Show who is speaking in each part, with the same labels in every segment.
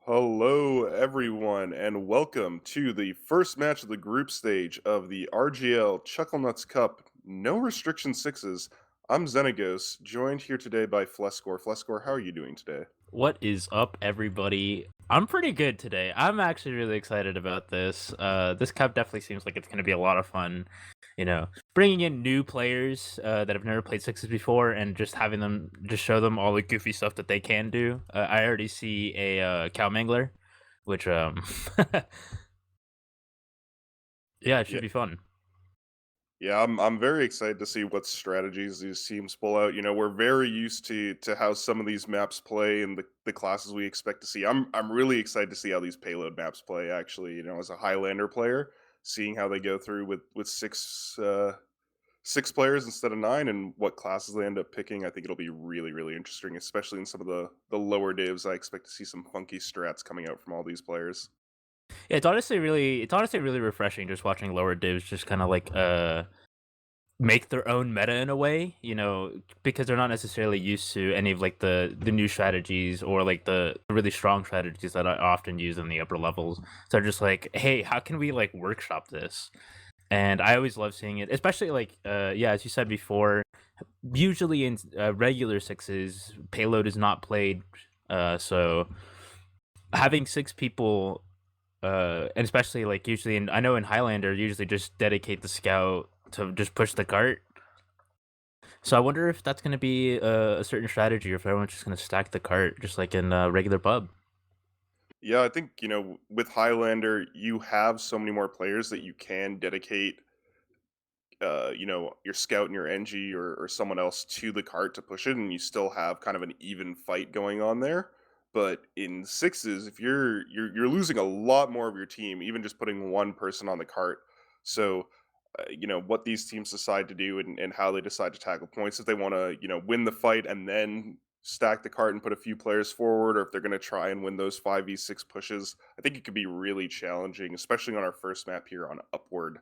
Speaker 1: Hello, everyone, and welcome to the first match of the group stage of the RGL Chucklenuts Cup. No restriction sixes. I'm Xenagos, joined here today by Flescore. Flescore, how are you doing today?
Speaker 2: What is up, everybody? I'm pretty good today. I'm actually really excited about this. This cup definitely seems like it's going to be a lot of fun. Bringing in new players that have never played sixes before, and just having them just show them all the goofy stuff that they can do. I already see a cow mangler, which yeah, it should
Speaker 1: Yeah,
Speaker 2: be fun.
Speaker 1: yeah, I'm very excited to see what strategies these teams pull out. We're very used to how some of these maps play and the classes we expect to see. I'm really excited to see how these payload maps play. Actually, as a Highlander player, seeing how they go through with six players instead of nine and what classes they end up picking, I think it'll be really, really interesting, especially in some of the lower divs. I expect to see some funky strats coming out from all these players.
Speaker 2: Yeah, it's honestly really refreshing just watching lower divs just kind of like make their own meta in a way, because they're not necessarily used to any of like the new strategies or like the really strong strategies that I often use in the upper levels. So they're just like, hey, how can we like workshop this? And I always love seeing it, especially like yeah, as you said before, usually in regular sixes, payload is not played. So having six people and especially like usually I know in Highlander usually just dedicate the scout to just push the cart. So I wonder if that's gonna be a certain strategy, or if everyone's just gonna stack the cart, just like in a regular pub.
Speaker 1: Yeah, I think, with Highlander, you have so many more players that you can dedicate your scout and your NG or someone else to the cart to push it, and you still have kind of an even fight going on there. But in sixes, if you're losing a lot more of your team, even just putting one person on the cart. So, what these teams decide to do and how they decide to tackle points, if they want to, win the fight and then stack the cart and put a few players forward, or if they're going to try and win those 5v6 pushes, I think it could be really challenging, especially on our first map here on Upward.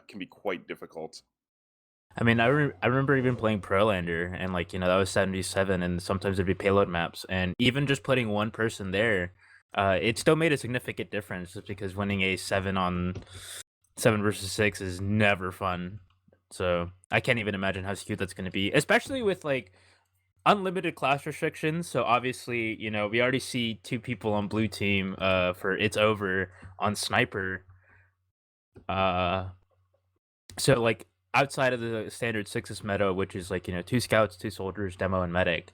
Speaker 1: Can be quite difficult.
Speaker 2: I mean, I remember even playing Prolander, and like that was 77, and sometimes there'd be payload maps, and even just putting one person there, it still made a significant difference, just because winning a 7 versus 6 is never fun. So I can't even imagine how skewed that's going to be, especially with like unlimited class restrictions. So obviously, we already see two people on blue team for it's over on sniper. Uh so like outside of the standard sixes meta, which is like, two scouts, two soldiers, demo and medic,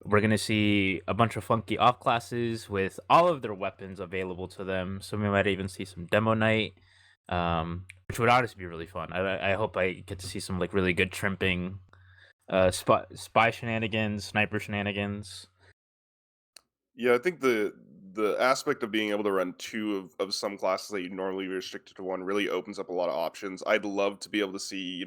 Speaker 2: we're gonna see a bunch of funky off classes with all of their weapons available to them. So we might even see some demo night. Which would honestly be really fun. I hope I get to see some like really good trimping, spy shenanigans, sniper shenanigans.
Speaker 1: Yeah, I think the aspect of being able to run two of some classes that you normally restricted to one really opens up a lot of options. I'd love to be able to see,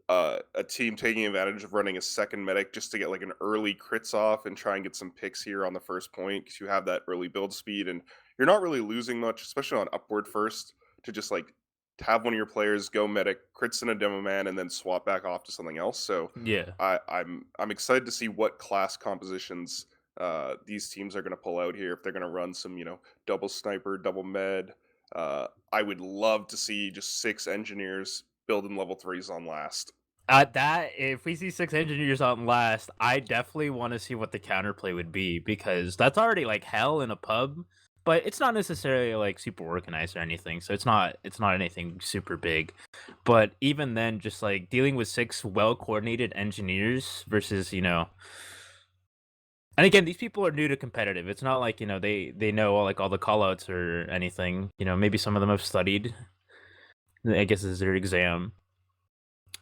Speaker 1: a team taking advantage of running a second medic just to get like an early crits off and try and get some picks here on the first point because you have that early build speed and you're not really losing much, especially on upward first, to just like have one of your players go medic, crits in a demo man, and then swap back off to something else. So
Speaker 2: Yeah.
Speaker 1: I'm excited to see what class compositions these teams are going to pull out here. If they're going to run some, double sniper, double med. I would love to see just six engineers building level threes on last.
Speaker 2: That if we see 6 engineers on last, I definitely wanna see what the counterplay would be, because that's already like hell in a pub, but it's not necessarily like super organized or anything, so it's not anything super big. But even then, just like dealing with 6 well coordinated engineers versus, and again, these people are new to competitive. It's not like, they know all the callouts or anything. Maybe some of them have studied. I guess this is their exam.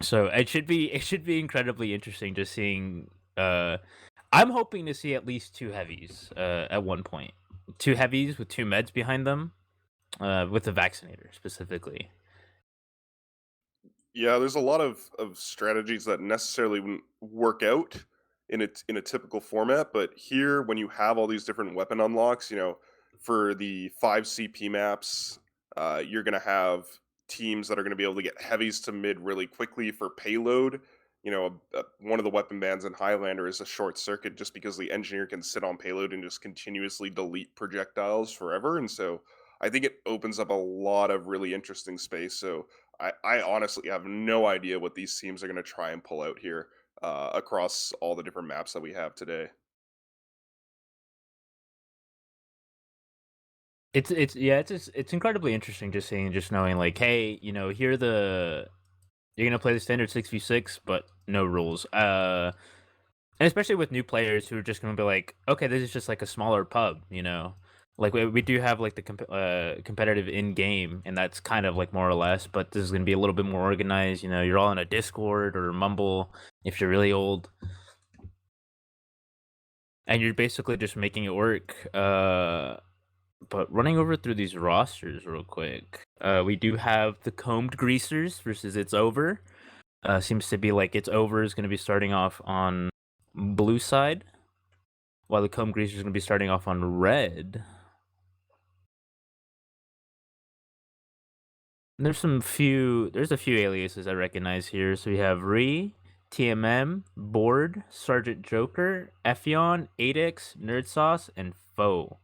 Speaker 2: So it should be incredibly interesting just seeing I'm hoping to see at least 2 heavies at one point. 2 heavies with 2 meds behind them, with the vaccinator specifically.
Speaker 1: Yeah, there's a lot of strategies that necessarily wouldn't work out in a typical format, but here when you have all these different weapon unlocks, for the 5 CP maps, you're gonna have teams that are gonna be able to get heavies to mid really quickly for payload. one of the weapon bands in Highlander is a short circuit just because the engineer can sit on payload and just continuously delete projectiles forever. And so I think it opens up a lot of really interesting space. So I honestly have no idea what these teams are going to try and pull out here across all the different maps that we have today.
Speaker 2: It's yeah, it's incredibly interesting just seeing just knowing like, hey, here are the you're gonna play the standard 6v6, but no rules. And especially with new players who are just gonna be like, okay, this is just like a smaller pub. Like we do have like the competitive in game, and that's kind of like more or less, but this is gonna be a little bit more organized. You're all in a Discord or Mumble if you're really old, and you're basically just making it work. But running over through these rosters real quick, we do have the Combed Greasers versus It's Over. Seems to be like It's Over is going to be starting off on blue side, while the Combed Greasers is going to be starting off on red. And there's a few aliases I recognize here. So we have Re, TMM, Board, Sergeant Joker, Effion, 8X, Nerd Sauce, and Foe.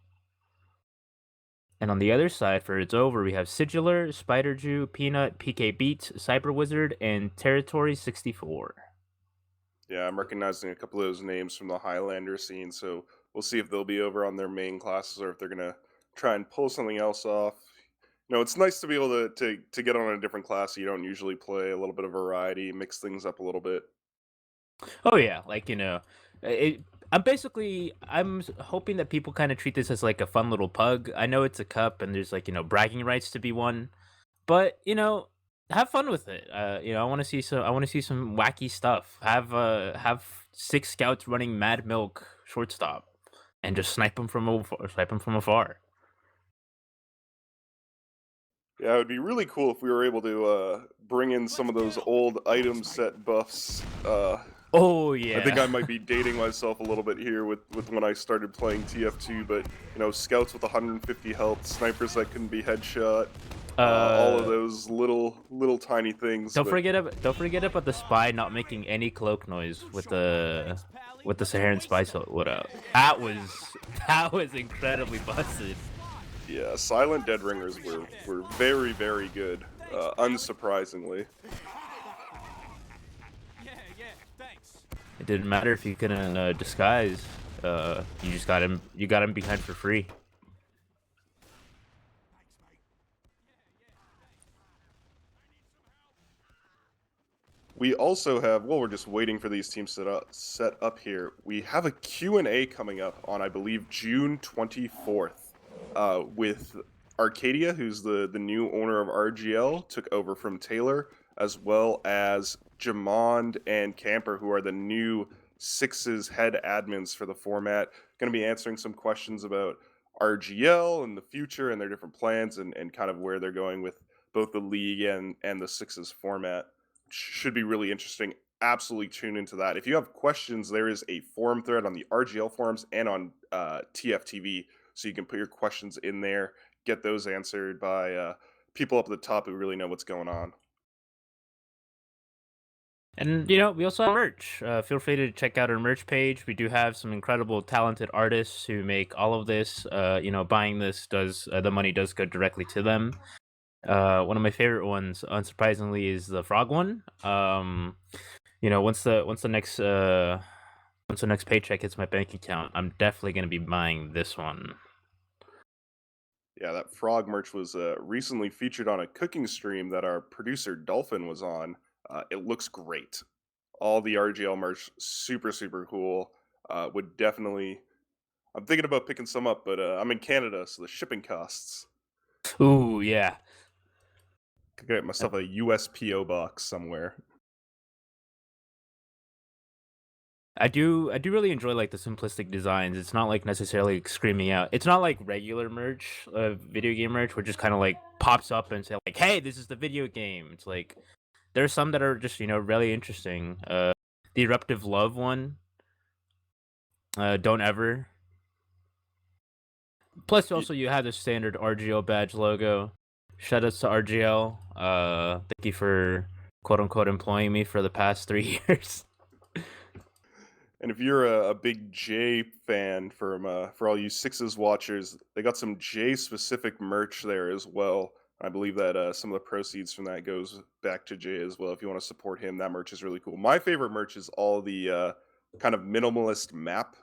Speaker 2: And on the other side, for It's Over, we have Sigilor, Spider Jew, Peanut, PK Beats, Cyber Wizard, and Territory 64.
Speaker 1: Yeah, I'm recognizing a couple of those names from the Highlander scene, so we'll see if they'll be over on their main classes or if they're gonna try and pull something else off. It's nice to be able to get on a different class you don't usually play, a little bit of variety, mix things up a little bit.
Speaker 2: Oh yeah, like it, I'm hoping that people kind of treat this as like a fun little pug. I know it's a cup and there's like bragging rights to be won, but have fun with it. I want to see some wacky stuff. Have six scouts running Mad Milk shortstop and just snipe them from afar.
Speaker 1: Yeah, it would be really cool if we were able to bring in some of those old item set buffs.
Speaker 2: Oh
Speaker 1: I think
Speaker 2: yeah.
Speaker 1: I might be dating myself a little bit here with when I started playing TF2, but scouts with 150 health, snipers that couldn't be headshot, all of
Speaker 2: uh
Speaker 1: those little tiny things. But
Speaker 2: don't forget about the spy not making any cloak noise with the Saharan spy loadout. That was incredibly busted.
Speaker 1: yeah, silent dead ringers were very good, unsurprisingly.
Speaker 2: It didn't matter if you couldn't disguise. You got him behind for free.
Speaker 1: We also have, well, we're just waiting for these teams set up here. We have a Q&A coming up on, I believe, June 24th, with Arcadia, who's the new owner of RGL, took over from Taylor, as well as Jamond and Camper, who are the new Sixes head admins for the format. Going to be answering some questions about RGL and the future and their different plans and kind of where they're going with both the league and the Sixes format. Should be really interesting. Absolutely tune into that. If you have questions, there is a forum thread on the RGL forums and on TFTV, so you can put your questions in there, get those answered by people up at the top who really know what's going on.
Speaker 2: And we also have merch. Feel free to check out our merch page. We do have some incredible, talented artists who make all of this. Buying this does the money does go directly to them. One of my favorite ones, unsurprisingly, is the frog one. Once the next paycheck hits my bank account, I'm definitely gonna be buying this one.
Speaker 1: Yeah, that frog merch was recently featured on a cooking stream that our producer Dolphin was on. It looks great. All the RGL merch, super cool. Would definitely. I'm thinking about picking some up, but I'm in Canada, so the shipping costs.
Speaker 2: Ooh, yeah.
Speaker 1: Could get myself a USPO box somewhere.
Speaker 2: I do really enjoy like the simplistic designs. It's not like necessarily like, screaming out. It's not like regular merch, video game merch, where it just kind of like pops up and say like, "Hey, this is the video game." It's like there's some that are just really interesting. The Eruptive Love one, Don't Ever. Plus,
Speaker 1: Y-
Speaker 2: also you have the standard RGL badge logo. Shout outs to RGL. Thank you for quote unquote employing me for the past 3 years.
Speaker 1: And if you're a big J fan for all you Sixes watchers, they got some J specific merch there as well. I believe that some of the proceeds from that goes back to Jay as well. If you want to support him, that merch is really cool. My favorite merch is all the kind of minimalist map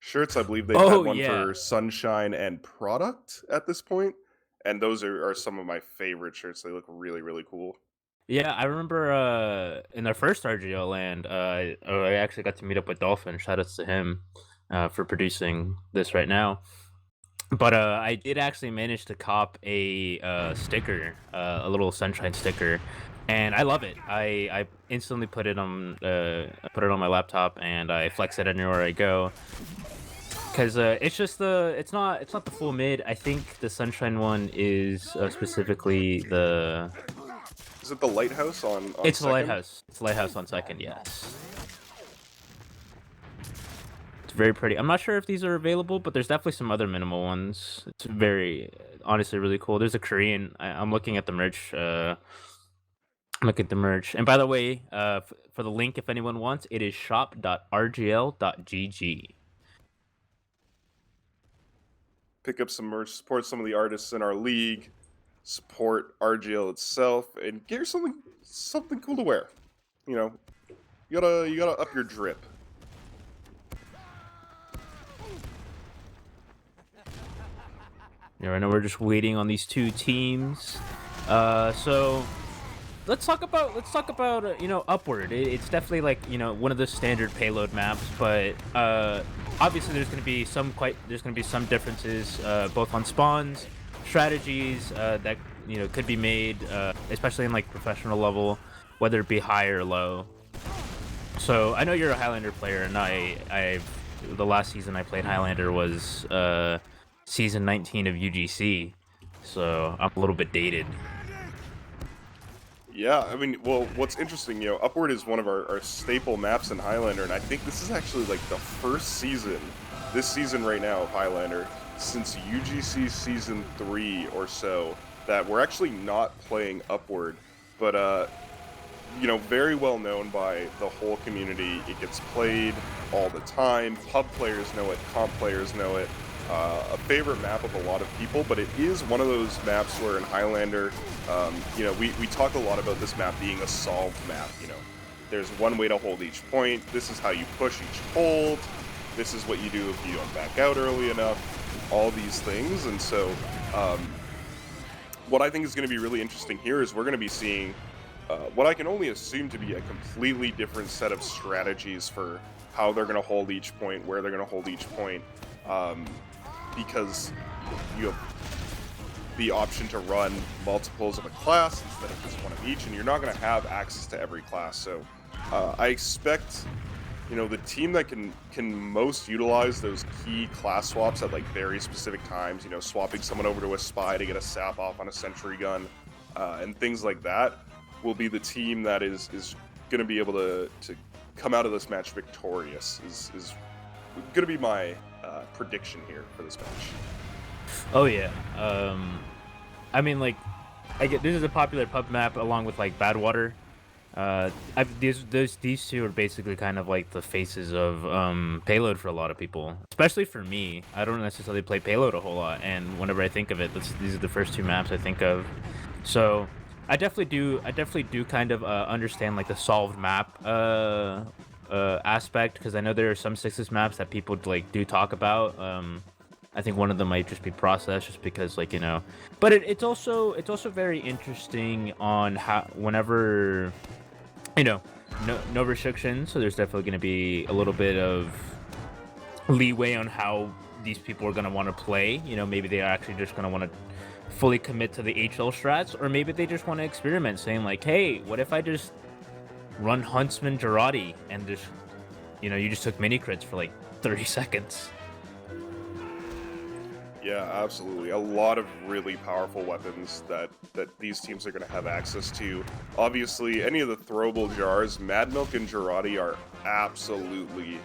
Speaker 1: shirts. I believe they've had
Speaker 2: Oh
Speaker 1: one
Speaker 2: yeah.
Speaker 1: for Sunshine and Product at this point, and those are some of my favorite shirts. They look really, really cool.
Speaker 2: Yeah, I remember in our first RGL land, I actually got to meet up with Dolphin. Shout outs to him for producing this right now. But I did actually manage to cop a sticker, a little sunshine sticker, and I love it. I instantly put it on my laptop and I flex it anywhere I go. Cause it's just it's not the full mid. I think the sunshine one is specifically the
Speaker 1: Is it the lighthouse on
Speaker 2: it's the
Speaker 1: second?
Speaker 2: lighthouse. It's the lighthouse on second. Yes, it's very pretty. I'm not sure if these are available, but there's definitely some other minimal ones. It's very honestly really cool. There's a Korean. I'm looking at the merch. Look at the merch. And by the way, for the link, if anyone wants, it is shop.rgl.gg.
Speaker 1: Pick up some merch, support some of the artists in our league, support RGL itself, and get her something cool to wear. You know, you gotta up your drip.
Speaker 2: Yeah, right now we're just waiting on these two teams. So let's talk about Upward. It's definitely like one of the standard payload maps, but obviously there's gonna be some differences both on spawns, strategies that could be made, especially in like professional level, whether it be high or low. So I know you're a Highlander player, and the last season I played Highlander was season 19 of UGC, so I'm a little bit dated.
Speaker 1: Yeah, I mean, well, what's interesting, Upward is one of our staple maps in Highlander, and I think this is actually like the first season, this season right now of Highlander, since UGC season 3 or so, that we're actually not playing Upward, but very well known by the whole community. It gets played all the time. Pub players know it, comp players know it. A favorite map of a lot of people, but it is one of those maps where in Highlander, we talk a lot about this map being a solved map. There's one way to hold each point. This is how you push each hold. This is what you do if you don't back out early enough. All these things, and so what I think is going to be really interesting here is we're going to be seeing what I can only assume to be a completely different set of strategies for how they're going to hold each point, where they're going to hold each point. Because you have the option to run multiples of a class instead of just one of each, and you're not going to have access to every class. So I expect, the team that can most utilize those key class swaps at like very specific times, swapping someone over to a spy to get a sap off on a sentry gun, and things like that, will be the team that is going to be able to come out of this match victorious. Is going to be my prediction here for this match.
Speaker 2: Oh yeah. I mean, like, this is a popular pub map along with like Badwater. These two are basically kind of like the faces of payload for a lot of people, especially for me. I don't necessarily play payload a whole lot, and whenever I think of it, these are the first two maps I think of. So I definitely do kind of understand like the solved map aspect, because I know there are some Sixes maps that people like do talk about. I think one of them might just be process, just because but it's also very interesting on how whenever no restrictions, so there's definitely going to be a little bit of leeway on how these people are going to want to play. Maybe they are actually just going to want to fully commit to the HL strats, or maybe they just want to experiment, saying like, hey, what if I just run Huntsman Jarate and just you just took mini crits for like 30 seconds.
Speaker 1: Yeah, absolutely. A lot of really powerful weapons that these teams are going to have access to. Obviously, any of the throwable jars, Mad Milk and Jarate are absolutely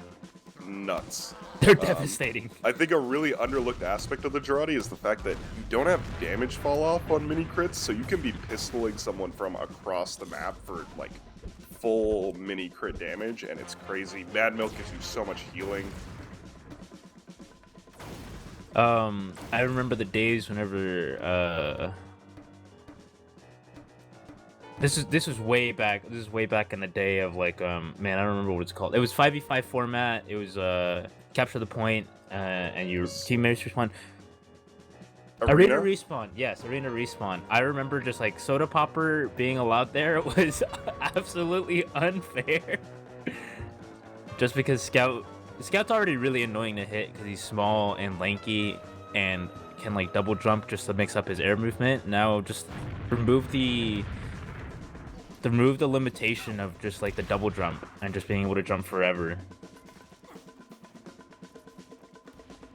Speaker 1: nuts.
Speaker 2: They're devastating.
Speaker 1: I think a really underlooked aspect of the Jarate is the fact that you don't have damage fall off on mini crits, so you can be pistoling someone from across the map for like full mini crit damage, and it's crazy. Mad Milk gives you so much healing.
Speaker 2: I remember the days whenever this was way back. This is way back in the day of like man, I don't remember what it's called. It was 5v5 format. It was capture the point, and your teammates respawn. Arena respawn, yes, arena respawn. I remember just like Soda Popper being allowed there was absolutely unfair. Just because Scout's already really annoying to hit because he's small and lanky and can like double jump just to mix up his air movement. Now just remove the limitation of just like the double jump and just being able to jump forever.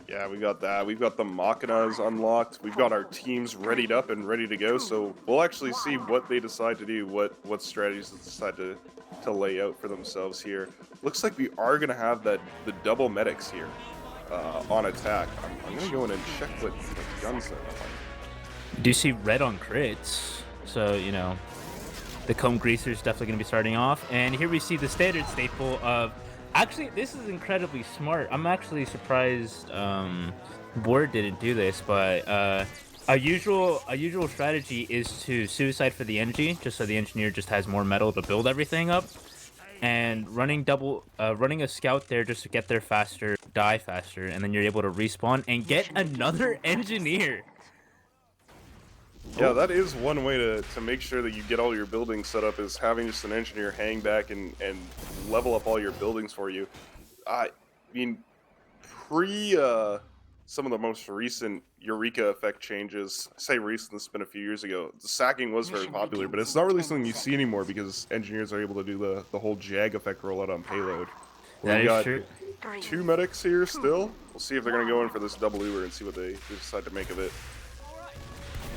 Speaker 1: Yeah, we got that. We've got the Machinas unlocked. We've got our teams readied up and ready to go. So we'll actually see what they decide to do, what strategies they decide to lay out for themselves here. Looks like we are going to have the double medics here on attack. I'm going to go in and check what guns they're on.
Speaker 2: Do you see red on crits? So, you know, the comb greaser is definitely going to be starting off. And here we see the standard staple of... Actually, this is incredibly smart. I'm actually surprised Board didn't do this, but a usual strategy is to suicide for the energy, just so the engineer just has more metal to build everything up. And running a scout there just to get there faster, die faster, and then you're able to respawn and get another engineer.
Speaker 1: Yeah, that is one way to make sure that you get all your buildings set up, is having just an engineer hang back and level up all your buildings for you. I mean, pre some of the most recent Eureka effect changes, I say recent, this has been a few years ago, the sacking was very popular, but it's not really something you see anymore because engineers are able to do the whole JAG effect rollout on payload.
Speaker 2: That is true.
Speaker 1: 2 medics here still. We'll see if they're going to go in for this double Uber and see what they decide to make of it.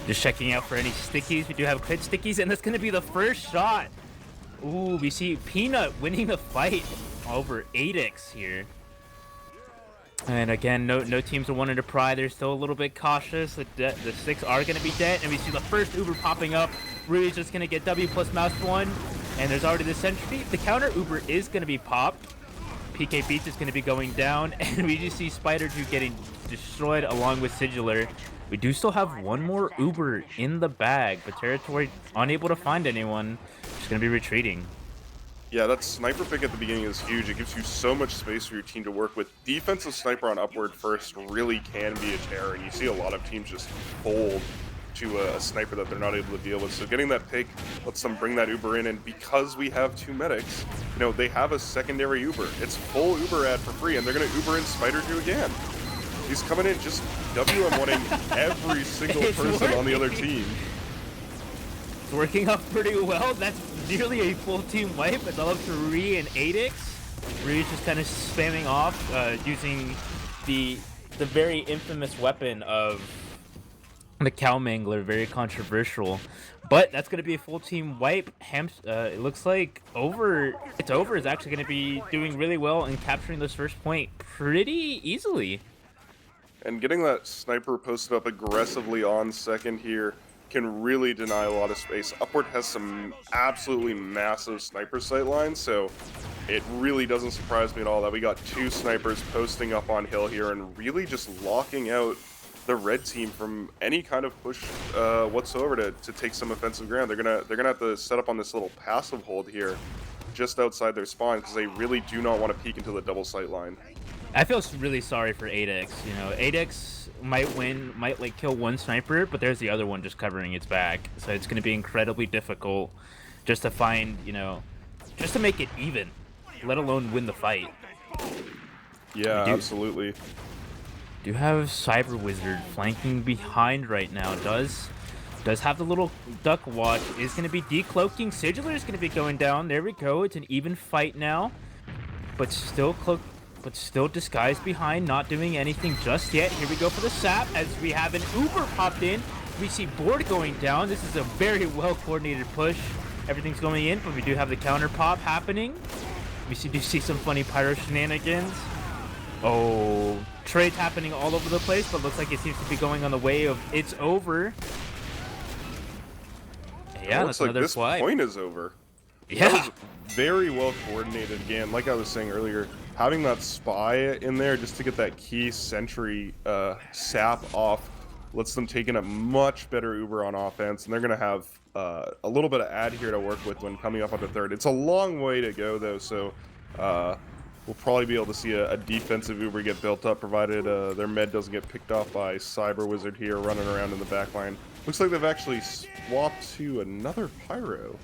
Speaker 2: Just checking out for any stickies. We do have crit stickies, and that's going to be the first shot. Ooh, we see Peanut winning the fight over Adix here. And again, no teams are wanting to pry. They're still a little bit cautious. The sticks are going to be dead, and we see the first Uber popping up. Rui's just going to get W plus mouse 1, and there's already the sentry. The counter Uber is going to be popped. PK Beats is going to be going down, and we just see Spider 2 getting destroyed along with Sigilor. We do still have one more Uber in the bag, but Territory unable to find anyone. Just going to be retreating.
Speaker 1: Yeah, that sniper pick at the beginning is huge. It gives you so much space for your team to work with. Defensive sniper on upward first really can be a terror, and you see a lot of teams just fold to a sniper that they're not able to deal with. So getting that pick lets them bring that Uber in, and because we have 2 medics, you know, they have a secondary Uber. It's full Uber ad for free, and they're going to Uber in Spider 2 again. He's coming in just WM1ing every single person on the other team.
Speaker 2: It's working out pretty well. That's nearly a full team wipe. It's all up to Ree and Adix. Ree's just kind of spamming off, using the very infamous weapon of the Cow Mangler, very controversial. But that's going to be a full team wipe. It looks like It's Over is actually going to be doing really well and capturing this first point pretty easily.
Speaker 1: And getting that sniper posted up aggressively on second here can really deny a lot of space. Upward has some absolutely massive sniper sight lines, so it really doesn't surprise me at all that we got 2 snipers posting up on hill here and really just locking out the red team from any kind of push whatsoever to take some offensive ground. They're gonna have to set up on this little passive hold here just outside their spawn because they really do not want to peek into the double sight line.
Speaker 2: I feel really sorry for Adix. You know, Adix might like kill one sniper, but there's the other one just covering its back. So it's going to be incredibly difficult just to find, you know, just to make it even, let alone win the fight.
Speaker 1: Yeah, absolutely.
Speaker 2: Do have Cyber Wizard flanking behind right now. Does have the little duck watch. Is going to be decloaking. Sigilor is going to be going down. There we go. It's an even fight now, but still disguised behind, not doing anything just yet. Here we go for the sap as we have an Uber popped in. We see Board going down. This is a very well coordinated push. Everything's going in, but we do have the counter pop happening. We do see some funny pyro shenanigans. Oh, trades happening all over the place, but looks like it seems to be going on the way of it's over.
Speaker 1: It
Speaker 2: Yeah,
Speaker 1: looks
Speaker 2: that's
Speaker 1: like
Speaker 2: another
Speaker 1: this
Speaker 2: swipe.
Speaker 1: point is over. That
Speaker 2: Yeah.
Speaker 1: was very well coordinated again. Like I was saying earlier, having that spy in there just to get that key sentry sap off lets them take in a much better Uber on offense, and they're going to have a little bit of ad here to work with when coming up onto third. It's a long way to go, though, so we'll probably be able to see a defensive Uber get built up, provided their med doesn't get picked off by Cyber Wizard here running around in the back line. Looks like they've actually swapped to another Pyro.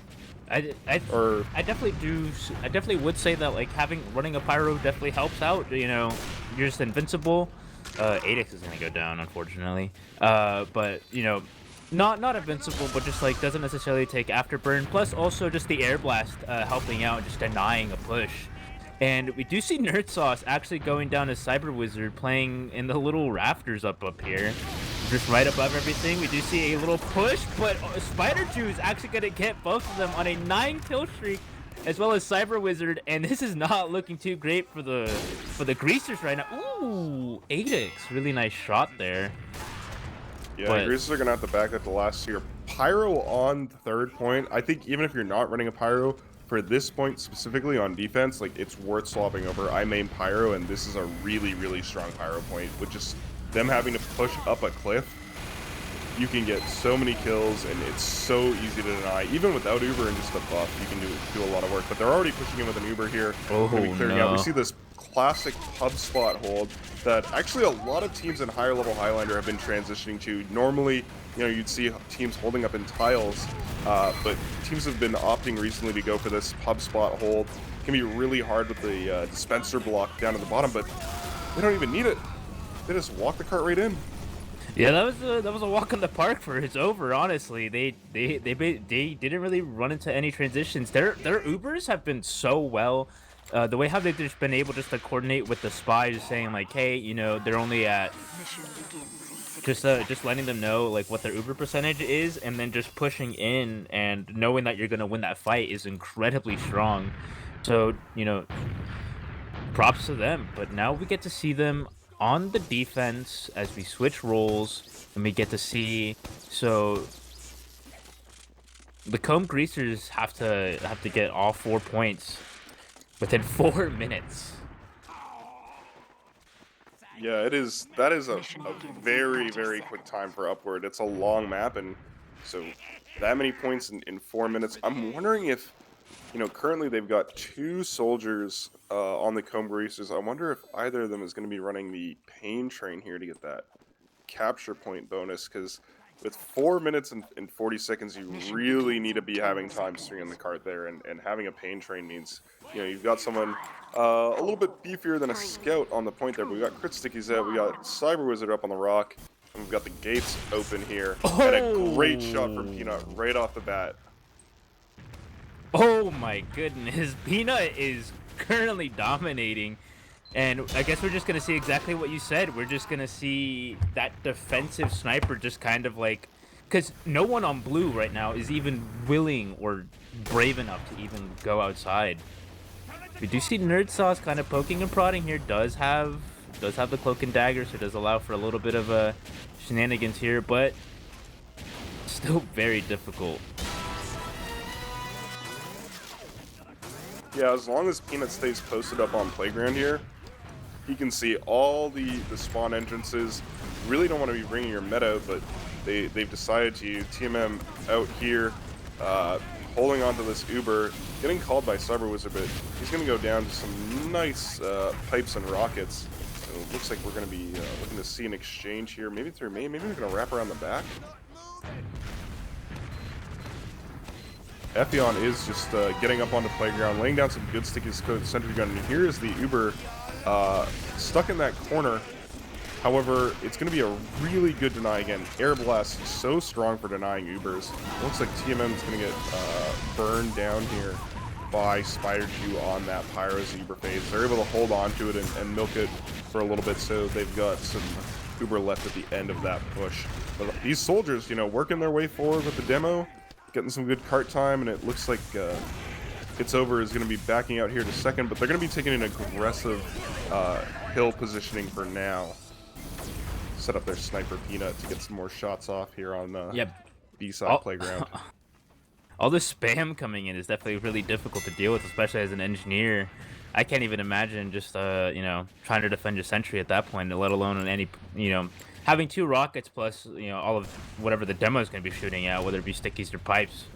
Speaker 2: I, I,
Speaker 1: Or
Speaker 2: I definitely do. I definitely would say that like running a pyro definitely helps out. You know, you're just invincible. 8x is gonna go down, unfortunately. But you know, not invincible, but just like doesn't necessarily take afterburn. Plus, also just the air blast helping out, just denying a push. And we do see Nerd Sauce actually going down as Cyber Wizard, playing in the little rafters up here. Just right above everything, we do see a little push, but Spider Jew is actually going to get both of them on a 9-kill streak, as well as Cyber Wizard, and this is not looking too great for the Greasers right now. Ooh, 8x, really nice shot there.
Speaker 1: yeah,
Speaker 2: But
Speaker 1: Greasers are gonna have to back up the last year. Pyro on the third point. I think even if you're not running a Pyro, for this point specifically on defense, like it's worth swapping over. I main Pyro, and this is a really, really strong Pyro point, which is them having to push up a cliff. You can get so many kills, and it's so easy to deny. Even without Uber and just a buff, you can do a lot of work. But they're already pushing in with an Uber here.
Speaker 2: Oh,
Speaker 1: Gonna be clearing out. We
Speaker 2: no.
Speaker 1: see this classic pub spot hold that actually a lot of teams in higher level Highlander have been transitioning to. Normally, you know, you'd see teams holding up in tiles, but teams have been opting recently to go for this pub spot hold. It can be really hard with the dispenser block down at the bottom, but they don't even need it. They just walk the cart right in.
Speaker 2: yeah, that was a walk in the park for his over. Honestly, they didn't really run into any transitions. Their Ubers have been so well. The way how they've just been able just to coordinate with the spies, saying like, hey, you know, they're only at just letting them know like what their Uber percentage is, and then just pushing in and knowing that you're gonna win that fight is incredibly strong. So you know, props to them. But now we get to see them on the defense as we switch roles, and we get to see so the Comb Greasers have to get all 4 points within 4 minutes.
Speaker 1: Yeah, it is. That is a very, very quick time for Upward. It's a long map, and so that many points in 4 minutes. I'm wondering if, you know, currently they've got 2 soldiers on the Comb Greasers. I wonder if either of them is going to be running the Pain Train here to get that capture point bonus, because with 4 minutes and 40 seconds, you really need to be having ×3 on the cart there, and having a Pain Train means, you know, you've got someone a little bit beefier than a Scout on the point there, but we got Crit Stickies out, we got Cyber Wizard up on the rock, and we've got the gates open here, and a great shot from Peanut right off the bat.
Speaker 2: Oh my goodness, Peanut is currently dominating. And I guess we're just going to see exactly what you said. We're just going to see that defensive sniper just kind of like... Because no one on blue right now is even willing or brave enough to even go outside. We do see Nerd Sauce kind of poking and prodding here. Does have the cloak and dagger, so it does allow for a little bit of shenanigans here, but still very difficult.
Speaker 1: Yeah, as long as Peanut stays posted up on Playground here, he can see all the spawn entrances. Really don't want to be bringing your meta, but they've decided to TMM out here, holding on to this Uber, getting called by Cyber Wizard, but he's going to go down to some nice pipes and rockets. So it looks like we're going to be looking to see an exchange here, maybe through main, maybe we're going to wrap around the back. Ephion is just getting up onto Playground, laying down some good sticky sentry gun, and here is the Uber stuck in that corner. However, it's going to be a really good deny again. Air Blast is so strong for denying Ubers. It looks like TMM is going to get burned down here by Spider Jew on that Pyro's Uber phase. They're able to hold on to it and milk it for a little bit, so they've got some Uber left at the end of that push. But these soldiers, you know, working their way forward with the demo, getting some good cart time, and it looks like gets over is going to be backing out here to second, but they're going to be taking an aggressive hill positioning for now. Set up their sniper Peanut to get some more shots off here on
Speaker 2: Yep.
Speaker 1: B-side playground.
Speaker 2: All the spam coming in is definitely really difficult to deal with, especially as an engineer. I can't even imagine just you know, trying to defend your sentry at that point, let alone on any, you know, having 2 rockets plus, you know, all of whatever the demo is going to be shooting at, whether it be stickies or pipes.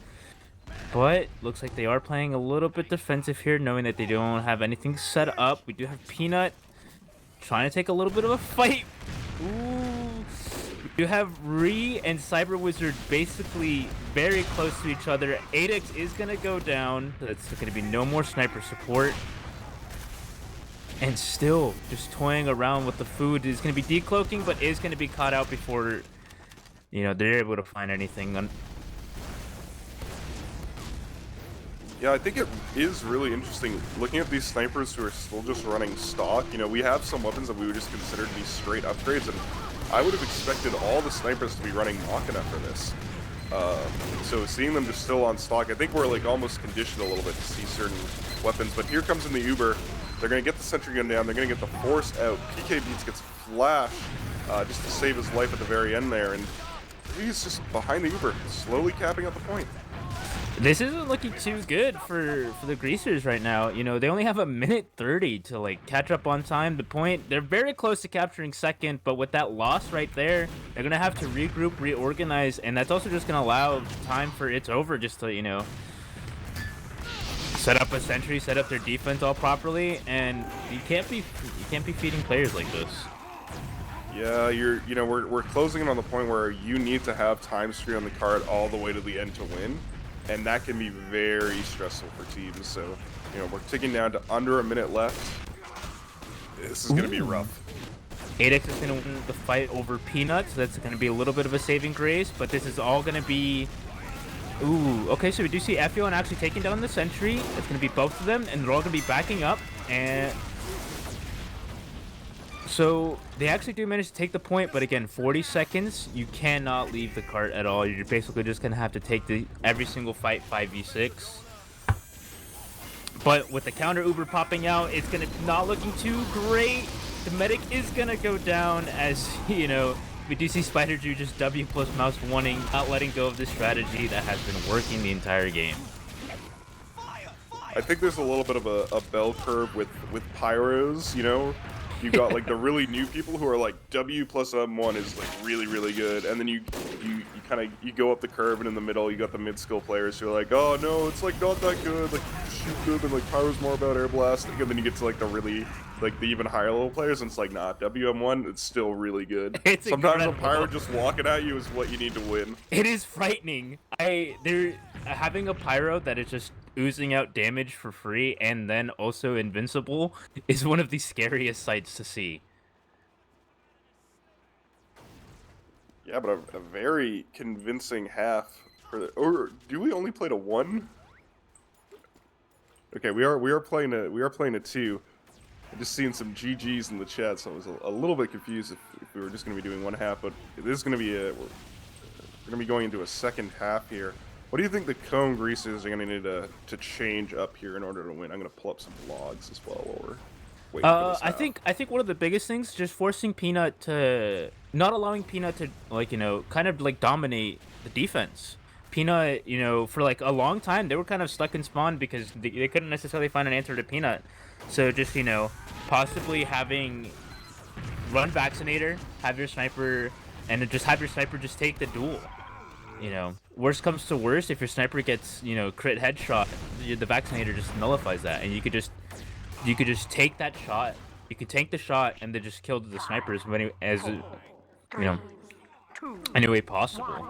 Speaker 2: But looks like they are playing a little bit defensive here, knowing that they don't have anything set up. We do have Peanut trying to take a little bit of a fight. Ooh. You have Ree and Cyber Wizard basically very close to each other. 8x is going to go down. That's going to be no more sniper support. And still just toying around with the food. Is going to be decloaking, but is going to be caught out before, you know, they're able to find anything.
Speaker 1: Yeah, I think it is really interesting looking at these snipers who are still just running stock. You know, we have some weapons that we would just consider to be straight upgrades, and I would have expected all the snipers to be running Machina for this. So seeing them just still on stock, I think we're like almost conditioned a little bit to see certain weapons. But here comes in the Uber. They're going to get the sentry gun down. They're going to get the force out. PK Beats gets flash just to save his life at the very end there. And he's just behind the Uber, slowly capping out the point.
Speaker 2: This isn't looking too good for the Greasers right now. You know, they only have a minute 30 to like catch up on time. The point, they're very close to capturing second, but with that loss right there, they're gonna have to regroup, reorganize, and that's also just gonna allow time for it's over just to, you know, set up a sentry, set up their defense all properly, and you can't be feeding players like this.
Speaker 1: Yeah, we're closing in on the point where you need to have time spree on the card all the way to the end to win. And that can be very stressful for teams. So, you know, we're ticking down to under a minute left. This is going to be rough.
Speaker 2: 8x is going to win the fight over Peanut, so that's going to be a little bit of a saving grace. But this is all going to be... Ooh, okay, so we do see Efion actually taking down the sentry. It's going to be both of them, and they're all going to be backing up. And... so they actually do manage to take the point, but again, 40 seconds, you cannot leave the cart at all. You're basically just going to have to take every single fight 5v6. But with the counter Uber popping out, it's going to not looking too great. The medic is going to go down as, you know, we do see Spider Jew just W plus mouse wanting, not letting go of this strategy that has been working the entire game.
Speaker 1: I think there's a little bit of a bell curve with pyros, you know? You got like the really new people who are like W plus M1 is like really, really good, and then you kind of go up the curve, and in the middle you got the mid skill players who are like, oh no, it's like not that good, like shoot good, and like Pyro's more about air blasting, and then you get to like the really like the even higher level players, and it's like nah, WM1 it's still really good.
Speaker 2: It's
Speaker 1: sometimes
Speaker 2: incredible.
Speaker 1: a Pyro just walking at you is what you need to win.
Speaker 2: It is frightening. They're having a Pyro that is just oozing out damage for free and then also invincible is one of the scariest sights to see.
Speaker 1: Yeah, but a very convincing half for the, or do we only play to 1? Okay, we are playing a 2. I'm just seeing some GGs in the chat, so I was a little bit confused if we were just going to be doing 1 half, but this is going to be we're going to be going into a second half here. What do you think the Cone Greasers are going to need to change up here in order to win? I'm going to pull up some logs as well while we're waiting for this half.
Speaker 2: I think one of the biggest things, just forcing Peanut to, not allowing Peanut to, like, you know, kind of like dominate the defense. Peanut, you know, for like a long time, they were kind of stuck in spawn because they couldn't necessarily find an answer to Peanut. So just, you know, possibly having run Vaccinator, have your sniper, and just have your sniper just take the duel. You know, worst comes to worst, if your sniper gets, you know, crit headshot, the Vaccinator just nullifies that, and you could just take that shot. You could tank the shot and then just kill the snipers as you know, any way possible.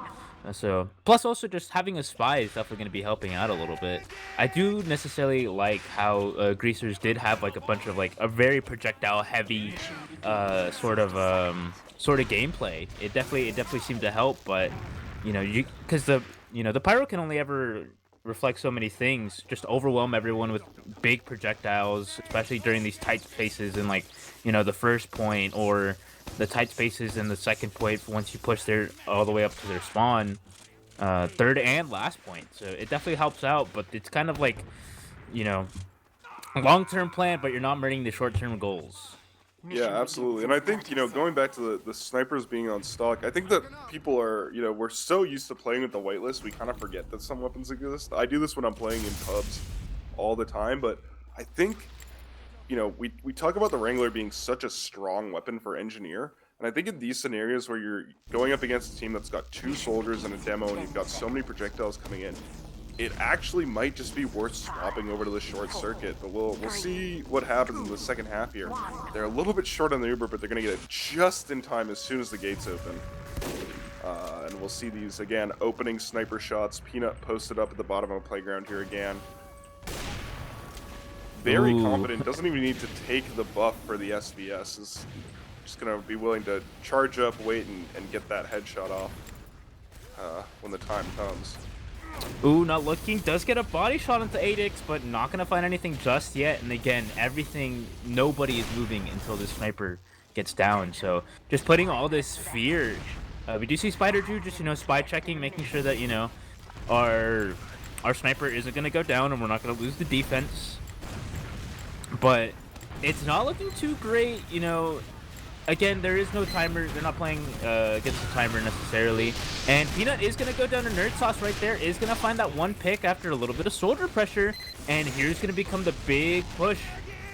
Speaker 2: So plus also just having a spy is definitely going to be helping out a little bit. I do necessarily like how Greasers did have like a bunch of like a very projectile heavy sort of gameplay. It definitely seemed to help, but you know, because the Pyro can only ever reflect so many things, just overwhelm everyone with big projectiles, especially during these tight spaces in, like, you know, the first point, or the tight spaces in the second point once you push their all the way up to their spawn, third and last point. So it definitely helps out, but it's kind of like you know, long-term plan, but you're not meeting the short-term goals.
Speaker 1: Yeah, absolutely. And I think, going back to the snipers being on stock, I think that people are, we're so used to playing with the whitelist, we kind of forget that some weapons exist. I do this when I'm playing in pubs all the time, but I think, we talk about the Wrangler being such a strong weapon for engineer. And I think in these scenarios where you're going up against a team that's got 2 soldiers and a demo and you've got so many projectiles coming in, it actually might just be worth swapping over to the short circuit, but we'll see what happens in the second half here. They're a little bit short on the Uber, but they're going to get it just in time as soon as the gates open. And we'll see these, again, opening sniper shots. Peanut posted up at the bottom of the playground here again. Very confident, doesn't even need to take the buff for the SBS. Is just going to be willing to charge up, wait, and get that headshot off when the time comes.
Speaker 2: Ooh, not looking. Does get a body shot into 8x, but not going to find anything just yet. And again, nobody is moving until the sniper gets down. So just putting all this fear. We do see Spider Drew just, spy checking, making sure that, our sniper isn't going to go down and we're not going to lose the defense. But it's not looking too great, Again, there is no timer. They're not playing against the timer necessarily. And Peanut is going to go down to Nerd Sauce right there. Is going to find that one pick after a little bit of soldier pressure. And here's going to become the big push.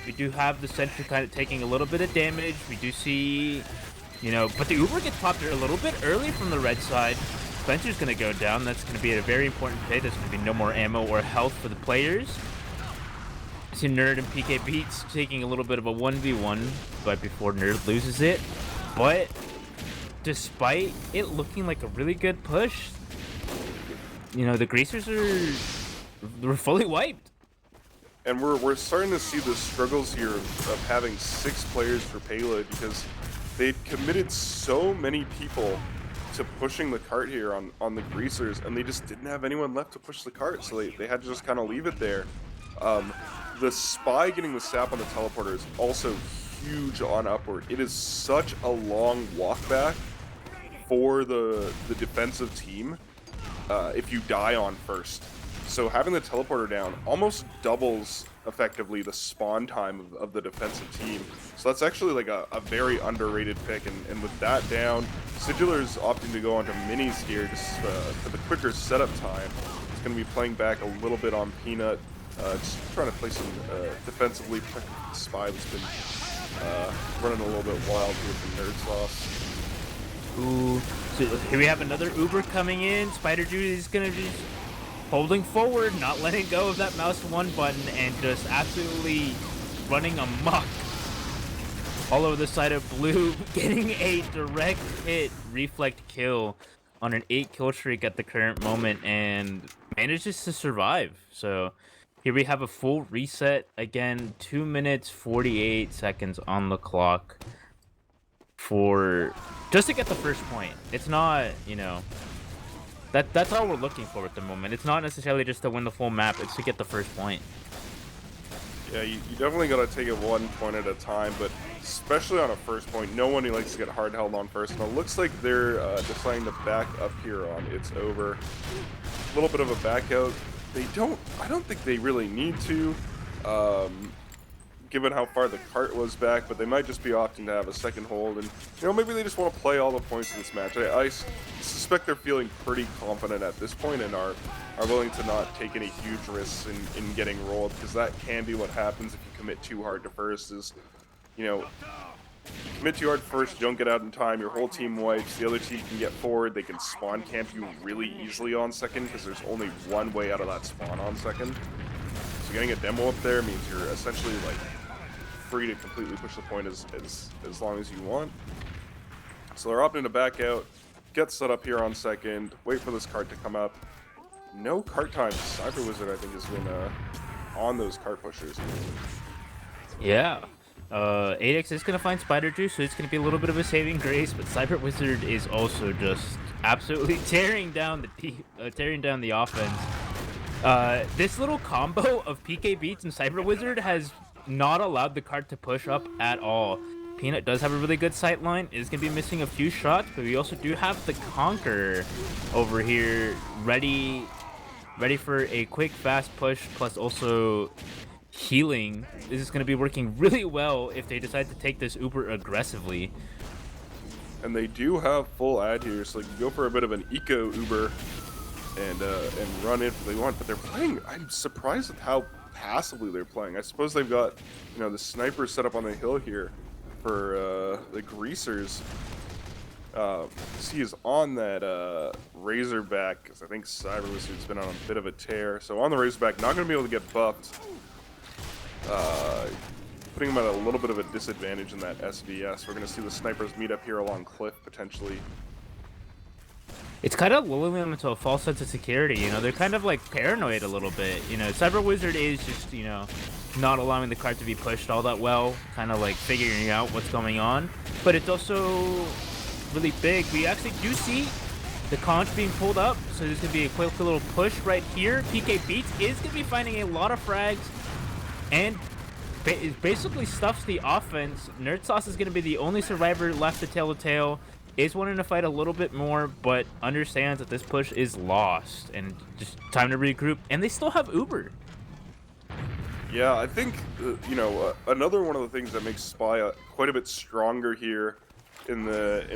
Speaker 2: We do have the Sentry kind of taking a little bit of damage. We do see, but the Uber gets popped a little bit early from the red side. Spencer's going to go down. That's going to be a very important pick. There's going to be no more ammo or health for the players. See Nerd and PK Beats taking a little bit of a 1v1 right before Nerd loses it. But despite it looking like a really good push, the Greasers they're fully wiped.
Speaker 1: And we're starting to see the struggles here of having 6 players for payload because they've committed so many people to pushing the cart here on the Greasers, and they just didn't have anyone left to push the cart, so they had to just kind of leave it there. The spy getting the sap on the teleporter is also huge on upward. It is such a long walk back for the defensive team if you die on first. So having the teleporter down almost doubles effectively the spawn time of the defensive team. So that's actually like a very underrated pick. And with that down, Sigiller's opting to go onto minis here just for the quicker setup time. It's going to be playing back a little bit on Peanut. Just trying to play some defensively, protect the spy that's been running a little bit wild here from Nerd Sauce.
Speaker 2: Ooh, so here we have another Uber coming in. Spider Drew is going to be holding forward, not letting go of that mouse 1 button, and just absolutely running amok all over the side of blue, getting a direct hit reflect kill on an 8 kill streak at the current moment, and manages to survive. So here we have a full reset. Again, 2 minutes 48 seconds on the clock for just to get the first point. It's not, that's all we're looking for at the moment. It's not necessarily just to win the full map, it's to get the first point.
Speaker 1: Yeah, you definitely got to take it 1 point at a time, but especially on a first point, no one likes to get hard held on first. And it looks like they're deciding to back up here on It's Over. A little bit of a back out. I don't think they really need to, given how far the cart was back, but they might just be opting to have a second hold, and, maybe they just want to play all the points in this match. I suspect they're feeling pretty confident at this point and are willing to not take any huge risks in getting rolled, because that can be what happens if you commit too hard to first, is, you commit too hard first, you don't get out in time, your whole team wipes, the other team can get forward, they can spawn camp you really easily on second, because there's only one way out of that spawn on second. So getting a demo up there means you're essentially, like, free to completely push the point as long as you want. So they're opting to back out, get set up here on second, wait for this cart to come up. No cart time. Cyber Wizard, I think, has been on those cart pushers.
Speaker 2: Yeah. 8x is going to find Spider Juice, so it's going to be a little bit of a saving grace, but Cyber Wizard is also just absolutely tearing down the offense. This little combo of PK Beats and Cyber Wizard has not allowed the cart to push up at all. Peanut does have a really good sight line, is going to be missing a few shots, but we also do have the Conqueror over here ready ready for a quick, fast push, plus also healing. This is going to be working really well if they decide to take this uber aggressively.
Speaker 1: And they do have full ad here, so they can go for a bit of an eco uber and run it if they want. But they're playing. I'm surprised at how passively they're playing. I suppose they've got, the sniper set up on the hill here for the greasers. He is on that Razorback, because I think Cyber Wizard's been on a bit of a tear. So on the Razorback, not going to be able to get buffed. Putting him at a little bit of a disadvantage in that SVS. We're going to see the snipers meet up here along Cliff, potentially.
Speaker 2: It's kind of lulling them into a false sense of security, they're kind of like paranoid a little bit, Cyber Wizard is just, not allowing the card to be pushed all that well, kind of like figuring out what's going on, but it's also really big. We actually do see the conch being pulled up, so there's going to be a quick little push right here. PK Beats is going to be finding a lot of frags, and basically stuffs the offense. Nerd Sauce is going to be the only survivor left to tail to tail. Is wanting to fight a little bit more, but understands that this push is lost and just time to regroup. And they still have Uber.
Speaker 1: Yeah, I think another one of the things that makes Spy quite a bit stronger here in the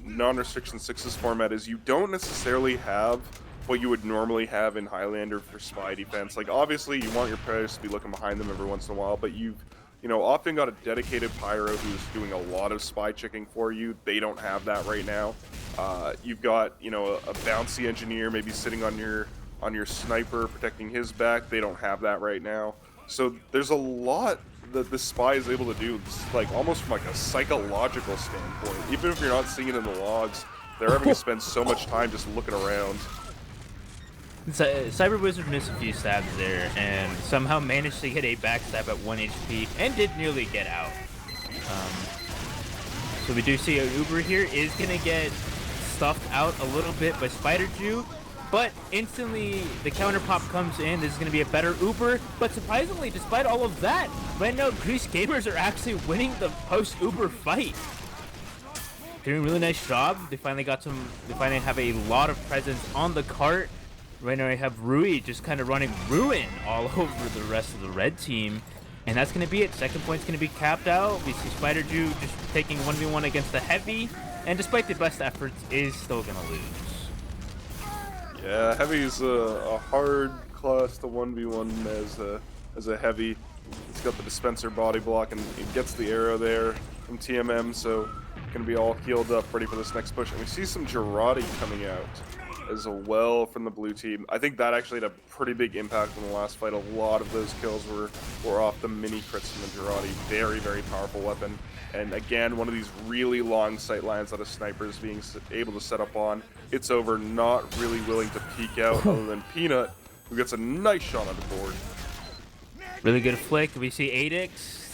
Speaker 1: non-restriction sixes format is you don't necessarily have what you would normally have in Highlander for Spy defense. Like, obviously you want your players to be looking behind them every once in a while, but you've often got a dedicated pyro who's doing a lot of spy checking for you. They don't have that right now. You've got, a bouncy engineer maybe sitting on your sniper protecting his back. They don't have that right now. So there's a lot that the spy is able to do, like almost from like a psychological standpoint. Even if you're not seeing it in the logs, they're having to spend so much time just looking around.
Speaker 2: Cyber Wizard missed a few stabs there and somehow managed to get a backstab at 1 HP and did nearly get out. So we do see an Uber here is going to get stuffed out a little bit by Spider Jew, but instantly the counter pop comes in. This is going to be a better Uber, but surprisingly, despite all of that, right now Grease Gamers are actually winning the post-Uber fight. Doing a really nice job. They finally have a lot of presence on the cart. Right now I have Rui just kind of running ruin all over the rest of the red team. And that's going to be it. Second point's going to be capped out. We see Spider Jew just taking 1v1 against the Heavy. And despite the best efforts, is still going to lose.
Speaker 1: Yeah, Heavy's a hard class to 1v1 as a Heavy. He's got the dispenser body block and he gets the arrow there from TMM. So going to be all healed up, ready for this next push. And we see some Jarate coming out as well from the blue team. I think that actually had a pretty big impact in the last fight. A lot of those kills were off the mini crits from the Jarate. Very, very powerful weapon. And again, one of these really long sight lines that a sniper is being able to set up on. It's over, not really willing to peek out other than Peanut, who gets a nice shot on the board.
Speaker 2: Really good flick. We see Adix,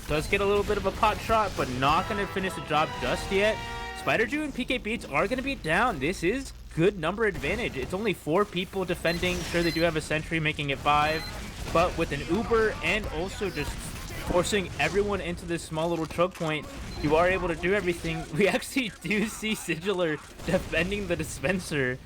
Speaker 2: does get a little bit of a pot shot, but not going to finish the job just yet. Spider Jew and PK Beats are going to be down. This is good number advantage. It's only 4 people defending. Sure, they do have a sentry, making it 5. But with an Uber and also just forcing everyone into this small little choke point, you are able to do everything. We actually do see Sigilar defending the dispenser,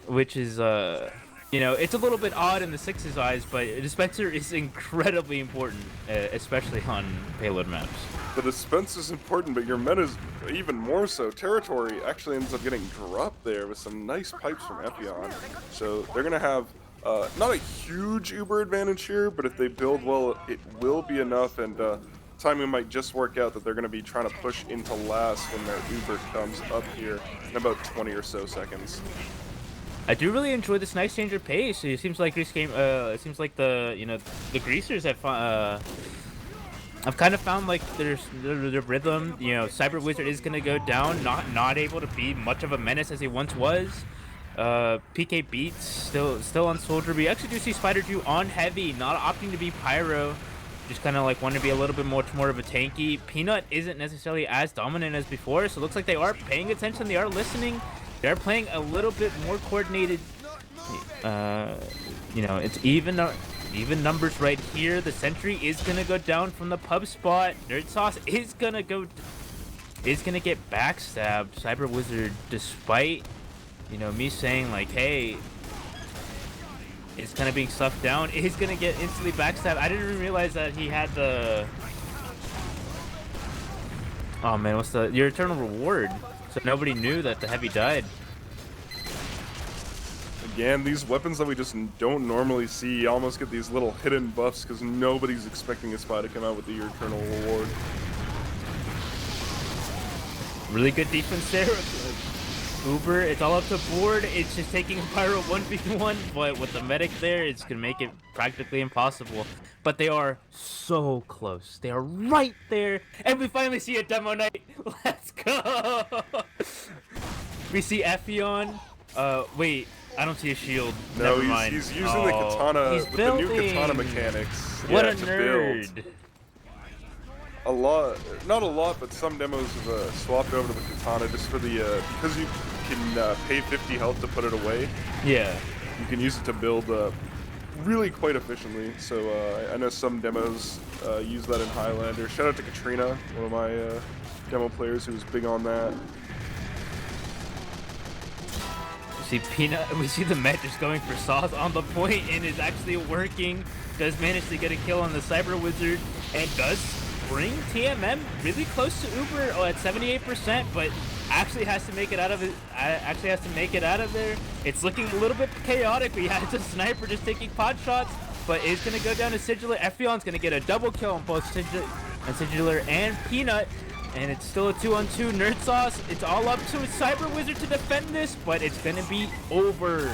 Speaker 2: which is, it's a little bit odd in the Six's eyes, but a dispenser is incredibly important, especially on payload maps.
Speaker 1: The dispense is important, but your meta is even more so. Territory actually ends up getting dropped there with some nice pipes from Ephion. So they're going to have not a huge Uber advantage here, but if they build well, it will be enough. And timing might just work out that they're going to be trying to push into last when their Uber comes up here in about 20 or so seconds.
Speaker 2: I do really enjoy this nice change of pace. It seems like it seems like the greasers have I've kind of found like their rhythm. Cyber Wizard is gonna go down, not able to be much of a menace as he once was. PK Beats still on Soldier. We actually do see Spider Jew on Heavy, not opting to be Pyro, just kind of like wanting to be a little bit more of a tanky. Peanut isn't necessarily as dominant as before, so it looks like they are paying attention. They are listening. They're playing a little bit more coordinated. It's even numbers right here. The sentry is gonna go down from the pub spot. Nerd Sauce is gonna get backstabbed. Cyber Wizard, despite me saying like, hey, Is kind of being stuffed down. He's gonna get instantly backstabbed. I didn't even realize that he had the. Oh man, what's your eternal reward? So nobody knew that the heavy died.
Speaker 1: Again, these weapons that we just don't normally see almost get these little hidden buffs because nobody's expecting a spy to come out with the eternal reward.
Speaker 2: Really good defense there. Uber, it's all up to board. It's just taking a Pyro 1v1, but with the medic there, it's gonna make it practically impossible. But they are so close. They are right there, and we finally see a demo knight. Let's go. We see Ephion. Wait, I don't see a shield.
Speaker 1: No,
Speaker 2: Never mind.
Speaker 1: He's using the katana
Speaker 2: He's
Speaker 1: with
Speaker 2: building.
Speaker 1: the new katana mechanics.
Speaker 2: What
Speaker 1: yeah,
Speaker 2: a
Speaker 1: to
Speaker 2: nerd.
Speaker 1: Build. A lot, not a lot, but some demos have swapped over to the katana just for the, because you can pay 50 health to put it away.
Speaker 2: Yeah.
Speaker 1: You can use it to build really quite efficiently. So I know some demos use that in Highlander. Shout out to Katrina, one of my demo players who was big on that.
Speaker 2: We see Peanut, we see the Met just going for sauce on the point and is actually working. Does manage to get a kill on the Cyber Wizard and does bring TMM really close to Uber at 78%, but actually has to make it out of it. Actually has to make it out of there. It's looking a little bit chaotic. We had the sniper just taking pot shots, but it's gonna go down to Sigilor. Ephion's gonna get a double kill on both Sigilor and Peanut, and it's still a 2-on-2 Nerd Sauce. It's all up to Cyber Wizard to defend this, but it's gonna be over.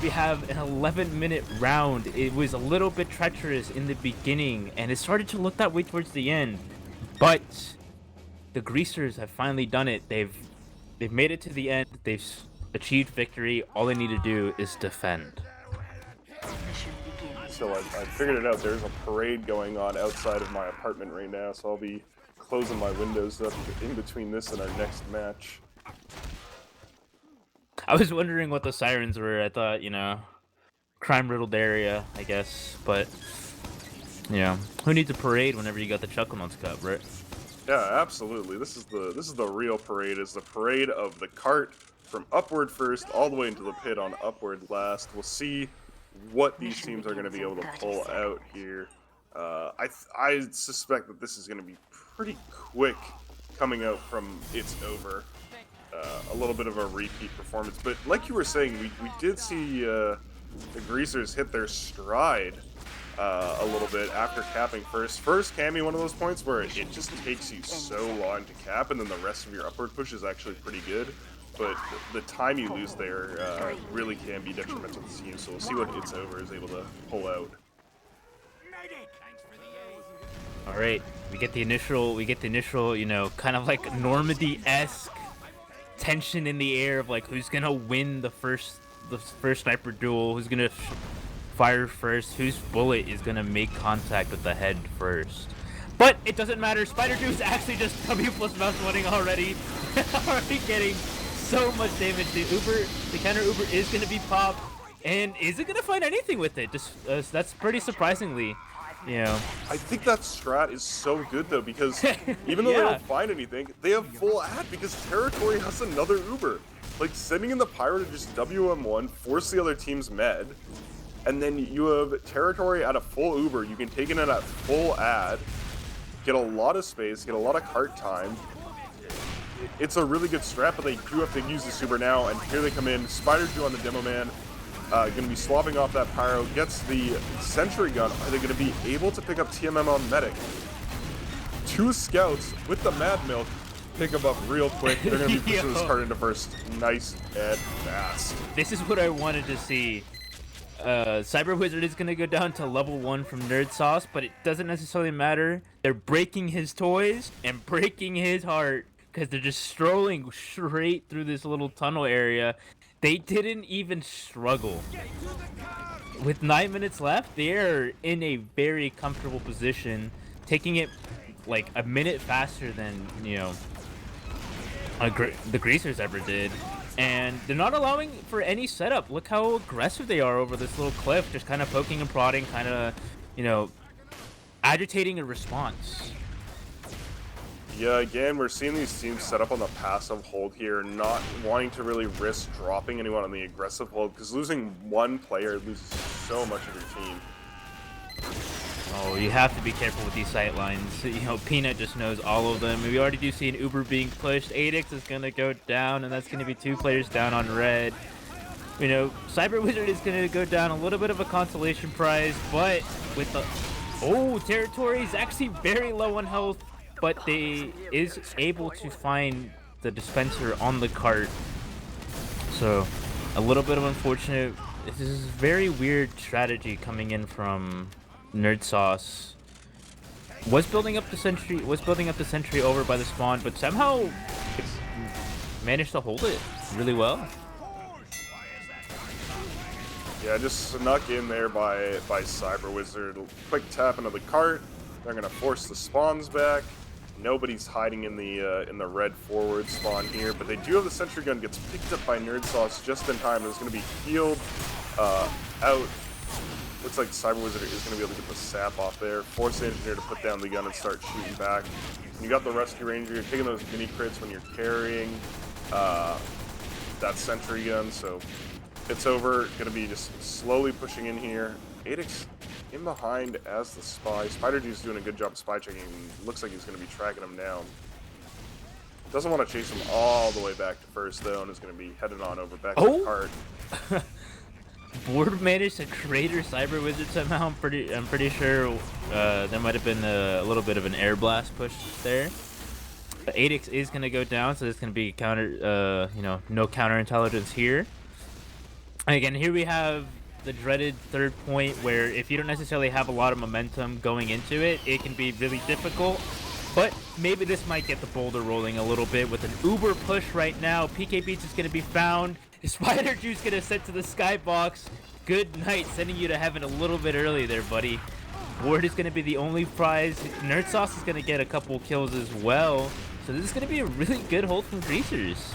Speaker 2: We have an 11-minute round. It was a little bit treacherous in the beginning, and it started to look that way towards the end. But the Greasers have finally done it. They've made it to the end. They've achieved victory. All they need to do is defend.
Speaker 1: So I figured it out. There's a parade going on outside of my apartment right now, so I'll be closing my windows up in between this and our next match.
Speaker 2: I was wondering what the sirens were. I thought, you know, crime-riddled area, I guess. But, you know, who needs a parade whenever you got the Chucklenuts Cup, right?
Speaker 1: Yeah, absolutely. This is the real parade. Is the parade of the cart from upward first all the way into the pit on upward last. We'll see what these teams are going to be able to pull out here. I suspect that this is going to be pretty quick coming out from It's Over. A little bit of a repeat performance, but like you were saying, we did see the Greasers hit their stride a little bit after capping first. First camming one of those points where it just takes you so long to cap, and then the rest of your upward push is actually pretty good. But the time you lose there really can be detrimental to the team. So we'll see what It's Over is able to pull out.
Speaker 2: All right, we get the initial, you know, kind of like Normandy-esque tension in the air of like who's gonna win the first sniper duel, who's gonna fire first, whose bullet is gonna make contact with the head first. But it doesn't matter. Spider Dude's actually just W plus mouse winning already. Already getting so much damage. The counter Uber is gonna be popped, and is it gonna find anything with it? Just that's pretty surprisingly. You know.
Speaker 1: I think that strat is so good though, because even though they don't find anything, they have full ad because Territory has another Uber. Like sending in the Pyro to just WM1, force the other team's med, and then you have Territory at a full Uber. You can take it in at full ad, get a lot of space, get a lot of cart time. It's a really good strat, but they do have to use this Uber now, and here they come in. Spider 2 on the Demo Man. Going to be swapping off that Pyro, gets the Sentry Gun. Are they going to be able to pick up TMM on Medic? Two scouts with the Mad Milk pick him up real quick. They're going to be pushing this card into first. Nice and fast.
Speaker 2: This is what I wanted to see. Cyber Wizard is going to go down to level 1 from Nerd Sauce, but it doesn't necessarily matter. They're breaking his toys and breaking his heart because they're just strolling straight through this little tunnel area. They didn't even struggle. With 9 minutes left, they're in a very comfortable position, taking it like a minute faster than, you know, the Greasers ever did. And they're not allowing for any setup. Look how aggressive they are over this little cliff, just kind of poking and prodding, kind of, you know, agitating a response.
Speaker 1: Yeah, again, we're seeing these teams set up on the passive hold here, not wanting to really risk dropping anyone on the aggressive hold, because losing one player loses so much of your team.
Speaker 2: Oh, you have to be careful with these sight lines. You know, Peanut just knows all of them. We already do see an Uber being pushed. Adix is going to go down, and that's going to be 2 players down on red. You know, Cyber Wizard is going to go down, a little bit of a consolation prize, but with the... Oh, Territory is actually very low on health, but they is able to find the dispenser on the cart. So, a little bit of unfortunate... This is very weird strategy coming in from Nerd Sauce. Was building up the sentry over by the spawn, but somehow managed to hold it really well.
Speaker 1: Yeah, just snuck in there by Cyber Wizard. Quick tap into the cart. They're gonna force the spawns back. Nobody's hiding in the red forward spawn here, but they do have the sentry gun. Gets picked up by Nerd Sauce just in time. It's gonna be healed out. Looks like Cyber Wizard is gonna be able to get the sap off there. Force the engineer to put down the gun and start shooting back. And you got the rescue ranger. You're taking those mini crits when you're carrying that sentry gun. So it's over. Gonna be just slowly pushing in here. Adix in behind as the spy. Spider G's doing a good job of spy checking. Looks like he's gonna be tracking him down. Doesn't want to chase him all the way back to first though, and is gonna be heading on over back to the cart.
Speaker 2: Board managed to crater Cyber Wizard somehow. I'm pretty sure there might have been a little bit of an air blast push there. Adix is gonna go down, so there's gonna be counter, you know, no counterintelligence here. And again, here we have the dreaded third point where if you don't necessarily have a lot of momentum going into it, it can be really difficult. But maybe this might get the boulder rolling a little bit with an Uber push right now. PK Beats is going to be found. Spider Juice going to set to the skybox. Good night, sending you to heaven a little bit early there, buddy. Ward is going to be the only prize. Nerd Sauce is going to get a couple kills as well. So this is going to be a really good hold from Greasers.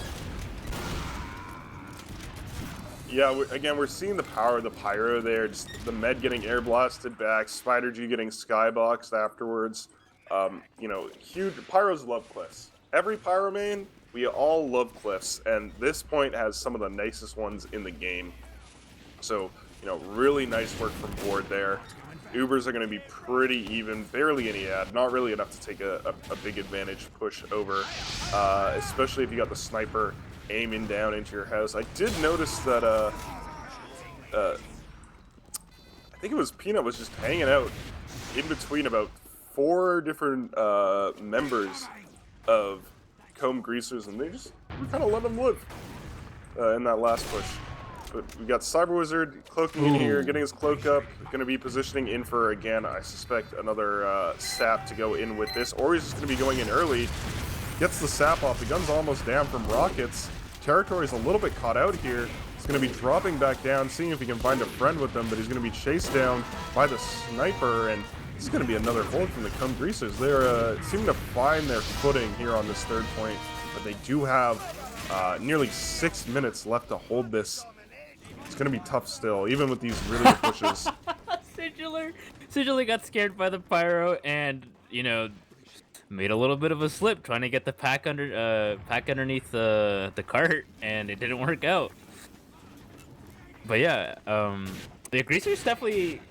Speaker 1: Yeah, again, we're seeing the power of the Pyro there. Just the Med getting air blasted back, Spider G getting skyboxed afterwards. You know, huge. Pyros love cliffs. Every Pyro main, we all love cliffs, and this point has some of the nicest ones in the game. So, you know, really nice work from Board there. Ubers are going to be pretty even, barely any ad, not really enough to take a big advantage push over, especially if you got the sniper aiming down into your house. I did notice that I think it was Peanut was just hanging out in between about 4 different members of Comb Greasers, and we kind of let them live in that last push. But we got Cyber Wizard cloaking in here, getting his cloak up, going to be positioning in for, again, I suspect another sap to go in with this, or he's just going to be going in early. Gets the sap off. The gun's almost down from rockets. Territory's a little bit caught out here. He's going to be dropping back down, seeing if he can find a friend with them, but he's going to be chased down by the sniper, and this is going to be another hold from the Cum Greasers. They're seeming to find their footing here on this third point, but they do have nearly 6 minutes left to hold this. It's going to be tough still, even with these really good pushes.
Speaker 2: Sigillar got scared by the Pyro and, you know, made a little bit of a slip trying to get the pack underneath the cart, and it didn't work out. But yeah, the Greasers definitely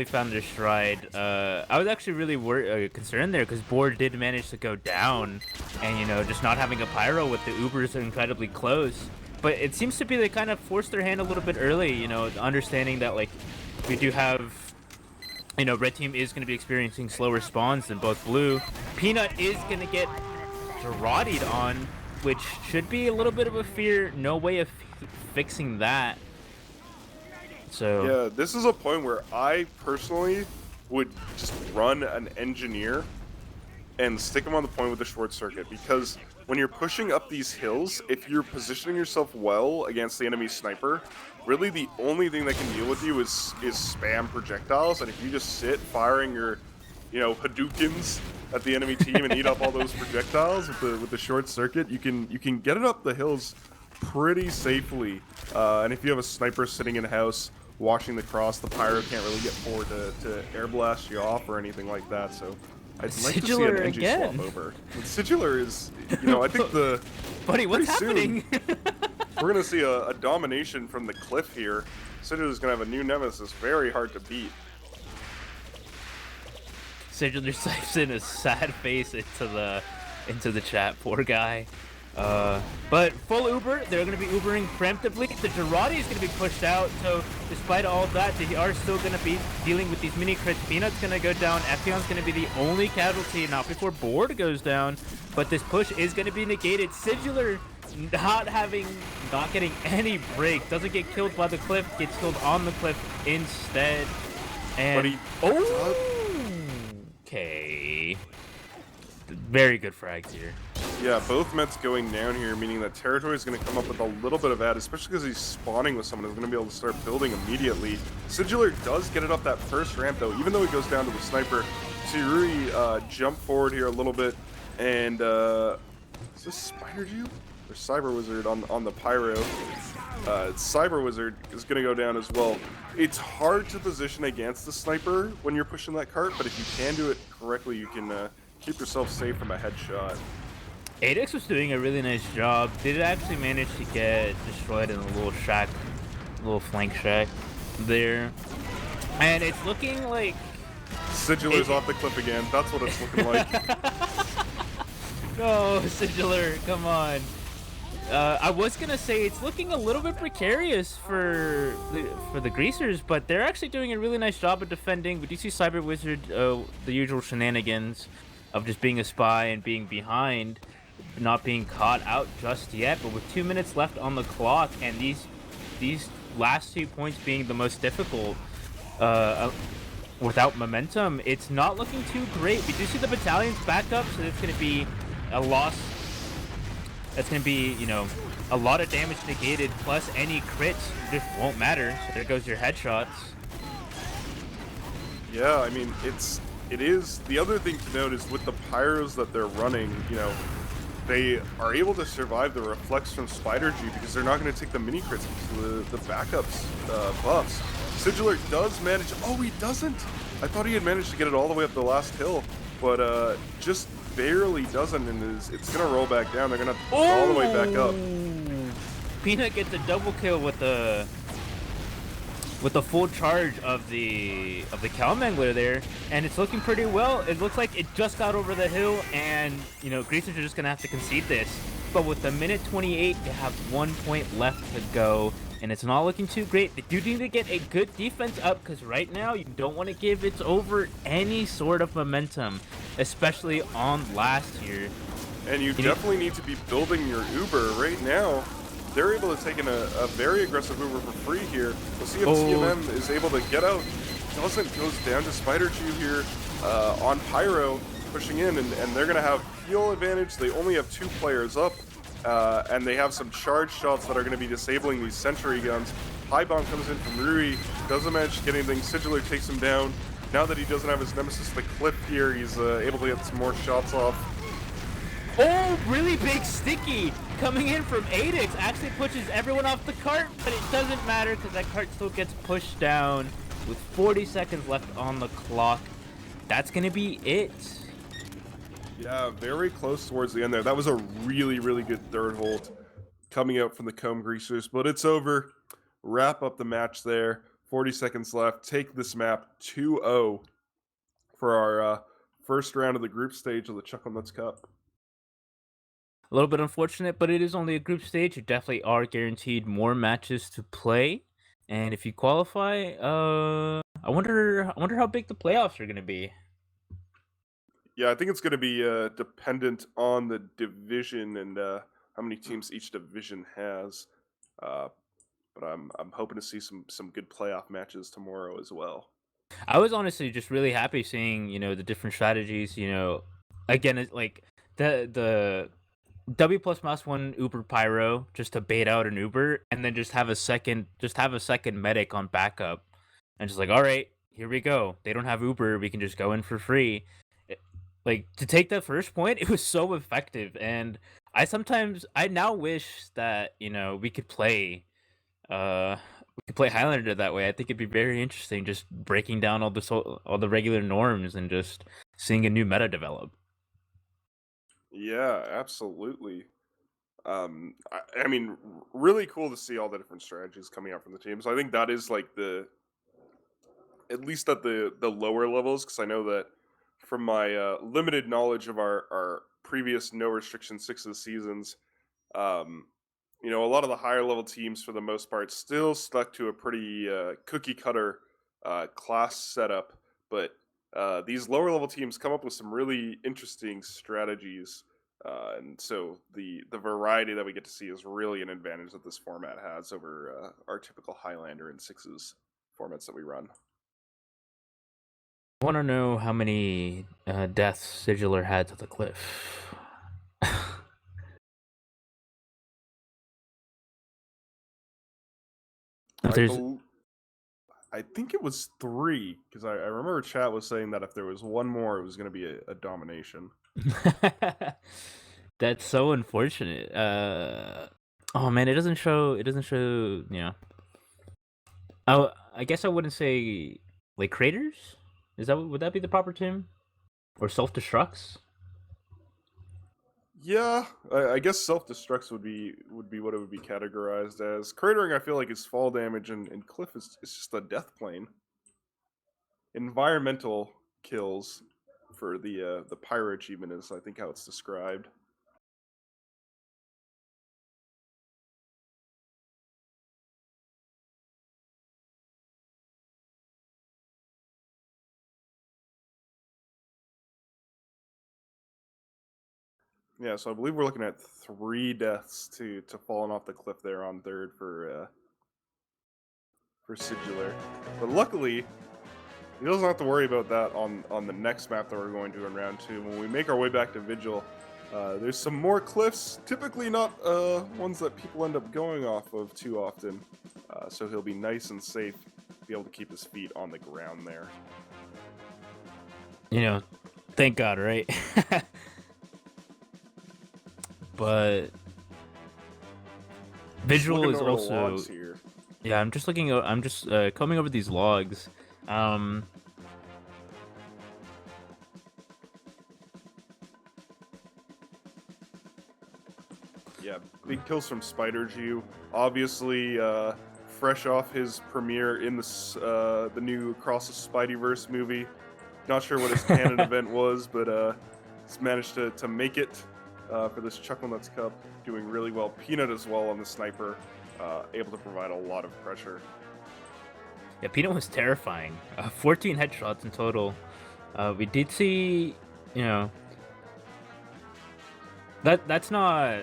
Speaker 2: found their stride. I was actually really concerned there because Board did manage to go down, and you know, just not having a Pyro with the Ubers incredibly close. But it seems to be they kind of forced their hand a little bit early, you know, understanding that like we do have, you know, red team is going to be experiencing slower spawns than both blue. Peanut is going to get Jarati'd on, which should be a little bit of a fear. No way of fixing that. So
Speaker 1: yeah, this is a point where I personally would just run an engineer and stick him on the point with the short circuit, because when you're pushing up these hills, if you're positioning yourself well against the enemy sniper, really the only thing that can deal with you is spam projectiles, and if you just sit firing your, you know, Hadoukens at the enemy team and eat up all those projectiles with the short circuit, you can get it up the hills pretty safely. And if you have a sniper sitting in the house watching the cross, the Pyro can't really get forward to air blast you off or anything like that. So I'd like to see an
Speaker 2: Sigillar
Speaker 1: NG swap
Speaker 2: again.
Speaker 1: over. And Sigillar is, I think
Speaker 2: Buddy,
Speaker 1: pretty
Speaker 2: what's
Speaker 1: soon
Speaker 2: happening?
Speaker 1: we're gonna see a domination from the cliff here. Sigillar's gonna have a new nemesis, very hard to beat.
Speaker 2: Sigillar types in a sad face into the chat. Poor guy. But full Uber, they're going to be Ubering preemptively. The Girardi is going to be pushed out, so despite all that, they are still going to be dealing with these mini crits. Peanut's going to go down. Epion's going to be the only casualty, not before Board goes down, but this push is going to be negated. Sigillar not getting any break, doesn't get killed by the cliff, gets killed on the cliff instead. And okay. Very good frags here.
Speaker 1: Yeah, both Mets going down here, meaning that Territory is going to come up with a little bit of ad, especially because he's spawning with someone who's going to be able to start building immediately. Sigillar does get it up that first ramp, though, even though he goes down to the sniper. Tsirui jump forward here a little bit, and is this Spider Jew? Or Cyber Wizard on the Pyro? Cyber Wizard is going to go down as well. It's hard to position against the sniper when you're pushing that cart, but if you can do it correctly, you can keep yourself safe from a headshot.
Speaker 2: Adix was doing a really nice job. Did actually manage to get destroyed in a little shack, little flank shack there. And it's looking like
Speaker 1: Sigillar's off the cliff again. That's what it's looking like.
Speaker 2: No, Sigillar, come on. I was gonna say it's looking a little bit precarious for the Greasers, but they're actually doing a really nice job of defending. We do see Cyber Wizard, the usual shenanigans of just being a spy and being behind, not being caught out just yet. But with 2 minutes left on the clock, and these last 2 points being the most difficult, without momentum, it's not looking too great. We do see the battalion's back up, so it's gonna be a loss. That's going to be, a lot of damage negated, plus any crits just won't matter. So there goes your headshots.
Speaker 1: Yeah, I mean, it is. The other thing to note is with the pyros that they're running, they are able to survive the reflex from Spider G because they're not going to take the mini crits because the backups buffs. Sigillar does manage. Oh, he doesn't. I thought he had managed to get it all the way up the last hill, but just barely doesn't, and it's gonna roll back down. They're gonna all the way back up.
Speaker 2: Peanut gets a double kill with the full charge of the Calmangler there, and it's looking pretty well. It looks like it just got over the hill, and Greasers are just gonna have to concede this. But with the minute 28, they have 1 point left to go, and it's not looking too great. They do need to get a good defense up, because right now you don't want to give It's Over any sort of momentum, especially on last year.
Speaker 1: And you definitely need to be building your Uber right now. They're able to take in a very aggressive Uber for free here. We'll see if TMM is able to get out. Doesn't, goes down to Spider Jew here on Pyro, pushing in, and they're going to have heal advantage. They only have 2 players up. And they have some charge shots that are going to be disabling these sentry guns. High bomb comes in from Rui, doesn't manage to get anything. Sigillar takes him down. Now that he doesn't have his nemesis, the clip here, he's able to get some more shots off.
Speaker 2: Oh, really big sticky coming in from Adix. Actually pushes everyone off the cart, but it doesn't matter because that cart still gets pushed down with 40 seconds left on the clock. That's going to be it.
Speaker 1: Yeah, very close towards the end there. That was a really, really good third hold coming out from the Comb Greasers, but it's over. Wrap up the match there. 40 seconds left. Take this map 2-0 for our first round of the group stage of the Chucklenuts Cup.
Speaker 2: A little bit unfortunate, but it is only a group stage. You definitely are guaranteed more matches to play. And if you qualify, I wonder how big the playoffs are going to be.
Speaker 1: Yeah, I think it's going to be dependent on the division and how many teams each division has. But I'm hoping to see some good playoff matches tomorrow as well.
Speaker 2: I was honestly just really happy seeing, the different strategies, again, it's like the W plus mouse one Uber Pyro just to bait out an Uber, and then just have a second medic on backup, and just like, all right, here we go. They don't have Uber, we can just go in for free. Like, to take that first point, it was so effective, and I now wish that we could play Highlander that way. I think it'd be very interesting, just breaking down all the regular norms and just seeing a new meta develop.
Speaker 1: Yeah, absolutely. I mean, really cool to see all the different strategies coming out from the team. So I think that is like the at least at the lower levels, because I know that from my limited knowledge of our previous no restriction sixes seasons, um, a lot of the higher level teams for the most part still stuck to a pretty cookie cutter class setup, but these lower level teams come up with some really interesting strategies. And so the variety that we get to see is really an advantage that this format has over our typical Highlander and sixes formats that we run.
Speaker 2: I want to know how many deaths Sigilor had to the cliff. If
Speaker 1: I
Speaker 2: there's
Speaker 1: bel I think it was 3 because I remember chat was saying that if there was one more, it was going to be a domination.
Speaker 2: That's so unfortunate. Oh man, it doesn't show. It doesn't show. I guess I wouldn't say like craters. Would that be the proper term? Or self destructs?
Speaker 1: Yeah, I guess self destructs would be what it would be categorized as. Cratering, I feel like is fall damage, and cliff is just a death plane. Environmental kills for the pyro achievement is I think how it's described. Yeah, so I believe we're looking at 3 deaths to falling off the cliff there on third for Sidular. But luckily, he doesn't have to worry about that on the next map that we're going to in round 2. When we make our way back to Vigil, there's some more cliffs, typically not ones that people end up going off of too often. So he'll be nice and safe, be able to keep his feet on the ground there.
Speaker 2: Thank God, right? But
Speaker 1: Just
Speaker 2: visual
Speaker 1: looking
Speaker 2: is
Speaker 1: over the
Speaker 2: also
Speaker 1: logs here.
Speaker 2: yeah. I'm just looking. I'm just combing over these logs. Um,
Speaker 1: Yeah, big kills from Spider Jew. Obviously, fresh off his premiere in the new Across the Spideyverse movie. Not sure what his canon event was, but he's managed to make it for this Chucklenuts Cup, doing really well. Peanut as well on the sniper, able to provide a lot of pressure.
Speaker 2: yeah, Peanut was terrifying. 14 headshots in total. We did see, you know, that's not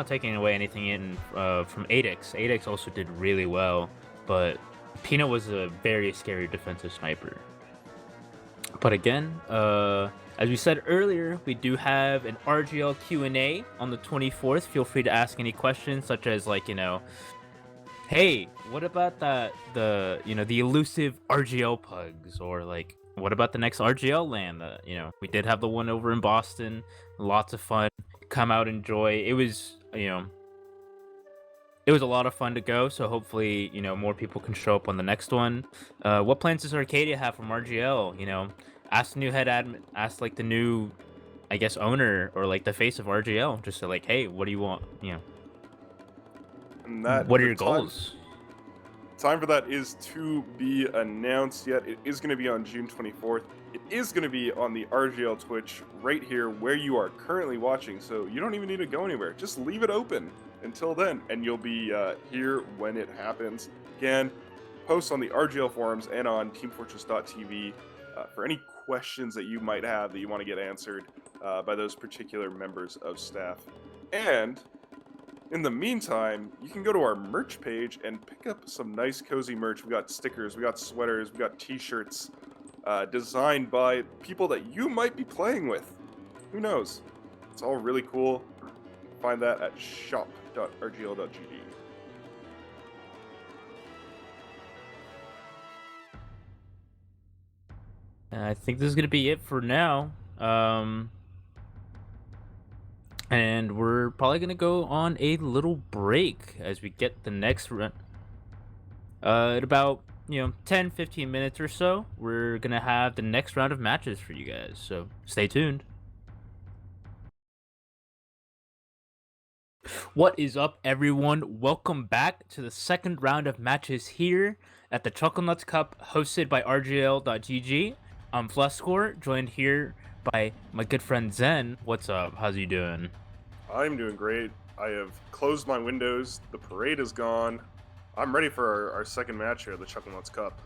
Speaker 2: taking away anything in from 8x. 8x also did really well, but Peanut was a very scary defensive sniper. But again, as we said earlier, we do have an RGL Q&A on the 24th. Feel free to ask any questions, such as hey, what about the elusive RGL pugs, or like, what about the next RGL land? We did have the one over in Boston. Lots of fun. Come out, enjoy. It was a lot of fun to go, so hopefully, more people can show up on the next one. What plans does Arcadia have from RGL? Ask the new head admin, ask like the new, I guess, owner or like the face of RGL, just to like, hey, what do you want?
Speaker 1: And
Speaker 2: What
Speaker 1: that
Speaker 2: are
Speaker 1: the
Speaker 2: your goals?
Speaker 1: time for that is to be announced yet. It is going to be on June 24th. It is going to be on the RGL Twitch right here where you are currently watching, so you don't even need to go anywhere. Just leave it open until then, and you'll be here when it happens. Again, post on the RGL forums and on teamfortress.tv for any questions that you might have that you want to get answered by those particular members of staff. And in the meantime, you can go to our merch page and pick up some nice cozy merch. We got stickers, we got sweaters, we got t-shirts designed by people that you might be playing with. Who knows? It's all really cool. Find that at shop.rgl.gd.
Speaker 2: I think this is gonna be it for now. And we're probably gonna go on a little break as we get the next run. At about 10-15 minutes or so, we're gonna have the next round of matches for you guys. So stay tuned. What is up, everyone? Welcome back to the second round of matches here at the Chucklenuts Cup, hosted by RGLgg. I'm Fluscore, joined here by my good friend Zen. What's up? How's you doing?
Speaker 1: I'm doing great. I have closed my windows. The parade is gone. I'm ready for our second match here, the Chucklenuts Cup.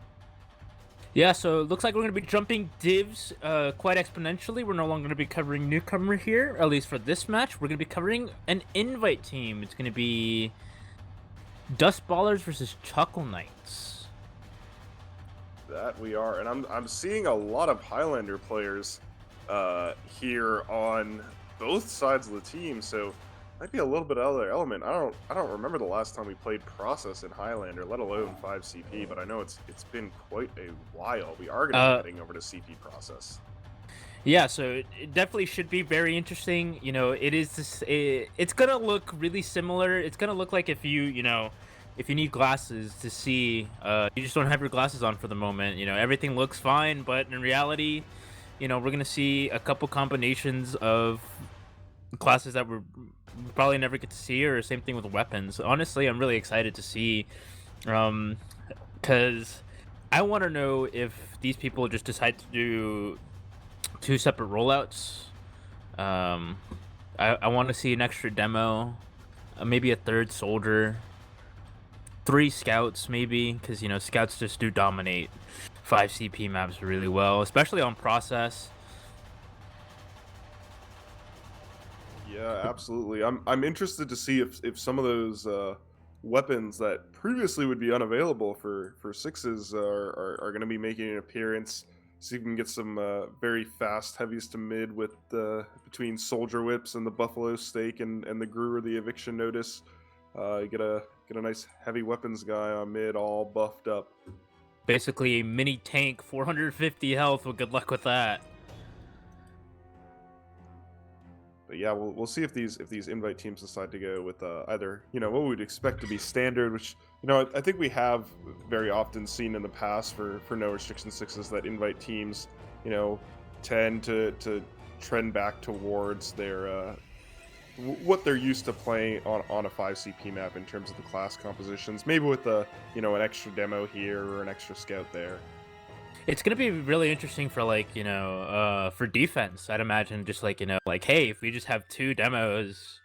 Speaker 2: Yeah, so it looks like we're going to be jumping divs quite exponentially. We're no longer going to be covering newcomer here, at least for this match. We're going to be covering an invite team. It's going to be Dustballers versus Chucklenuts.
Speaker 1: That we are, and I'm seeing a lot of Highlander players here on both sides of the team. So might be a little bit other element. I don't remember the last time we played Process in Highlander, let alone 5 CP. But I know it's been quite a while. We are going to be heading over to CP Process.
Speaker 2: Yeah, so it definitely should be very interesting. It is this. It's gonna look really similar. It's gonna look like if if you need glasses to see, you just don't have your glasses on for the moment. Everything looks fine, but in reality, we're gonna see a couple combinations of classes that we're probably never get to see, or same thing with weapons. Honestly, I'm really excited to see, because I want to know if these people just decide to do 2 separate rollouts. I want to see an extra demo, maybe a 3rd soldier, 3 scouts maybe, because scouts just do dominate 5 CP maps really well, especially on Process.
Speaker 1: Yeah, absolutely. I'm interested to see if some of those weapons that previously would be unavailable for sixes are going to be making an appearance. See if we can get some very fast heavies to mid with between Soldier Whips and the Buffalo Stake and the Greer, the Eviction Notice. You get a nice heavy weapons guy on mid, all buffed up.
Speaker 2: Basically, a mini tank, 450 health. Well, good luck with that.
Speaker 1: But yeah, we'll see if these invite teams decide to go with either what we would expect to be standard, which I think we have very often seen in the past for no restriction sixes that invite teams tend to trend back towards their what they're used to playing on a 5 CP map in terms of the class compositions, maybe with an extra demo here or an extra scout there.
Speaker 2: It's gonna be really interesting for for defense. I'd imagine just hey, if we just have 2 demos,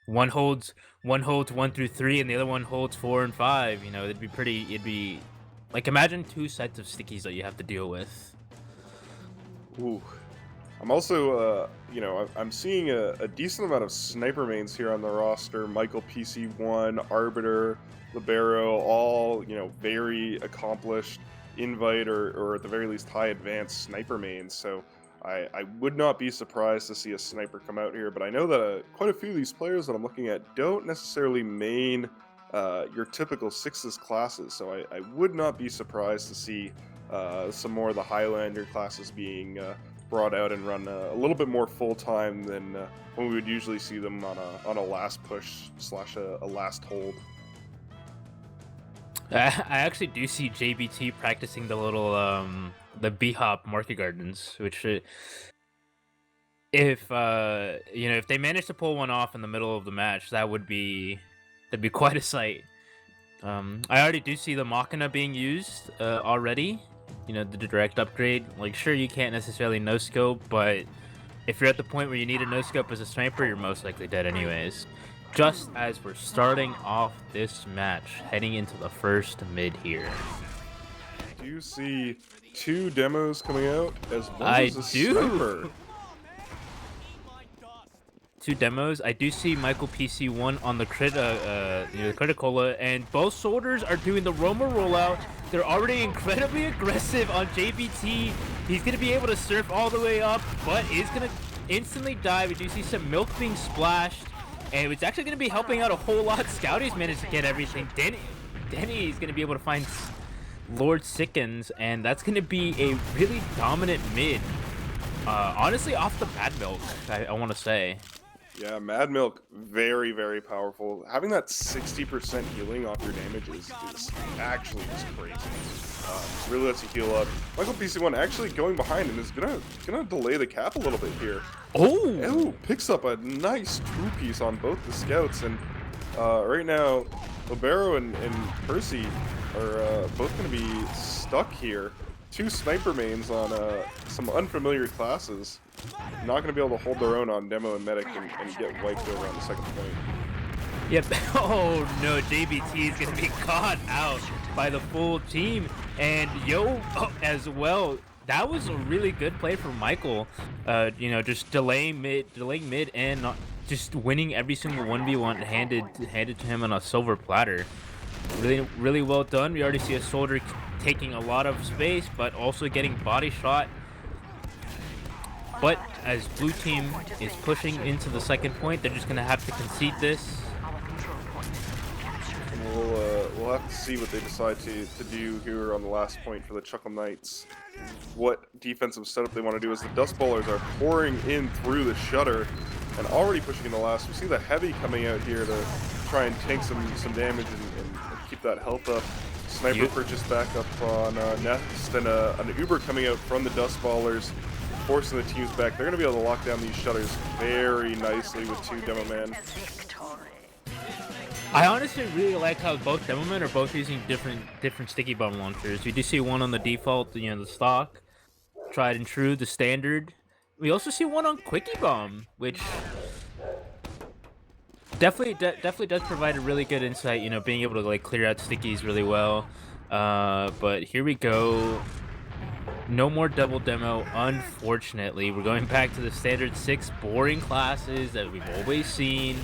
Speaker 2: one holds 1 through 3 and the other one holds 4 and 5. It'd be like, imagine 2 sets of stickies that you have to deal with.
Speaker 1: Ooh. I'm also, I'm seeing a decent amount of sniper mains here on the roster. Michael PC1, Arbiter, Libero, all, very accomplished invite or at the very least high advanced sniper mains. So I would not be surprised to see a sniper come out here, but I know that quite a few of these players that I'm looking at don't necessarily main your typical sixes classes. So I would not be surprised to see some more of the Highlander classes being brought out and run a little bit more full-time than when we would usually see them on a last push / a last hold.
Speaker 2: I actually do see JBT practicing the little the B-hop market gardens, which if if they manage to pull one off in the middle of the match, that'd be quite a sight. I already do see the Machina being used already. The direct upgrade. Like, sure, you can't necessarily no scope, but if you're at the point where you need a no scope as a sniper, you're most likely dead anyways. Just as we're starting off this match, heading into the first mid here.
Speaker 1: Do you see 2 demos coming out as well as a sniper?
Speaker 2: 2 demos. I do see Michael PC1 on the Criticola, and both soldiers are doing the Roma rollout. They're already incredibly aggressive on JBT. He's going to be able to surf all the way up, but is going to instantly die. We do see some milk being splashed, and it's actually going to be helping out a whole lot. Scouty's managed to get everything. Denny is going to be able to find Lord Sickens, and that's going to be a really dominant mid. Honestly, off the bad milk, I want to say.
Speaker 1: Yeah, Mad Milk, very, very powerful. Having that 60% healing off your damage is actually just crazy. Really lets you heal up. Michael PC1 actually going behind and is gonna delay the cap a little bit here.
Speaker 2: Oh,
Speaker 1: Oh, picks up a nice two piece on both the scouts, and right now, Libero and Percy are both gonna be stuck here. Two sniper mains on some unfamiliar classes. Not going to be able to hold their own on Demo and Medic and get wiped over on the second point.
Speaker 2: yep. Oh no, JBT is gonna be caught out by the full team, and Yo as well. That was a really good play from Michael. You know, just delaying mid, and not just winning every single 1v1 handed to him on a silver platter. Really, really well done. We already see a soldier taking a lot of space, but also getting body shot. But as blue team is pushing into the second point, they're just gonna have to concede this.
Speaker 1: We'll have to see what they decide to do here on the last point for the Chuckle Knights. What defensive setup they want to do, as the Dustballers are pouring in through the shutter and already pushing in the last. We see the heavy coming out here to try and tank some damage and keep that health up. Sniper purchase back up on Nest, and an Uber coming out from the Dustballers, forcing the teams back. They're going to be able to lock down these shutters very nicely with two Demo Men.
Speaker 2: I honestly really like how both Demo Men are both using different sticky bomb launchers. We do see one on the default, you know, the stock, tried and true, the standard. We also see one on Quickie Bomb, which definitely does provide a really good insight, you know, being able to like clear out stickies really well. But here we go. No more double demo, unfortunately. We're going back to the standard 6 boring classes that we've always seen.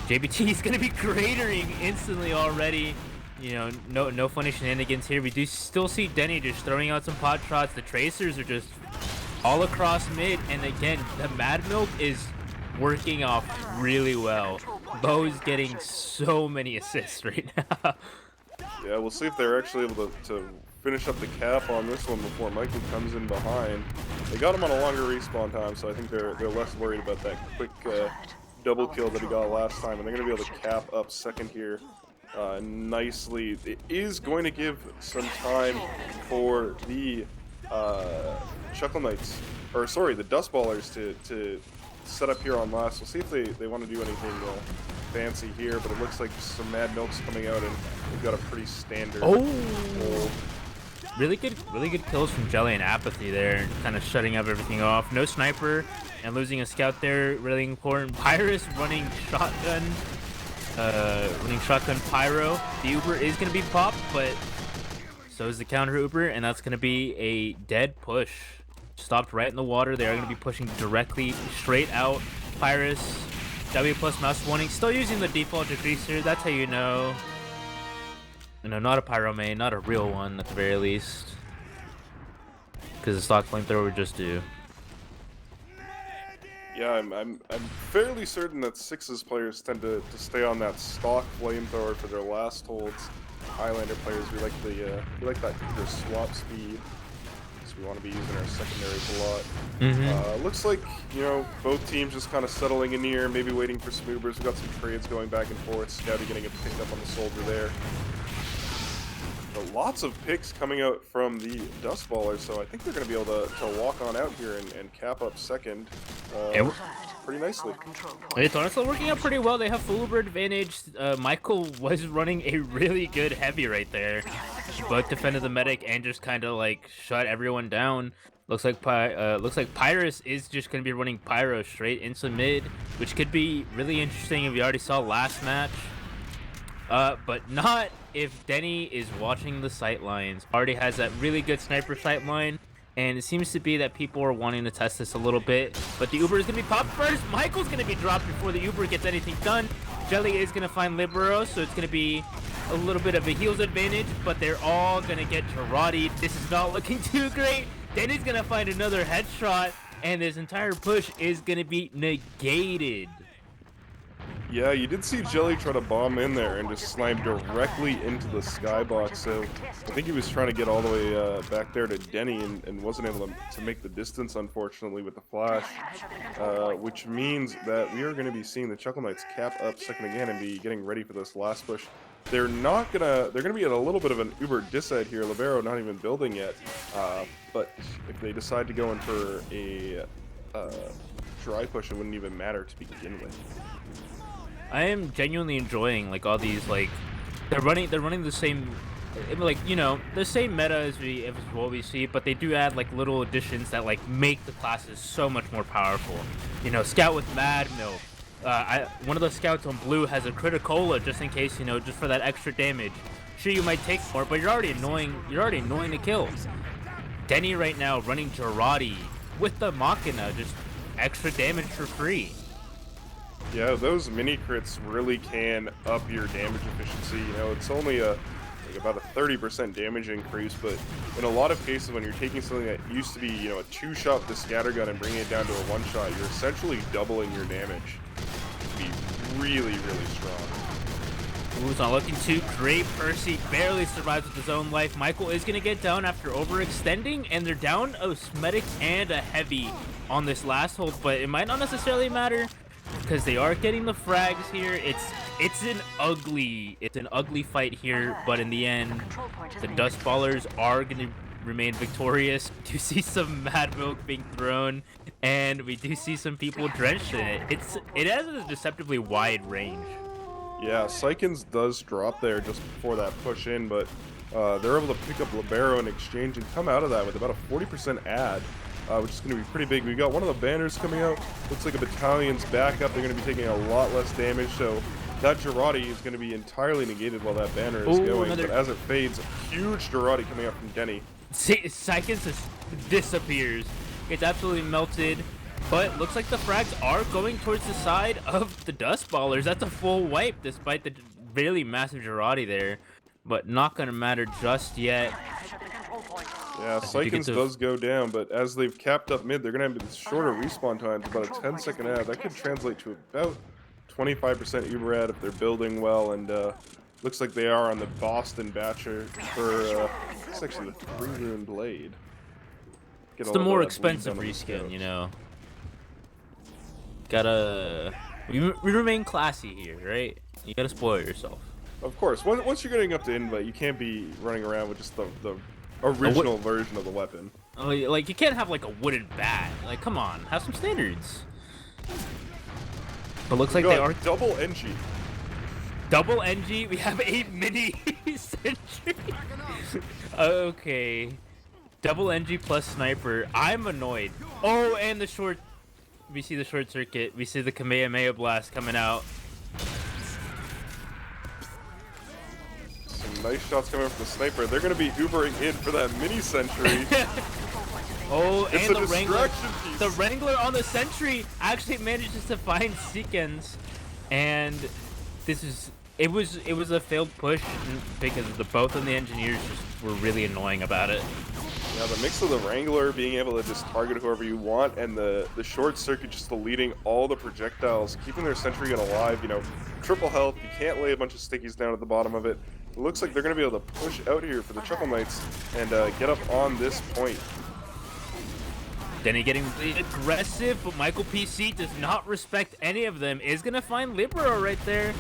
Speaker 2: JBT is going to be cratering instantly already. You know, no funny shenanigans here. We do still see Denny just throwing out some pot shots. The Tracers are just all across mid. And again, the Mad Milk is working off really well. Bo's getting so many assists right now.
Speaker 1: Yeah, we'll see if they're actually able to finish up the cap on this one before Michael comes in behind. They got him on a longer respawn time, so I think they're less worried about that quick double kill that he got last time, and they're going to be able to cap up second here nicely. It is going to give some time for the Chuckle Knights, or sorry, the Dustballers to set up here on last. We'll see if they want to do anything fancy here, but it looks like some Mad Milk's coming out, and we've got a pretty standard hold.
Speaker 2: Really good kills from Jelly and Apathy there, kind of shutting up everything off. No sniper and losing a scout there, really important. Pyrus running shotgun pyro. The Uber is going to be popped, but so is the counter Uber, and that's going to be a dead push. Stopped right in the water. They are going to be pushing directly straight out. Pyrus, W plus mouse warning, still using the default decreaser. That's how you know. No, not a pyro main, not a real one at the very least, because the stock flamethrower would just do.
Speaker 1: Yeah, I'm fairly certain that Sixes players tend to stay on that stock flamethrower for their last holds. Highlander players, we like that either swap speed, so we want to be using our secondaries a lot. Looks like, you know, both teams just kind of settling in here, maybe waiting for some Ubers. We've got some trades going back and forth. Scouty getting it picked up on the soldier there. But lots of picks coming out from the Dustballers, so I think they're going to be able to walk on out here and cap up second pretty nicely.
Speaker 2: It's honestly working out pretty well. They have full Uber advantage. Michael was running a really good heavy right there. Both defended the medic and just kind of like shut everyone down. Looks like Pyrus is just going to be running Pyro straight into mid, which could be really interesting if we already saw last match. But not if Denny is watching the sightlines. Already has that really good sniper sightline, and it seems to be that people are wanting to test this a little bit. But the Uber is going to be popped first. Michael's going to be dropped before the Uber gets anything done. Jelly is going to find Libero, so it's going to be a little bit of a heals advantage, but they're all going to get Jarati'd. This is not looking too great. Denny's going to find another headshot, and this entire push is going to be negated.
Speaker 1: Yeah, you did see Jelly try to bomb in there and just slam directly into the skybox. So I think he was trying to get all the way back there to Denny and wasn't able to make the distance, unfortunately, with the flash. Which means that we are going to be seeing the Chuckle Knights cap up second again and be getting ready for this last push. They're gonna be at a little bit of an uber disad here. Libero not even building yet. But if they decide to go in for a uh, dry push, it wouldn't even matter to begin with.
Speaker 2: I am genuinely enjoying like all these like they're running the same like the same meta as what we see, but they do add like little additions that like make the classes so much more powerful. Scout with Mad Milk. One of the scouts on blue has a Criticola just in case, just for that extra damage. Sure, you might take more, but you're already annoying to kill. Denny right now running Jarati with the Machina, just extra damage for free.
Speaker 1: Yeah, those mini crits really can up your damage efficiency. It's only like about a 30% damage increase, but in a lot of cases when you're taking something that used to be, a two-shot with the scattergun and bringing it down to a one-shot, you're essentially doubling your damage. To be really, really strong.
Speaker 2: Ooh, it's not looking too great. Percy barely survives with his own life. Michael is going to get down after overextending, and they're down a medic and a heavy on this last hold, but it might not necessarily matter because they are getting the frags here. It's an ugly fight here, but in the end, the Dustballers are going to remain victorious. We do see some Mad Milk being thrown, and we do see some people drenched in it. It has a deceptively wide range.
Speaker 1: Yeah, Psykins does drop there just before that push in, but they're able to pick up Libero in exchange and come out of that with about a 40% add. Which is going to be pretty big. We got one of the banners coming out. Looks like a battalion's back up. They're going to be taking a lot less damage, so that Jarati is going to be entirely negated while that banner is going. But as it fades, a huge Jarati coming out from Denny.
Speaker 2: Psykins just disappears. It's absolutely melted. But looks like the frags are going towards the side of the Dustballers. That's a full wipe despite the really massive Jarati there. But not going to matter just yet.
Speaker 1: Yeah, Psykins does go down, but as they've capped up mid, they're going to have these shorter respawn times, about a 10-second ad. That could translate to about 25% Uber ad if they're building well, and looks like they are on the Boston Batcher for, it's actually the 3-rune blade.
Speaker 2: It's the more expensive reskin, We remain classy here, right? You gotta spoil yourself.
Speaker 1: Of course. Once you're getting up to invite, you can't be running around with just the original version of the weapon.
Speaker 2: Oh, like you can't have like a wooden bat. Like, come on, have some standards. But looks like they are
Speaker 1: double NG.
Speaker 2: Double NG. We have a mini sentry. Okay, double NG plus sniper. I'm annoyed. Oh, and the short. We see the short circuit. We see the Kamehameha blast coming out.
Speaker 1: Nice shots coming from the sniper. They're going to be Ubering in for that mini sentry.
Speaker 2: Oh,
Speaker 1: it's
Speaker 2: and
Speaker 1: a
Speaker 2: the Wrangler.
Speaker 1: piece.
Speaker 2: The Wrangler on the sentry actually manages to find Seekens, and it was a failed push because both of the engineers just were really annoying about it.
Speaker 1: Yeah, the mix of the Wrangler being able to just target whoever you want, and the short circuit just deleting all the projectiles, keeping their sentry gun alive. Triple health. You can't lay a bunch of stickies down at the bottom of it. It looks like they're going to be able to push out here for the Chuckle Knights and get up on this point.
Speaker 2: Denny getting aggressive, but Michael PC does not respect any of them. Is going to find Libero right there.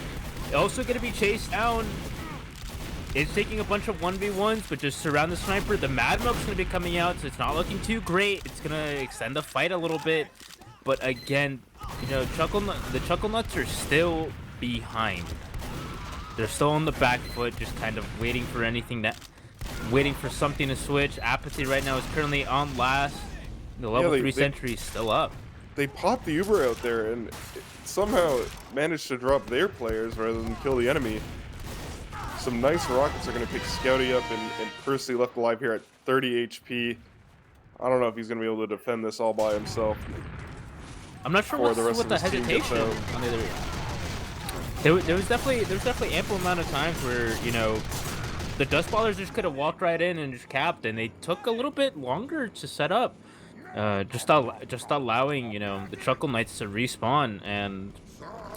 Speaker 2: Also going to be chased down. It's taking a bunch of 1v1s, but just surround the sniper. The Mad Milk's going to be coming out, so it's not looking too great. It's going to extend the fight a little bit. But again, the Chucklenuts are still behind. They're still on the back foot, just kind of waiting for something to switch. Apathy right now is currently on last. The level 3 sentry is still up.
Speaker 1: They popped the Uber out there and somehow managed to drop their players rather than kill the enemy. Some nice rockets are going to pick Scouty up, and Percy left alive here at 30 HP. I don't know if he's going to be able to defend this all by himself.
Speaker 2: I'm not sure what the hesitation on the other. There was definitely ample amount of times where the Dustballers just could have walked right in and just capped, and they took a little bit longer to set up. Just allowing the Chuckle Knights to respawn, and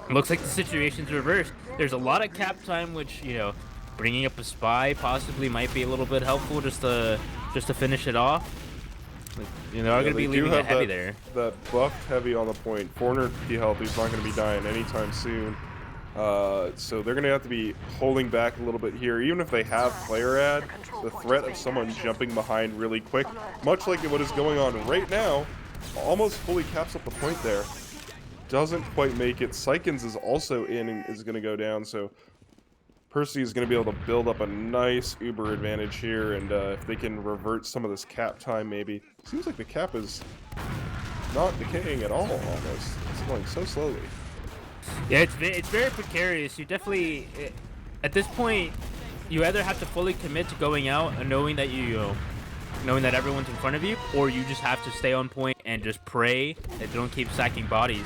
Speaker 2: Looks like the situation's reversed. There's a lot of cap time, which, you know, bringing up a spy possibly might be a little bit helpful just to finish it off. Like, you know, they're going to
Speaker 1: they
Speaker 2: be
Speaker 1: do
Speaker 2: leaving it
Speaker 1: have
Speaker 2: heavy
Speaker 1: that,
Speaker 2: there.
Speaker 1: that buffed heavy on the point. 400 P health. He's not going to be dying anytime soon. So they're going to have to be holding back a little bit here. Even if they have player ad, the threat of someone jumping behind really quick, much like what is going on right now, almost fully caps up the point there. Doesn't quite make it. Sykens is also in and is going to go down, so Percy is going to be able to build up a nice Uber advantage here, and if they can revert some of this cap time maybe. Seems like the cap is not decaying at all almost. It's going so slowly.
Speaker 2: Yeah, it's very precarious. You definitely, at this point, you either have to fully commit to going out and knowing that knowing that everyone's in front of you, or you just have to stay on point and just pray that they don't keep sacking bodies.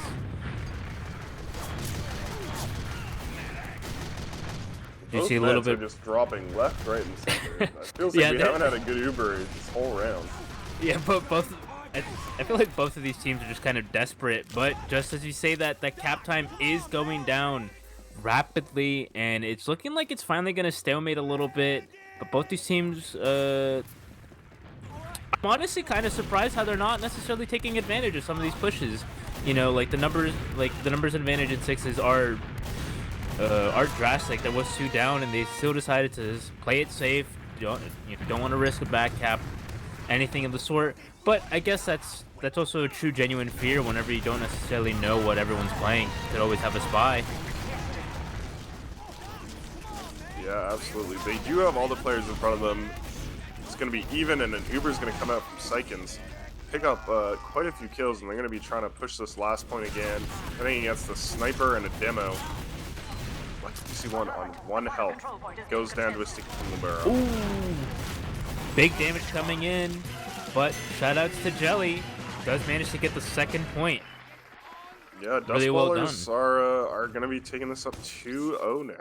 Speaker 2: You
Speaker 1: Both
Speaker 2: see a little
Speaker 1: meds are
Speaker 2: bit
Speaker 1: just dropping left, right, and center. It feels like
Speaker 2: Yeah,
Speaker 1: we
Speaker 2: they're-
Speaker 1: haven't had a good Uber this whole round.
Speaker 2: Yeah, but both. I feel like both of these teams are just kind of desperate. But just as you say that, the cap time is going down rapidly, and it's looking like it's finally going to stalemate a little bit. But both these teams, I'm honestly kind of surprised how they're not necessarily taking advantage of some of these pushes. You know, like the numbers advantage in sixes are drastic. There was 2 down, and they still decided to play it safe. You don't want to risk a back cap, anything of the sort. But I guess that's also a true genuine fear whenever you don't necessarily know what everyone's playing. You could always have a spy.
Speaker 1: Yeah, absolutely. They do have all the players in front of them. It's going to be even, and an Uber's going to come out from Sykens. Pick up quite a few kills, and they're going to be trying to push this last point again. Heading against the sniper and a demo. Like DC1 on 1 health. Goes down to a sticky wheelbarrow.
Speaker 2: Ooh! Big damage coming in, but shoutouts to Jelly. Does manage to get the 2nd point.
Speaker 1: Yeah,
Speaker 2: Really well
Speaker 1: Dustballers are going to be taking this up 2-0 now.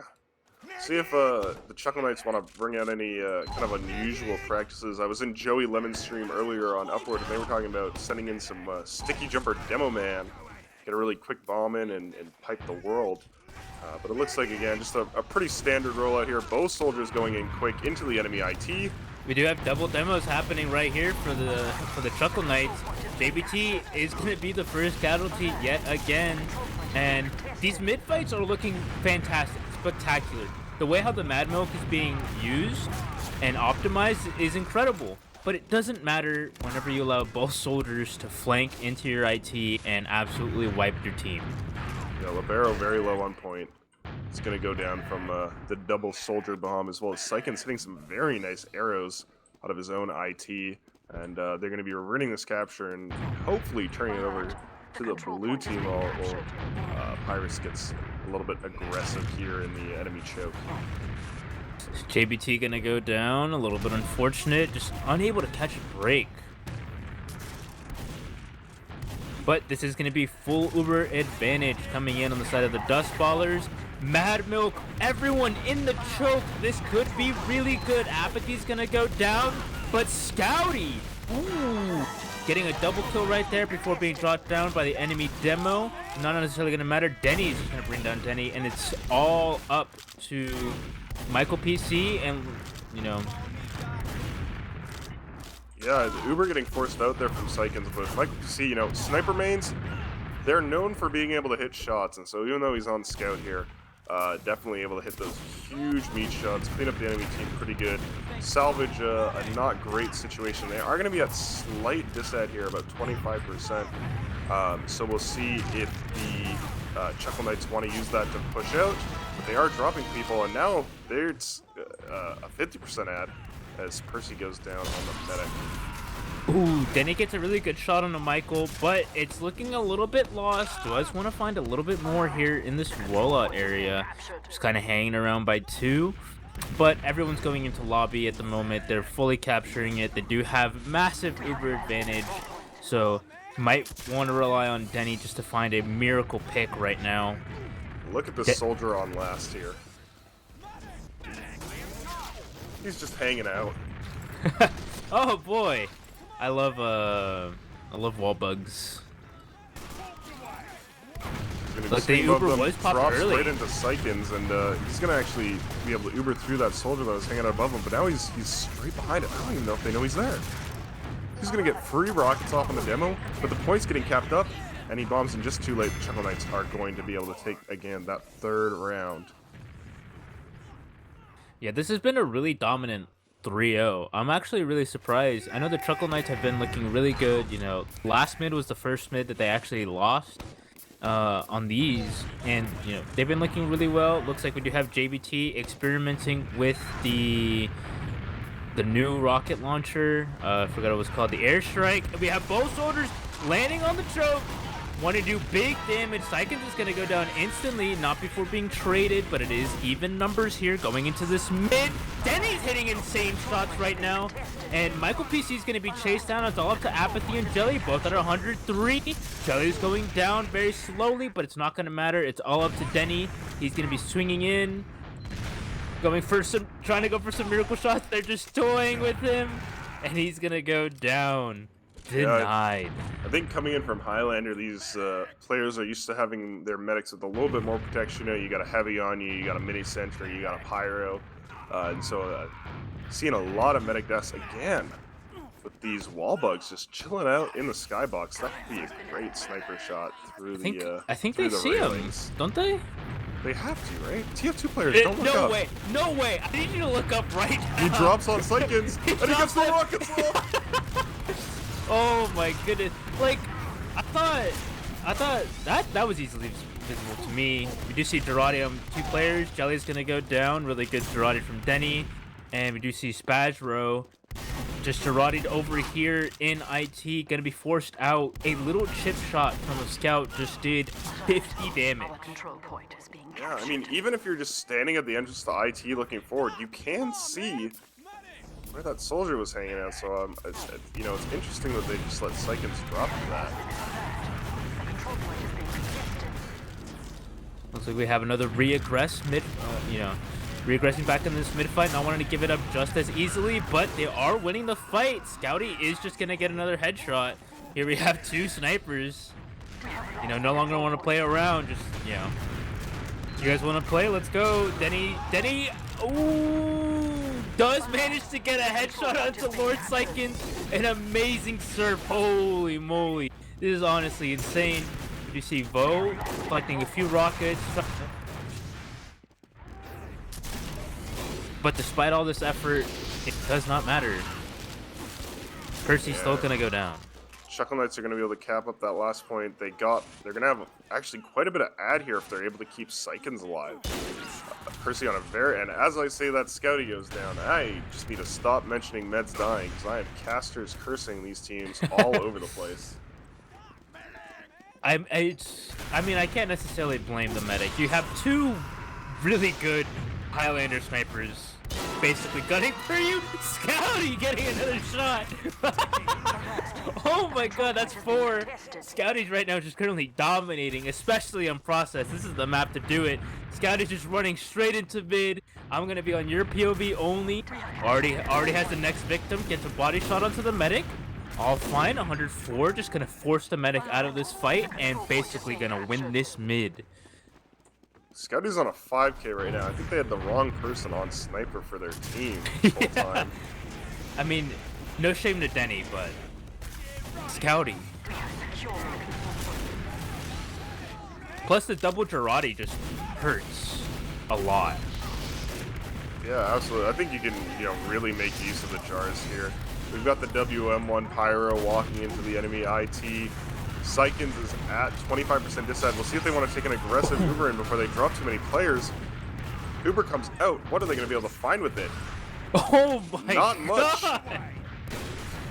Speaker 1: See if the Chucklenuts want to bring out any kind of unusual practices. I was in Joey Lemon's stream earlier on Upward, and they were talking about sending in some sticky jumper demo man. Get a really quick bomb in and pipe the world. But it looks like, again, just a pretty standard rollout here. Both soldiers going in quick into the enemy IT.
Speaker 2: We do have double demos happening right here for the Chuckle Knights. JBT is going to be the first casualty yet again, and these mid fights are looking fantastic, spectacular. The way how the Mad Milk is being used and optimized is incredible, but it doesn't matter whenever you allow both soldiers to flank into your IT and absolutely wipe your team.
Speaker 1: Yeah, Libero very low on point. It's going to go down from the double soldier bomb, as well as Sykens hitting some very nice arrows out of his own IT. And they're going to be reverting this capture and hopefully turning it over to the blue team while Pyrus gets a little bit aggressive here in the enemy choke.
Speaker 2: JBT gonna go down, a little bit unfortunate, just unable to catch a break. But this is going to be full Uber advantage coming in on the side of the Dustballers. Mad Milk, everyone in the choke. This could be really good. Apathy's going to go down, but Scouty, ooh, getting a double kill right there before being dropped down by the enemy demo. Not necessarily going to matter. Denny's just going to bring down Denny, and it's all up to Michael PC and, you know...
Speaker 1: Yeah, the Uber getting forced out there from Sykens, but Michael PC, you know, sniper mains, they're known for being able to hit shots, and so even though he's on scout here, definitely able to hit those huge meat shots, clean up the enemy team pretty good, salvage a not great situation. They are going to be at slight disad here, about 25%, so we'll see if the Chuckle Knights want to use that to push out, but they are dropping people, and now there's a 50% ad as Percy goes down on the medic.
Speaker 2: Ooh, Denny gets a really good shot on the Michael, but it's looking a little bit lost. Does want to find a little bit more here in this rollout area. Just kind of hanging around by 2. But everyone's going into lobby at the moment. They're fully capturing it. They do have massive Uber advantage. So might want to rely on Denny just to find a miracle pick right now.
Speaker 1: Look at this soldier on last here. He's just hanging out.
Speaker 2: Oh boy, I love wall bugs.
Speaker 1: He's gonna
Speaker 2: Look, the
Speaker 1: Seeing both
Speaker 2: Uber
Speaker 1: of them
Speaker 2: was popped
Speaker 1: drops
Speaker 2: early.
Speaker 1: right into Psychins, and he's gonna actually be able to Uber through that soldier that was hanging out above him. But now he's straight behind it. I don't even know if they know he's there. He's gonna get free rockets off on the demo, but the point's getting capped up, and he bombs in just too late. The Chucklenuts are going to be able to take again that third round.
Speaker 2: Yeah, this has been a really dominant 3-0. I'm actually really surprised. I know the Chucklenuts have been looking really good. You know, last mid was the first mid that they actually lost on these, and you know they've been looking really well. Looks like we do have JBT experimenting with the new rocket launcher. I forgot what it was called, the airstrike. And we have both soldiers landing on the choke. Want to do big damage. Psychins is going to go down instantly, not before being traded, but it is even numbers here going into this mid. Denny's hitting insane shots right now, and Michael PC is going to be chased down. It's all up to Apathy and Jelly, both at 103. Jelly's going down very slowly, but it's not going to matter. It's all up to Denny. He's going to be swinging in, trying to go for some miracle shots. They're just toying with him, and he's going to go down. Denied.
Speaker 1: I think coming in from Highlander, these players are used to having their medics with a little bit more protection. You got a heavy on you, you got a mini sentry, you got a pyro, and so seeing a lot of medic deaths again with these wall bugs just chilling out in the skybox. That could be a great sniper shot through
Speaker 2: I think
Speaker 1: through
Speaker 2: they
Speaker 1: the
Speaker 2: see him,
Speaker 1: railings.
Speaker 2: don't they?
Speaker 1: They have to, right? TF2 players don't look
Speaker 2: No
Speaker 1: up.
Speaker 2: way, no way. I need you to look up right now.
Speaker 1: He drops on Psychins, and he gets the rockets roll.
Speaker 2: Oh my goodness! Like, I thought that was easily visible to me. We do see Jarate on 2 players. Jelly's gonna go down. Really good Jarate from Denny, and we do see Spazro just Jarate over here in IT. Gonna be forced out. A little chip shot from a scout just did 50 damage.
Speaker 1: Yeah, I mean, even if you're just standing at the entrance to IT looking forward, you can see where that soldier was hanging out. So, you know, it's interesting that they just let Psychins drop to that.
Speaker 2: Looks like we have another reaggress mid, reaggressing back in this mid fight. Not wanting to give it up just as easily, but they are winning the fight. Scouty is just gonna get another headshot. Here we have 2 snipers. You know, no longer want to play around. Just, you know, you guys want to play? Let's go. Denny, ooh, does manage to get a headshot onto Lord Psychins. An amazing surf. Holy moly. This is honestly insane. You see Vo collecting a few rockets. But despite all this effort, it does not matter. Percy's still gonna go down.
Speaker 1: Chucklenuts are going to be able to cap up that last point. They're going to have actually quite a bit of ad here if they're able to keep Psychins alive. Percy on a and as I say that Scouty goes down, I just need to stop mentioning Meds dying, because I have casters cursing these teams all over the place.
Speaker 2: I mean, I can't necessarily blame the medic. You have 2 really good Highlander snipers basically gunning for you. Scouty getting another shot. Oh my god, that's 4. Scouty's right now just currently dominating, especially on process. This is the map to do it. Scouty's just running straight into mid. I'm gonna be on your POV only. Already has the next victim. Gets a body shot onto the medic. All fine. 104. Just gonna force the medic out of this fight and basically gonna win this mid.
Speaker 1: Scouty's on a 5K right now. I think they had the wrong person on sniper for their team this whole time.
Speaker 2: I mean, no shame to Denny, but Scouty. Plus the double Jarate just hurts a lot.
Speaker 1: Yeah, absolutely. I think you can, you know, really make use of the jars here. We've got the WM1 Pyro walking into the enemy IT. Psychins is at 25% disad. We'll see if they want to take an aggressive Uber in before they drop too many players. Uber comes out. What are they going to be able to find with it?
Speaker 2: Oh my
Speaker 1: Not much.
Speaker 2: god!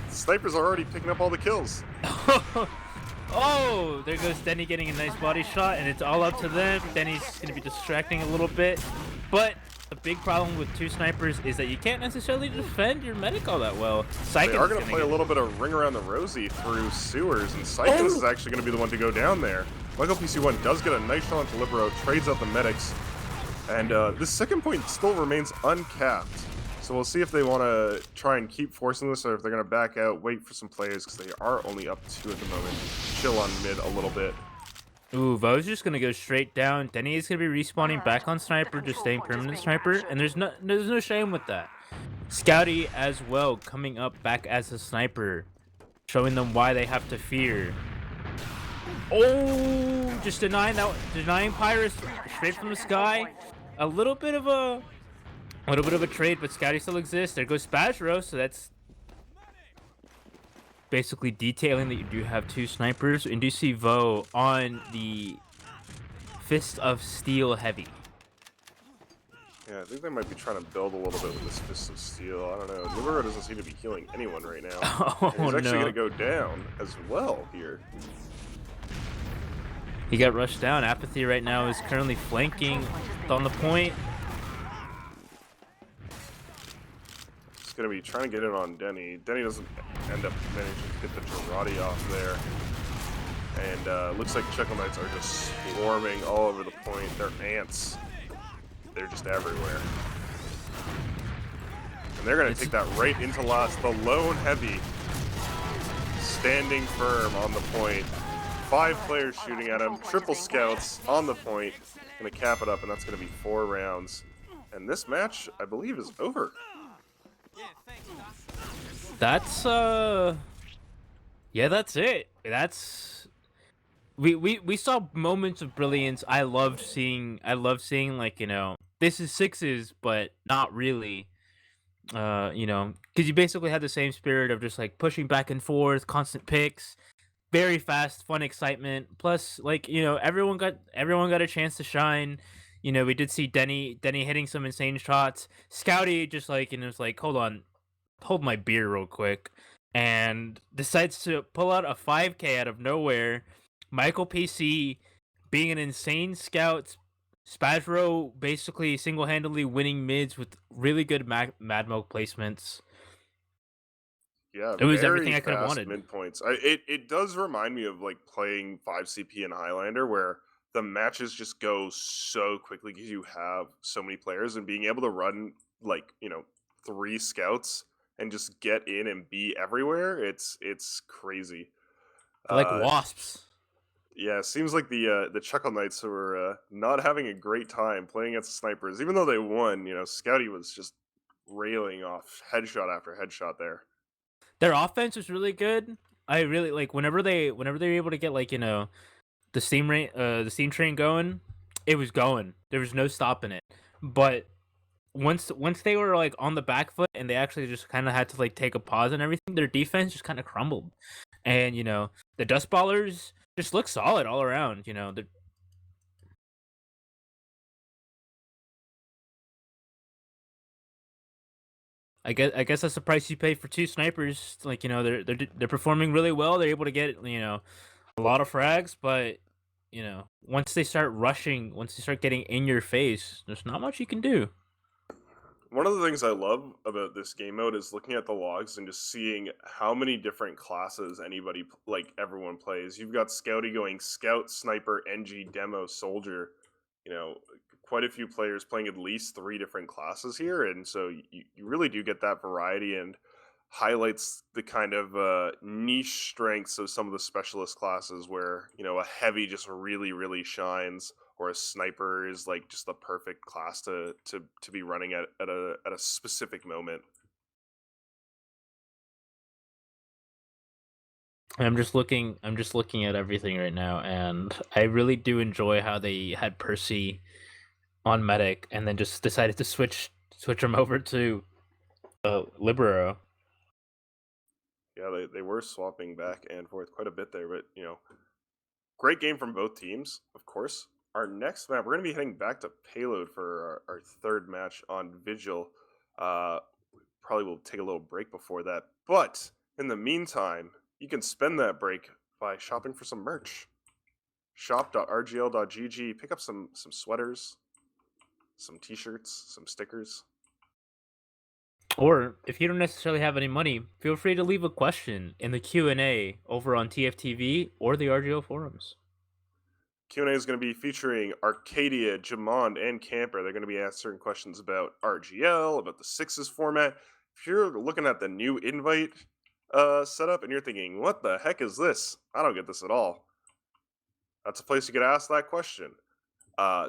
Speaker 1: Snipers are already picking up all the kills.
Speaker 2: Oh, there goes Denny getting a nice body shot, and it's all up to them. Denny's going to be distracting a little bit, but the big problem with 2 snipers is that you can't necessarily defend your medic all that well.
Speaker 1: They are going to play a little bit of ring around the rosy through sewers, and Psychins is actually going to be the one to go down there. Michael PC1 does get a nice shot onto Libero, trades out the medics, and this second point still remains uncapped. So we'll see if they want to try and keep forcing this, or if they're going to back out, wait for some players, because they are only up 2 at the moment. Chill on mid a little bit.
Speaker 2: Ooh, Vo's just gonna go straight down. Denny is gonna be respawning back on sniper, just
Speaker 3: Control
Speaker 2: staying
Speaker 3: point is
Speaker 2: permanent
Speaker 3: being
Speaker 2: sniper,
Speaker 3: captured.
Speaker 2: and there's no shame with that. Scouty as well coming up back as a sniper, showing them why they have to fear. Oh, just denying Pyrus straight from the
Speaker 3: Control
Speaker 2: sky.
Speaker 3: point.
Speaker 2: A little bit of a trade, but Scouty still exists. There goes Spazro, so that's basically detailing that you do have two snipers, and do see Vo on the Fist of Steel heavy.
Speaker 1: Yeah, I think they might be trying to build a little bit with this Fist of Steel. I don't know. Libero doesn't seem to be healing anyone right now. And
Speaker 2: Oh
Speaker 1: he's actually
Speaker 2: no.
Speaker 1: going to go down as well here.
Speaker 2: He got rushed down. Apathy right now is currently flanking on the point.
Speaker 1: He's going to be trying to get in on Denny. Denny doesn't end up managing to get the Girardi off there. And looks like Chucklenuts are just swarming all over the point. They're ants. They're just everywhere. And they're going to take that right into last. The lone heavy standing firm on the point. 5 players shooting at him. Triple scouts on the point. Going to cap it up, and that's going to be 4 rounds. And this match, I believe, is over.
Speaker 2: That's yeah, that's it. We saw moments of brilliance. I love seeing like, this is sixes, but not really. Because you basically had the same spirit of just like pushing back and forth, constant picks, very fast, fun excitement. Plus, like, everyone got a chance to shine. We did see Denny hitting some insane shots. Scouty just like, it's like, hold my beer real quick, and decides to pull out a 5K out of nowhere. Michael PC being an insane scout, Spazro basically single-handedly winning mids with really good Mad Milk placements.
Speaker 1: Yeah,
Speaker 2: It was
Speaker 1: very
Speaker 2: everything I could have
Speaker 1: fast
Speaker 2: wanted.
Speaker 1: mid points. It does remind me of like playing 5 CP in Highlander, where the matches just go so quickly because you have so many players, and being able to run like 3 scouts and just get in and be everywhere. It's crazy.
Speaker 2: They're like
Speaker 1: Uh,
Speaker 2: wasps.
Speaker 1: yeah, seems like the Chuckle Knights were not having a great time playing against the snipers, even though they won. Scouty was just railing off headshot after headshot there.
Speaker 2: Their offense was really good. I really like whenever they were able to get, like, the steam train going, it was going. There was no stopping it. But once they were like on the back foot and they actually just kind of had to like take a pause and everything, their defense just kind of crumbled. And the Dustballers just look solid all around. I guess that's the price you pay for two snipers. Like, they're performing really well. They're able to get a lot of frags, but once they start getting in your face, there's not much you can do.
Speaker 1: One of the things I love about this game mode is looking at the logs and just seeing how many different classes like everyone plays. You've got Scouty going Scout, Sniper, NG, Demo, Soldier. You know, quite a few players playing at least 3 different classes here, and so you really do get that variety and highlights the kind of niche strengths of some of the specialist classes where a heavy just really shines, or a sniper is like just the perfect class to be running at a specific moment.
Speaker 2: I'm just looking at everything right now, and I really do enjoy how they had Percy on medic and then just decided to switch him over to Libero.
Speaker 1: Yeah, they were swapping back and forth quite a bit there, but great game from both teams, of course. Our next map, we're going to be heading back to Payload for our third match on Vigil. Probably will take a little break before that, but in the meantime, you can spend that break by shopping for some merch. Shop.rgl.gg. Pick up some sweaters, some t-shirts, some stickers.
Speaker 2: Or if you don't necessarily have any money, feel free to leave a question in the Q&A over on TFTV or the RGO forums.
Speaker 1: Q&A is going to be featuring Arcadia, Jamond, and Camper. They're going to be answering questions about RGL, about the Sixes format. If you're looking at the new invite setup and you're thinking, what the heck is this? I don't get this at all. That's a place you could ask that question.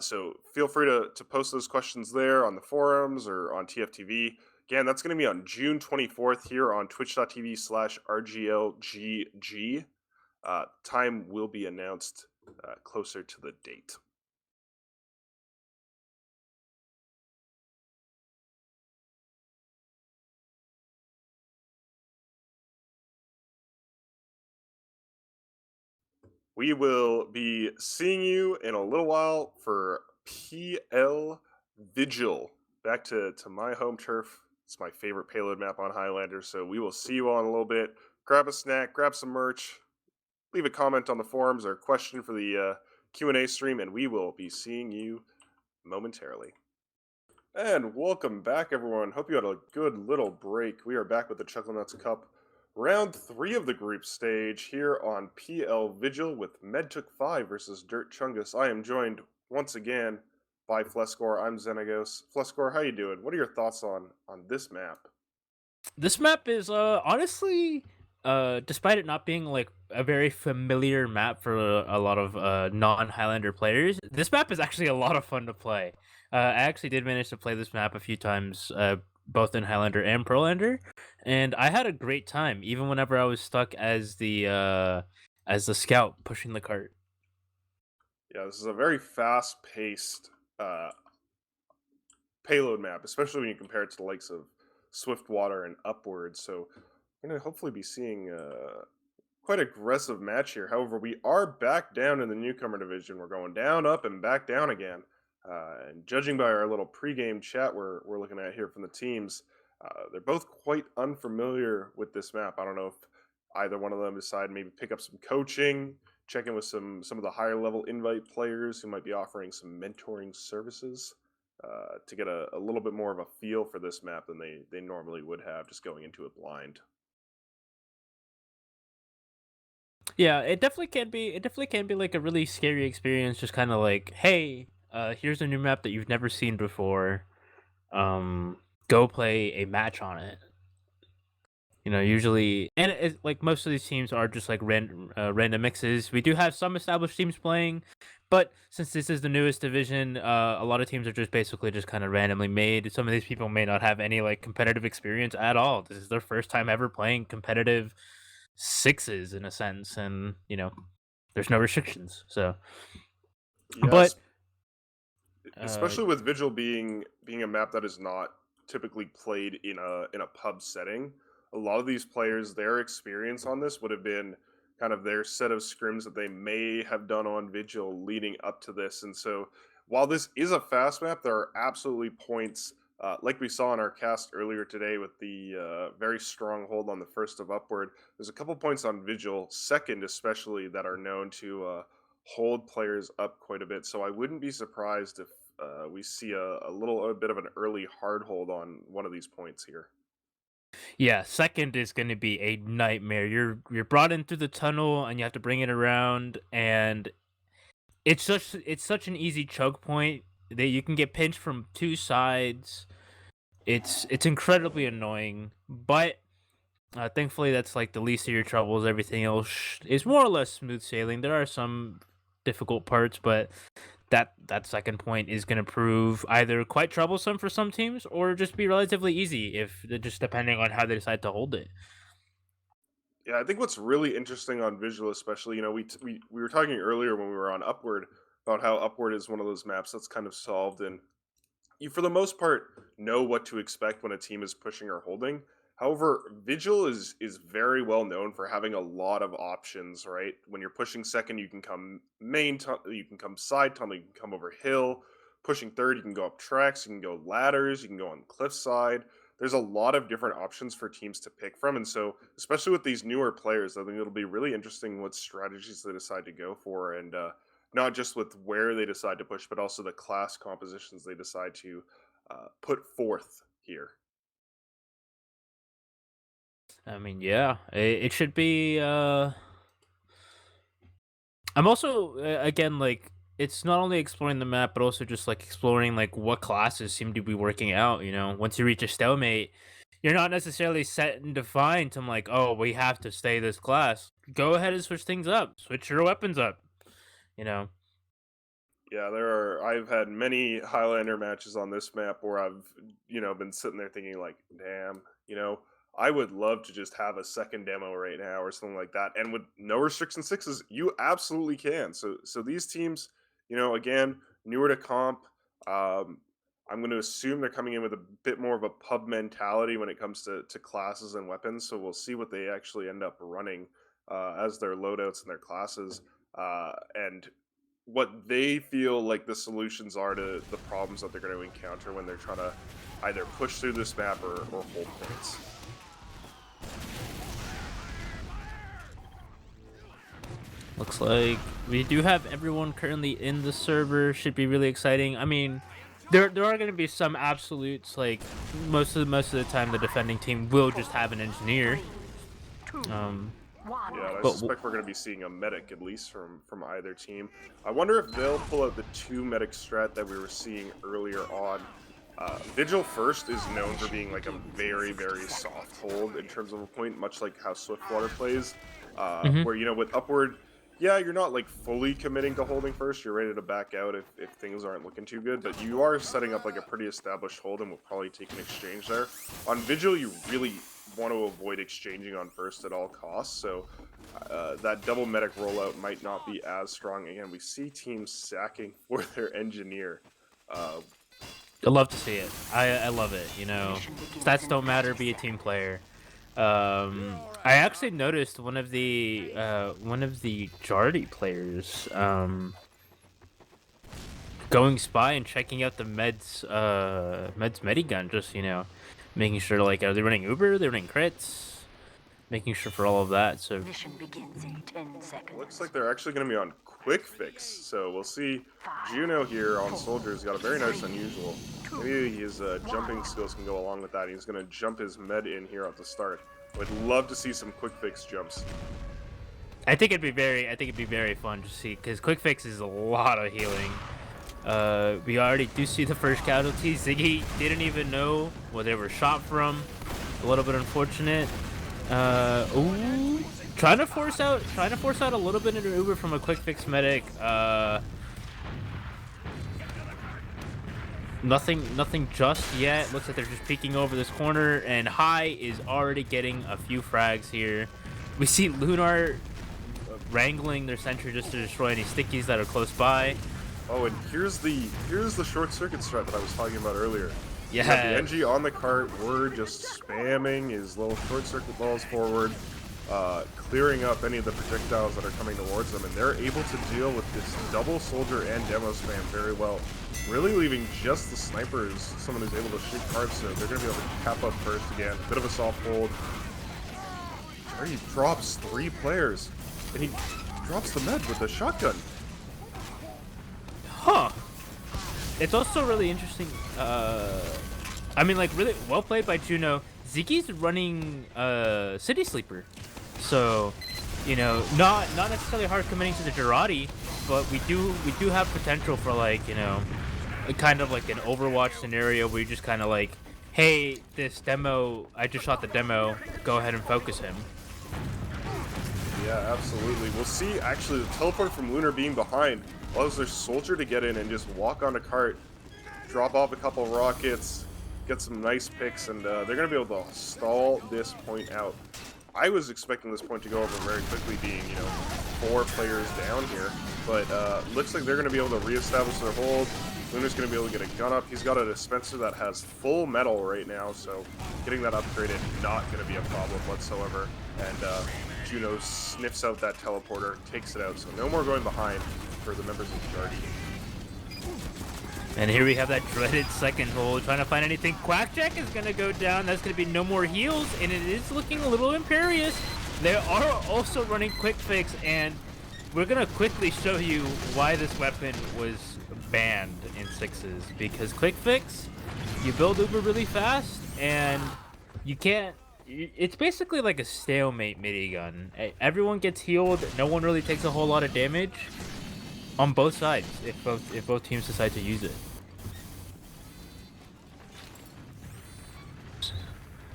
Speaker 1: So feel free to post those questions there on the forums or on TFTV. Again, that's going to be on June 24th here on twitch.tv/RGLgg. Time will be announced closer to the date. We will be seeing you in a little while for PL Vigil. Back to my home turf. It's my favorite payload map on Highlander, so we will see you all in a little bit. Grab a snack, grab some merch, leave a comment on the forums or question for the Q&A stream, and we will be seeing you momentarily. And welcome back, everyone. Hope you had a good little break. We are back with the Chucklenuts Cup, round 3 of the group stage here on PL Vigil with Medtook 5 versus Dirt Chungus. I am joined once again by Flescore. I'm Xenagos. Flescore, how you doing? What are your thoughts on this map?
Speaker 2: This map is honestly despite it not being like a very familiar map for a lot of non-Highlander players, this map is actually a lot of fun to play. I actually did manage to play this map a few times both in Highlander and Prolander, and I had a great time even whenever I was stuck as the scout pushing the cart.
Speaker 1: Yeah, this is a very fast-paced uh, payload map, especially when you compare it to the likes of Swiftwater and Upward. So we're going to hopefully be seeing quite aggressive match here. However, we are back down in the newcomer division. We're going down, up, and back down again. And judging by our little pregame chat we're looking at here from the teams, they're both quite unfamiliar with this map. I don't know if either one of them decide maybe pick up some coaching, check in with some of the higher level invite players who might be offering some mentoring services to get a little bit more of a feel for this map than they normally would have just going into it blind.
Speaker 2: Yeah, it definitely can be like a really scary experience just kind of like, hey, here's a new map that you've never seen before. Go play a match on it. You know, usually, and like most of these teams are just like random mixes. We do have some established teams playing, but since this is the newest division, a lot of teams are just basically just kind of randomly made. Some of these people may not have any like competitive experience at all. This is their first time ever playing competitive sixes in a sense, and you know, there's no restrictions. So,
Speaker 1: Yes,
Speaker 2: but uh,
Speaker 1: especially with Vigil being a map that is not typically played in a pub setting. A lot of these players, their experience on this would have been kind of their set of scrims that they may have done on Vigil leading up to this. And so, while this is a fast map, there are absolutely points like we saw in our cast earlier today with the very strong hold on the first of Upward. There's a couple points on Vigil, second especially, that are known to hold players up quite a bit. So I wouldn't be surprised if we see a little a bit of an early hard hold on one of these points here.
Speaker 2: yeah, second is going to be a nightmare. You're brought in through the tunnel, and you have to bring it around, and it's such an easy choke point that you can get pinched from two sides. It's incredibly annoying, but thankfully that's like the least of your troubles. Everything else is more or less smooth sailing. There are some difficult parts, but that second point is going to prove either quite troublesome for some teams or just be relatively easy if just depending on how they decide to hold it.
Speaker 1: Yeah, I think what's really interesting on Visual, especially, we were talking earlier when we were on Upward about how Upward is one of those maps that's kind of solved, and you for the most part know what to expect when a team is pushing or holding. However, Vigil is very well known for having a lot of options, right? When you're pushing second, you can come you can come side tunnel, you can come over hill. Pushing third, you can go up tracks, you can go ladders, you can go on cliffside. There's a lot of different options for teams to pick from, and so especially with these newer players, I think it'll be really interesting what strategies they decide to go for, and not just with where they decide to push, but also the class compositions they decide to put forth here.
Speaker 2: I mean, yeah, it should be. I'm also again like it's not only exploring the map, but also just like exploring like what classes seem to be working out. You know, once you reach a stalemate, you're not necessarily set and defined to like, oh, we have to stay this class. Go ahead and switch things up. Switch your weapons up. You know.
Speaker 1: Yeah, I've had many Highlander matches on this map where I've, been sitting there thinking like, damn, I would love to just have a second demo right now or something like that. And with no restriction sixes, you absolutely can. So these teams, again, newer to comp. Um, I'm going to assume they're coming in with a bit more of a pub mentality when it comes to classes and weapons. So we'll see what they actually end up running as their loadouts and their classes. And what they feel like the solutions are to the problems that they're going to encounter when they're trying to either push through this map or hold points.
Speaker 2: Looks like we do have everyone currently in the server. Should be really exciting. I mean, there are going to be some absolutes. Like most of the time, the defending team will just have an engineer.
Speaker 1: Yeah, I
Speaker 2: But
Speaker 1: suspect we're going to be seeing a medic at least from either team. I wonder if they'll pull out the two medic strat that we were seeing earlier on. Vigil First is known for being like a very, very soft hold in terms of a point, much like how Swiftwater plays,
Speaker 2: mhm.
Speaker 1: where, with Upward, yeah, you're not like fully committing to holding first, you're ready to back out if things aren't looking too good, but you are setting up like a pretty established hold and will probably take an exchange there. On Vigil, you really want to avoid exchanging on first at all costs, so that double medic rollout might not be as strong. Again, we see teams sacking for their engineer. Uh,
Speaker 2: I love to see it. I love it. You know, stats don't matter. Be a team player. I actually noticed one of the Jardy players going spy and checking out the meds medigun, just making sure, like, are they running Uber, they're running crits, making sure for all of that. So
Speaker 3: Mission begins in 10 seconds.
Speaker 1: looks like they're actually going to be on quick fix, so we'll see. Juno here on Soldier's got a very nice unusual. Maybe his jumping skills can go along with that. He's going to jump his med in here at the start. Would love to see some quick fix jumps.
Speaker 2: I think it'd be very fun to see, because quick fix is a lot of healing. We already do see the first casualty. Ziggy didn't even know where they were shot from. A little bit unfortunate. Ooh, trying to force out a little bit of Uber from a quick fix medic. Nothing just yet. Looks like they're just peeking over this corner, and High is already getting a few frags here. We see Lunar wrangling their sentry just to destroy any stickies that are close by.
Speaker 1: Oh, and here's the short circuit strat that I was talking about earlier.
Speaker 2: Yeah.
Speaker 1: You have the NG on the cart. We're just spamming his little short circuit balls forward, clearing up any of the projectiles that are coming towards them, and they're able to deal with this double soldier and demo spam very well. Really leaving just the sniper as someone who's able to shoot carts, so they're going to be able to cap up first again. Bit of a soft hold. He drops 3 players, and he drops the med with the shotgun.
Speaker 2: Huh. It's also really interesting. I mean, like, really well played by Juno. Ziggy's running City Sleeper, so not necessarily hard committing to the Girardi, but we do have potential for, like, kind of like an Overwatch scenario where you just kind of like, hey, this demo, I just shot the demo, go ahead and focus him.
Speaker 1: Yeah, absolutely. We'll see, actually, the teleport from Lunar being behind allows their soldier to get in and just walk on a cart, drop off a couple rockets, get some nice picks, and they're going to be able to stall this point out. I was expecting this point to go over very quickly, being, 4 players down here, but looks like they're going to be able to reestablish their hold. Lunar's going to be able to get a gun up. He's got a dispenser that has full metal right now, so getting that upgraded not going to be a problem whatsoever. And Juno sniffs out that teleporter, takes it out, so no more going behind for the members of Jart.
Speaker 2: And here we have that dreaded second hold, trying to find anything. Quackjack is going to go down. That's going to be no more heals, and it is looking a little imperious. They are also running quick fix, and we're going to quickly show you why this weapon was banned in 6s. Because quick fix, you build Uber really fast, and you can't. It's basically like a stalemate minigun. Everyone gets healed. No one really takes a whole lot of damage on both sides if both teams decide to use it.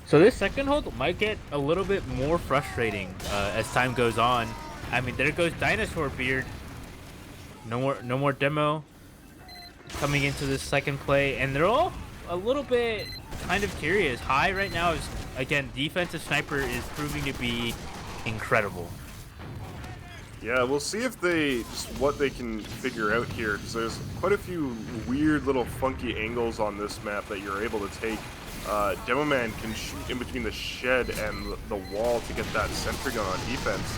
Speaker 2: So this second hold might get a little bit more frustrating as time goes on. I mean, there goes Dinosaur Beard. no more demo coming into this second play, and they're all a little bit kind of curious. High right now is, again, defensive sniper is proving to be incredible.
Speaker 1: Yeah, we'll see if what they can figure out here, because there's quite a few weird little funky angles on this map that you're able to take. Demo Man can shoot in between the shed and the wall to get that sentry gun on defense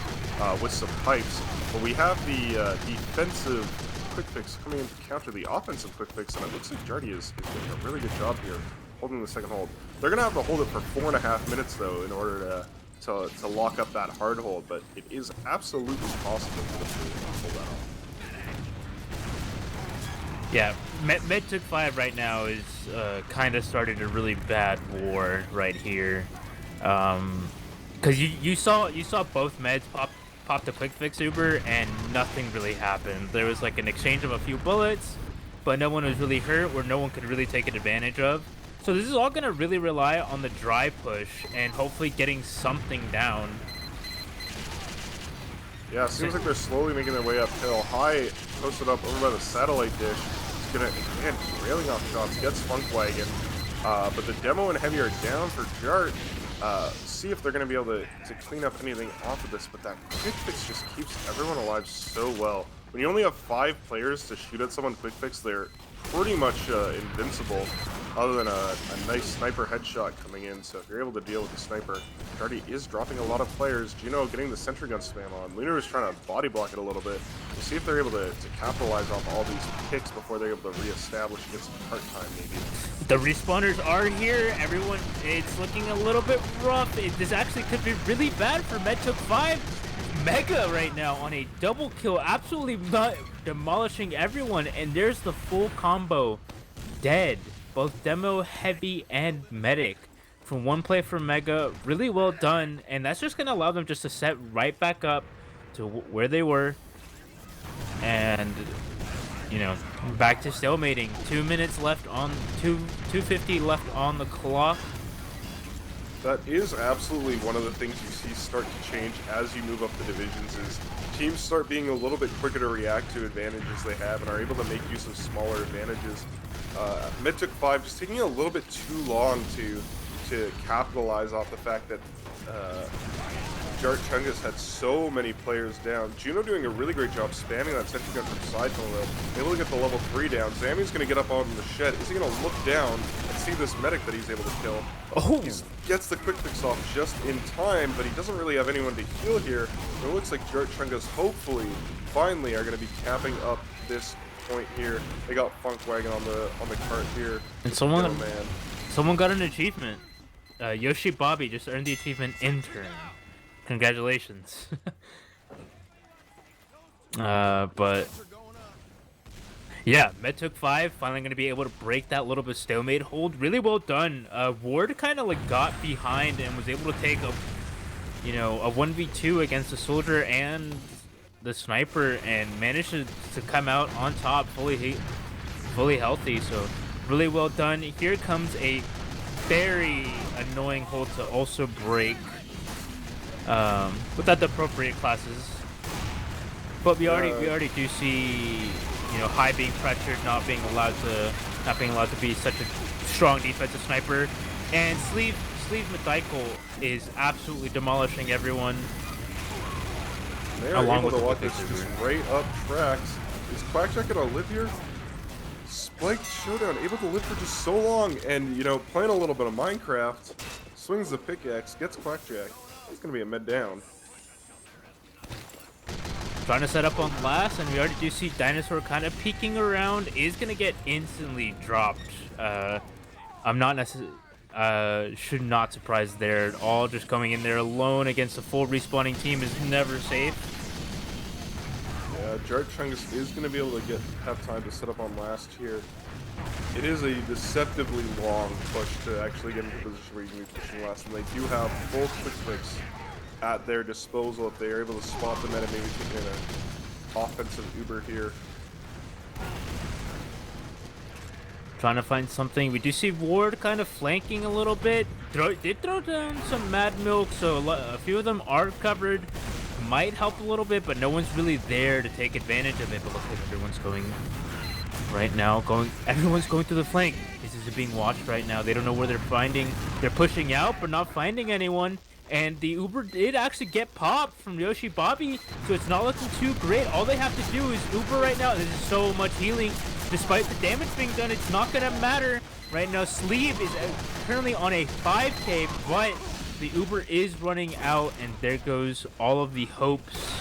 Speaker 1: with some pipes. But we have the defensive quick fix coming in to counter the offensive quick fix, and it looks like Jarty is doing a really good job here, holding the second hold. They're going to have to hold it for 4.5 minutes, though, in order to lock up that hard hold, but it is absolutely possible for them to pull that off.
Speaker 2: Yeah, Med took 5 right now is kind of started a really bad war right here, because you saw both Meds pop the quick fix Uber and nothing really happened. There was like an exchange of a few bullets, but no one was really hurt, or no one could really take advantage of. So this is all gonna really rely on the dry push and hopefully getting something down.
Speaker 1: Yeah, it seems like they're slowly making their way uphill. High posted up over by the satellite dish. It's gonna, again, railing off shots, gets Funkwagon. But the demo and heavy are down for Jart. See if they're gonna be able to clean up anything off of this, but that quick fix just keeps everyone alive so well. When you only have 5 players to shoot at someone quick fix, they're pretty much invincible, other than a nice sniper headshot coming in. So if you're able to deal with the sniper, Jarty is dropping a lot of players. Juno getting the sentry gun spam on. Lunar is trying to body block it a little bit. We'll see if they're able to capitalize off all these picks before they're able to reestablish and get some part time maybe.
Speaker 2: The respawners are here. Everyone, it's looking a little bit rough. This actually could be really bad for Med took 5. Mega right now on a double kill, absolutely demolishing everyone, and there's the full combo dead, both demo, heavy, and medic from one play from Mega. Really well done, and that's just gonna allow them just to set right back up to where they were, and back to stalemating. 2 minutes left on 2:50 left on the clock.
Speaker 1: That is absolutely one of the things you see start to change as you move up the divisions, is teams start being a little bit quicker to react to advantages they have and are able to make use of smaller advantages. Mid took 5, just taking a little bit too long to capitalize off the fact that Jart Chungus had so many players down. Juno doing a really great job spamming that sentry gun from side tunnel though. Able to get the level 3 down. Zammy's going to get up on the shed. Is he going to look down and see this medic that he's able to kill?
Speaker 2: Oh!
Speaker 1: He gets the quick fix off just in time, but he doesn't really have anyone to heal here. It looks like Jart Chungus hopefully, finally, are going to be capping up this point here. They got Funkwagon on the cart here.
Speaker 2: And someone got an achievement. Yoshi Bobby just earned the achievement intern. Congratulations. But yeah, Med took 5, finally going to be able to break that little bit of stalemate hold. Really well done. Ward kind of like got behind and was able to take a 1v2 against the soldier and the sniper and managed to come out on top fully healthy. So really well done. Here comes a very annoying hold to also break without the appropriate classes, but we already do see High being pressured, not being allowed to be such a strong defensive sniper, and Sleeve Methodical is absolutely demolishing everyone.
Speaker 1: They are able to walk this just right up tracks. Is Quackjack gonna live here? Spiked Showdown, able to live for just so long, and playing a little bit of Minecraft, swings the pickaxe, gets Quackjack. It's gonna be a med down.
Speaker 2: Trying to set up on last, and we already do see Dinosaur kind of peeking around. Is gonna get instantly dropped. I'm not necessarily should not surprise there at all. Just coming in there alone against a full respawning team is never safe.
Speaker 1: Jart Chungus is going to be able to have time to set up on last here. It is a deceptively long push to actually get into a position where you can be pushing last, and they do have full quick fix at their disposal if they are able to spot them and maybe taking an offensive Uber here.
Speaker 2: Trying to find something. We do see Ward kind of flanking a little bit. Did throw down some Mad Milk, so a few of them are covered. might help a little bit, but no one's really there to take advantage of it. But look like everyone's going right now. Everyone's going to the flank. This is being watched right now. They don't know where they're pushing out, but not finding anyone. And the Uber did actually get popped from Yoshi Bobby, so it's not looking too great. All they have to do is Uber right now. There's so much healing. Despite the damage being done, it's not going to matter. Right now, Sleeve is currently on a 5K, but the Uber is running out, and there goes all of the hopes.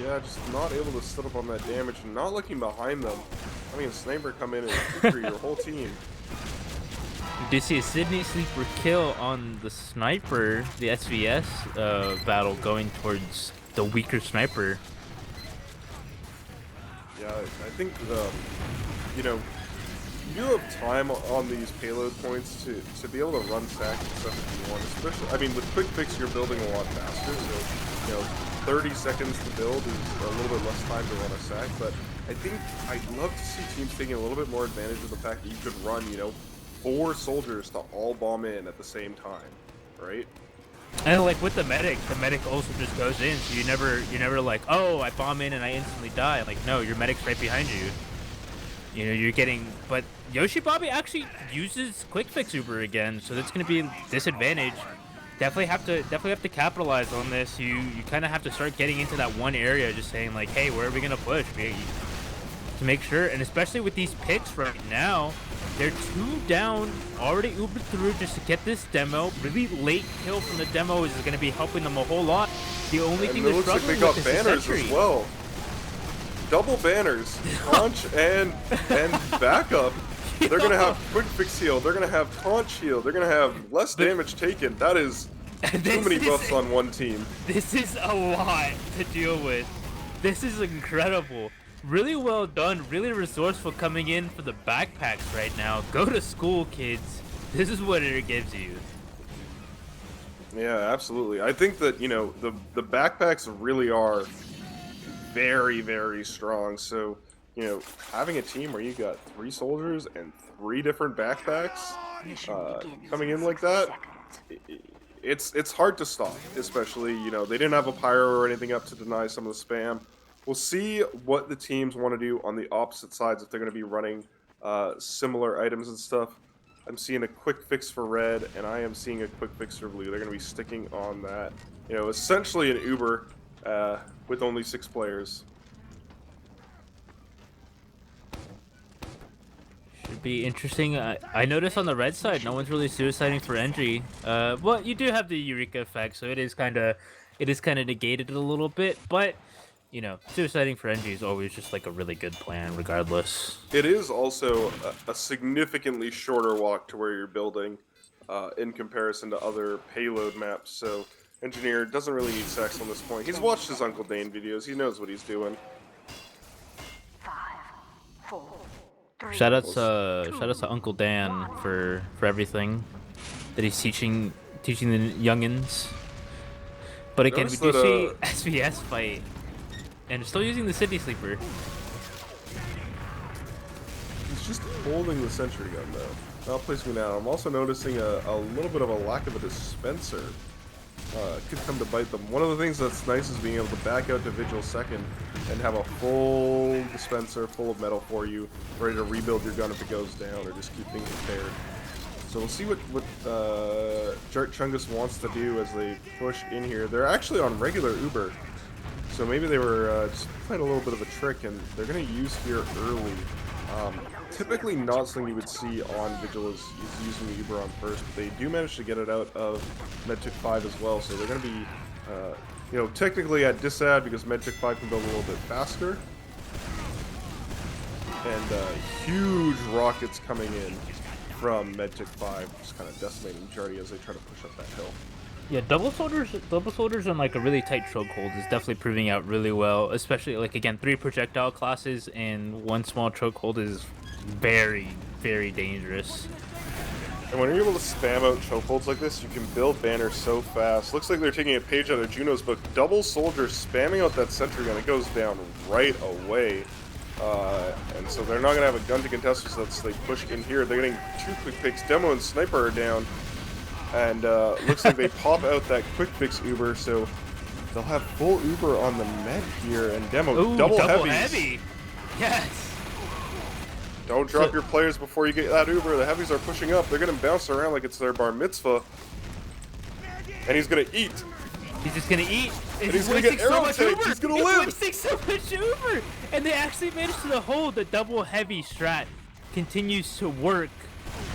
Speaker 1: Yeah, just not able to sit up on that damage and not looking behind them. I mean, a sniper come in and feature your whole team.
Speaker 2: You did see a Sydney Sleeper kill on the sniper, the SVS battle going towards the weaker sniper.
Speaker 1: Yeah, I think, you know, you do have time on these payload points to be able to run stacks and stuff if you want. Especially, I mean, with Quick Fix, you're building a lot faster, so, you know, 30 seconds to build is a little bit less time to run a stack, but I think I'd love to see teams taking a little bit more advantage of the fact that you could run, you know, 4 soldiers to all bomb in at the same time, right?
Speaker 2: And like with the medic also just goes in, so you're never like, oh, I bomb in and I instantly die. Like, no, your medic's right behind you. You know, you're getting, but Yoshi Bobby actually uses Quick Fix Uber again, so that's gonna be a disadvantage. Definitely have to capitalize on this. You kind of have to start getting into that one area, just saying like, hey, where are we gonna push? To make sure, and especially with these picks right now, they're 2 down, already Ubered through just to get this demo. Really late kill from the demo is going to be helping them a whole lot. The only thing they're struggling with is the sentry.
Speaker 1: It looks like they got banners as well. Double banners, launch and backup. They're going to have quick fix heal. They're going to have taunt shield. They're going to have less damage taken. That is too many buffs on one team.
Speaker 2: This is a lot to deal with. This is incredible. Really well done, really resourceful coming in for the backpacks right now. Go to school, kids. This is what it gives you.
Speaker 1: Yeah, absolutely. I think that, you know, the backpacks really are very, very strong. So, you know, having a team where you got 3 soldiers and 3 different backpacks coming in like that, it's hard to stop. Especially, you know, they didn't have a pyro or anything up to deny some of the spam. We'll see what the teams want to do on the opposite sides, if they're going to be running similar items and stuff. I'm seeing a quick fix for red, and I am seeing a quick fix for blue. They're going to be sticking on that. You know, essentially an Uber with only 6 players.
Speaker 2: Should be interesting. I noticed on the red side, no one's really suiciding for Engie. Well, you do have the Eureka effect, so it is kind of negated a little bit, but you know, suiciding for Engie is always just like a really good plan, regardless.
Speaker 1: It is also a significantly shorter walk to where you're building in comparison to other payload maps. So Engineer doesn't really need sex on this point. He's watched his Uncle Dane videos. He knows what he's doing.
Speaker 3: 5, 4, 3.
Speaker 2: Shout outs to Uncle Dan for everything that he's teaching the youngins. But again, we do see SVS fight. And still using the Sydney Sleeper.
Speaker 1: He's just holding the sentry gun though, not placing it down. I'm also noticing a little bit of a lack of a dispenser. Could come to bite them. One of the things that's nice is being able to back out to Vigil second and have a full dispenser full of metal for you, ready to rebuild your gun if it goes down, or just keep things prepared. So we'll see what Jart Chungus wants to do as they push in here. They're actually on regular Uber. So maybe they were just playing a little bit of a trick, and they're going to use here early. Typically not something you would see on Vigil is using the Uber on first, but they do manage to get it out of Medtic 5 as well, so they're going to be, you know, technically at disad because Medtic 5 can build a little bit faster. And huge rockets coming in from Medtic 5, just kind of decimating Jardy as they try to push up that hill.
Speaker 2: Yeah, double soldiers on like a really tight chokehold is definitely proving out really well. Especially like again, 3 projectile classes and 1 small chokehold is very, very dangerous.
Speaker 1: And when you're able to spam out chokeholds like this, you can build banners so fast. Looks like they're taking a page out of Juno's book. Double soldier spamming out that sentry gun, it goes down right away. And so they're not going to have a gun to contest, so they push in here. They're getting 2 quick picks. Demo and Sniper are down. And looks like they pop out that quick fix Uber, so they'll have full Uber on the med here, and demo
Speaker 2: Ooh,
Speaker 1: double
Speaker 2: double
Speaker 1: heavies.
Speaker 2: heavy. Yes.
Speaker 1: Don't drop
Speaker 2: So-
Speaker 1: your players before you get that Uber. The heavies are pushing up. They're gonna bounce around like it's their bar mitzvah. And he's gonna eat.
Speaker 2: He's just gonna eat.
Speaker 1: And he's gonna get arrow tanked. He's gonna live.
Speaker 2: Wasting so much Uber, and they actually managed to hold the double heavy strat. Continues to work.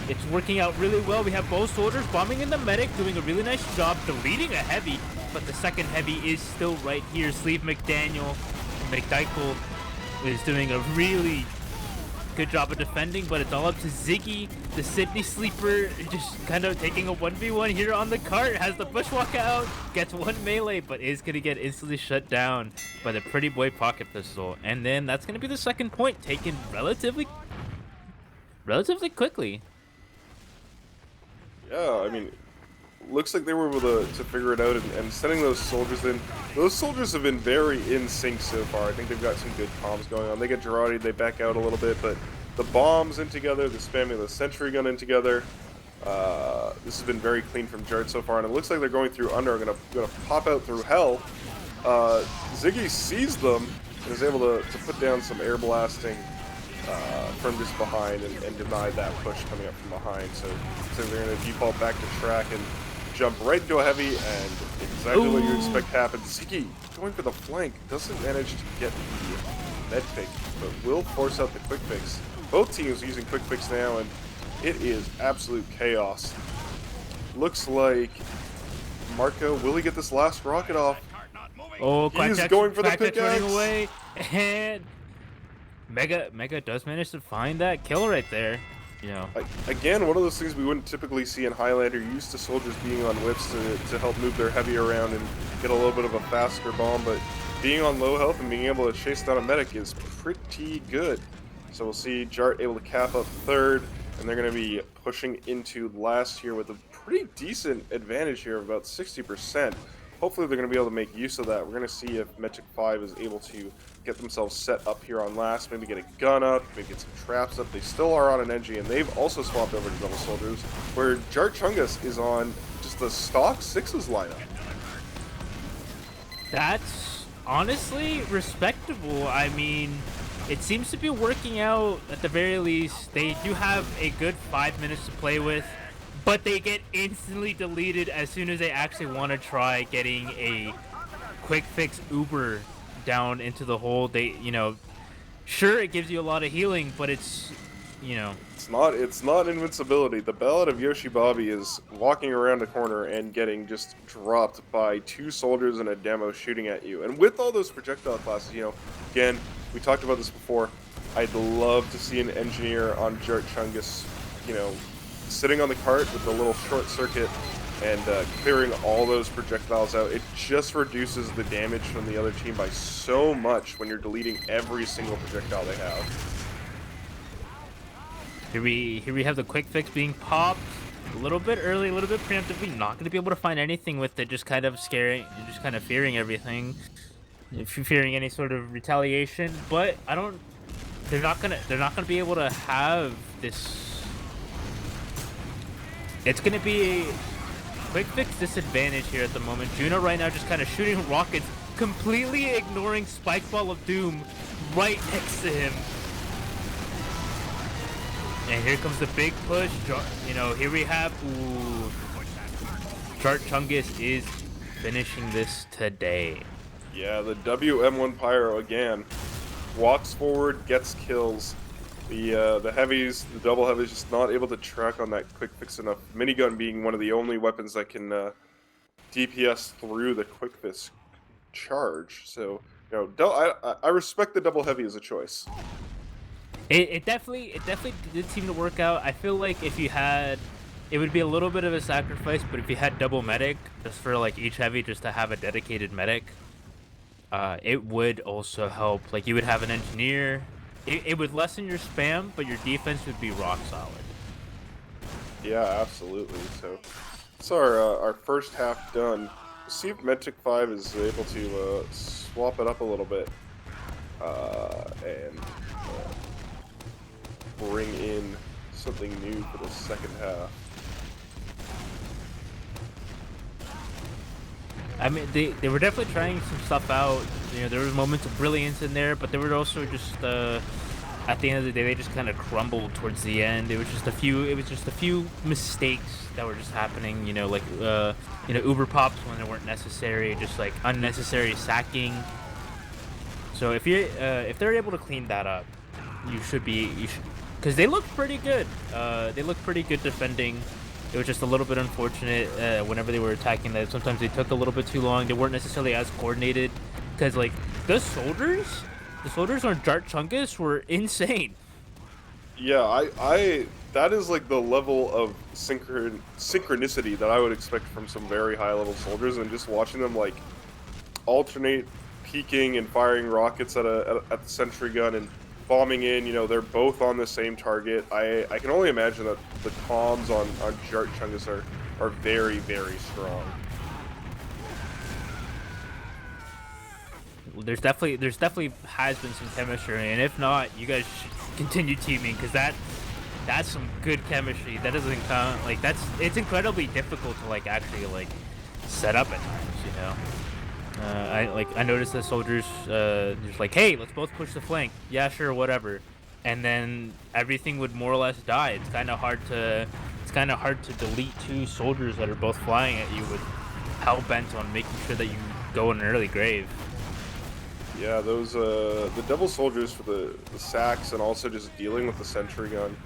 Speaker 2: It's working out really well. We have both soldiers bombing in the medic, doing a really nice job deleting a heavy, but the second heavy is still right here. Sleeve McDykel is doing a really good job of defending, but it's all up to Ziggy, the Sydney sleeper, just kind of taking a 1v1 here on the cart. Has the bushwalk out, gets one melee, but is gonna get instantly shut down by the pretty boy pocket pistol. And then that's gonna be the second point, taken relatively quickly.
Speaker 1: Yeah, I mean, looks like they were able to figure it out and sending those soldiers in. Those soldiers have been very in sync so far. I think they've got some good comms going on. They get Jarati, they back out a little bit, but the bombs in together, the spamming the sentry gun in together. This has been very clean from Jart so far, and it looks like they're going through under. Gonna pop out through hell. Ziggy sees them and is able to put down some air blasting from just behind and deny that push coming up from behind. So they're going to default back to track and jump right into a heavy, and exactly what you expect happens. Ziggy going for the flank, doesn't manage to get the med pick, but will force out the quick fix. Both teams using quick fix now, and it is absolute chaos. Looks like Marco, will he get this last rocket off?
Speaker 2: Oh,
Speaker 1: He's going for the
Speaker 2: Quackjack's
Speaker 1: pickaxe.
Speaker 2: running away, and Mega does manage to find that kill right there. You know,
Speaker 1: Again, one of those things we wouldn't typically see in Highlander, used to soldiers being on whips to help move their heavy around and get a little bit of a faster bomb, but being on low health and being able to chase down a medic is pretty good. So we'll see Jart able to cap up third, and they're going to be pushing into last here with a pretty decent advantage here of about 60%. Hopefully they're going to be able to make use of that. We're going to see if Metric 5 is able to get themselves set up here on last, maybe get a gun up, maybe get some traps up. They still are on an NG, and they've also swapped over to double soldiers, where Jart Chungus is on just the stock 6s lineup.
Speaker 2: that's honestly respectable. I mean, it seems to be working out at the very least. They do have a good 5 minutes to play with, but they get instantly deleted as soon as they actually want to try getting a quick fix Uber down into the hole. They, sure, it gives you a lot of healing, but it's,
Speaker 1: It's not invincibility. The Ballad of Yoshi Bobby is walking around a corner and getting just dropped by 2 soldiers and a demo shooting at you. And with all those projectile classes, again, we talked about this before. I'd love to see an engineer on Jart Chungus, sitting on the cart with the little short circuit and clearing all those projectiles out. It just reduces the damage from the other team by so much when you're deleting every single projectile they have.
Speaker 2: Here we have the quick fix being popped a little bit early, a little bit preemptively. Not going to be able to find anything with it. Just kind of fearing everything. If you're fearing any sort of retaliation, but they're not gonna be able to have this. It's gonna be a quick fix disadvantage here at the moment. Juno right now just kind of shooting rockets, completely ignoring Spike Ball of Doom right next to him. And here comes the big push. Here we have. Ooh, Jart Chungus is finishing this today.
Speaker 1: Yeah, the WM1 Pyro again walks forward, gets kills. The heavies, the double heavies, just not able to track on that quick fix enough. Minigun being one of the only weapons that can DPS through the quick fix charge. So I respect the double heavy as a choice.
Speaker 2: It definitely did seem to work out. I feel like if you had, it would be a little bit of a sacrifice, but if you had double medic, just for like each heavy, just to have a dedicated medic, it would also help. Like you would have an engineer. It would lessen your spam, but your defense would be rock solid.
Speaker 1: Yeah, absolutely. So it's our first half done. We'll see if Metric 5 is able to swap it up a little bit and bring in something new for the second half.
Speaker 2: I mean, they were definitely trying some stuff out. You know, there were moments of brilliance in there, but there were also just at the end of the day, they just kind of crumbled towards the end. It was just a few. It was just a few mistakes that were just happening. You know, like Uber pops when they weren't necessary, just like unnecessary sacking. So if they're able to clean that up, you should, because they looked pretty good. They looked pretty good defending. It was just a little bit unfortunate whenever they were attacking that sometimes they took a little bit too long. They weren't necessarily as coordinated because like the soldiers on Jart Chungus were insane.
Speaker 1: Yeah, I that is like the level of synchronicity that I would expect from some very high level soldiers, and just watching them like alternate peeking and firing rockets at the sentry gun and bombing in, you know, they're both on the same target. I can only imagine that the comms on Jart Chungus are very, very strong.
Speaker 2: There's definitely has been some chemistry, and if not, you guys should continue teaming because that's some good chemistry. That doesn't count. Like it's incredibly difficult to like actually like set up at times, you know. I noticed the soldiers just like, hey, let's both push the flank. Yeah, sure, whatever. And then everything would more or less die. It's kind of hard to delete two soldiers that are both flying at you with hell bent on making sure that you go in an early grave.
Speaker 1: Yeah, those the devil soldiers for the sacks and also just dealing with the sentry gun.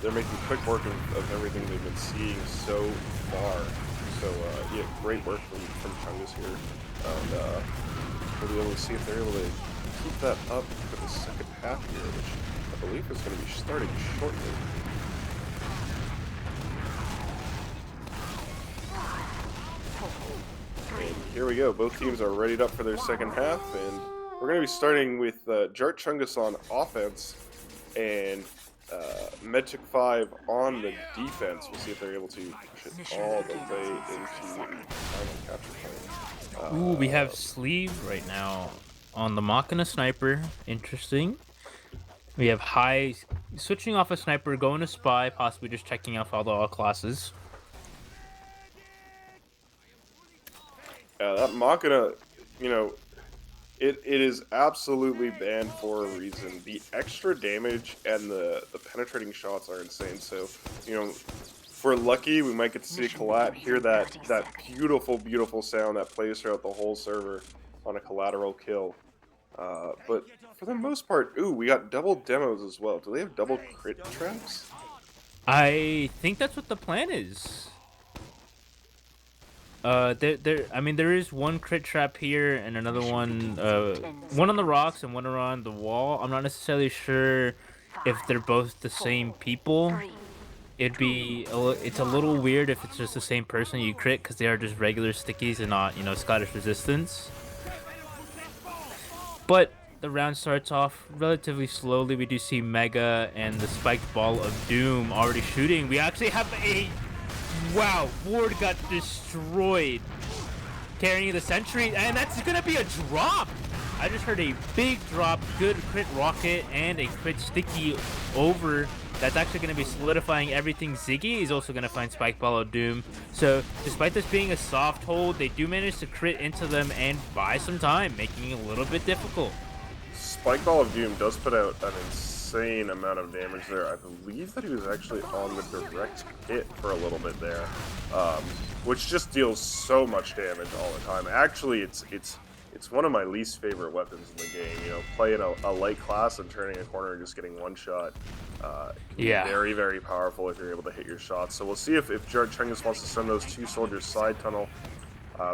Speaker 1: They're making quick work of everything they've been seeing so far. So yeah, great work from Chungus here. And we'll be able to see if they're able to keep that up for the second half here, which I believe is going to be starting shortly. And here we go. Both teams are readied up for their second half, and we're going to be starting with Jart Chungus on offense and Medtic 5 on the defense. We'll see if they're able to push it all the way into the final capture point.
Speaker 2: Ooh, we have sleeve right now on the Machina sniper. Interesting. We have high switching off a sniper, going to spy, possibly just checking out all classes.
Speaker 1: Yeah, that Machina, you know, it is absolutely banned for a reason. The extra damage and the penetrating shots are insane. So, you know, if we're lucky, we might get to see a collat, hear that beautiful sound that plays throughout the whole server on a collateral kill. But for the most part, ooh, we got double demos as well. Do they have double crit traps?
Speaker 2: I think that's what the plan is. I mean, there is one crit trap here and another one, one on the rocks and one around the wall. I'm not necessarily sure if they're both the same people. It's a little weird if it's just the same person you crit because they are just regular stickies and not, you know, Scottish resistance. But the round starts off relatively slowly. We do see Mega and the spiked ball of doom already shooting. We actually have a... Wow, Ward got destroyed. Carrying the sentry, and that's gonna be a drop. I just heard a big drop, good crit rocket, and a crit sticky over. That's actually going to be solidifying everything. Ziggy is also going to find Spike Ball of Doom. So, despite this being a soft hold, they do manage to crit into them and buy some time, making it a little bit difficult.
Speaker 1: Spike Ball of Doom does put out an insane amount of damage there. I believe that he was actually on the direct hit for a little bit there, which just deals so much damage all the time. Actually, it's one of my least favorite weapons in the game. You know, playing a light class and turning a corner and just getting one shot. Can be very, very powerful if you're able to hit your shots. So we'll see if Jart Chungus wants to send those two soldiers side tunnel.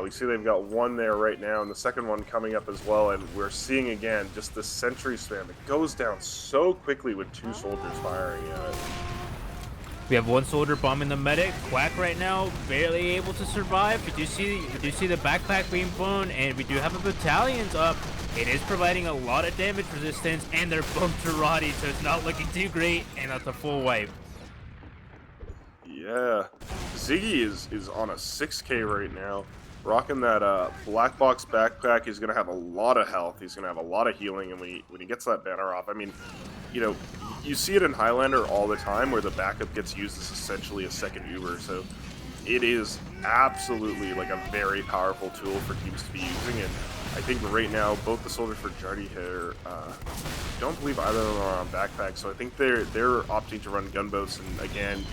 Speaker 1: We see they've got one there right now, and the second one coming up as well. And we're seeing again just the sentry spam. It goes down so quickly with two soldiers firing at it.
Speaker 2: We have one soldier bombing the medic. Quack right now, barely able to survive. We do see the backpack being blown, and we do have a battalion's up. It is providing a lot of damage resistance, and they're both Jarati, so it's not looking too great, and that's a full wipe.
Speaker 1: Yeah, Ziggy is on a 6K right now. Rocking that black box backpack. He's going to have a lot of health. He's going to have a lot of healing, and when he gets that banner off, I mean, you know, you see it in Highlander all the time where the backup gets used as essentially a second Uber. So it is absolutely like a very powerful tool for teams to be using, and I think right now both the soldiers for Jardy here, don't believe either of them are on backpacks, so I think they're opting to run gunboats and again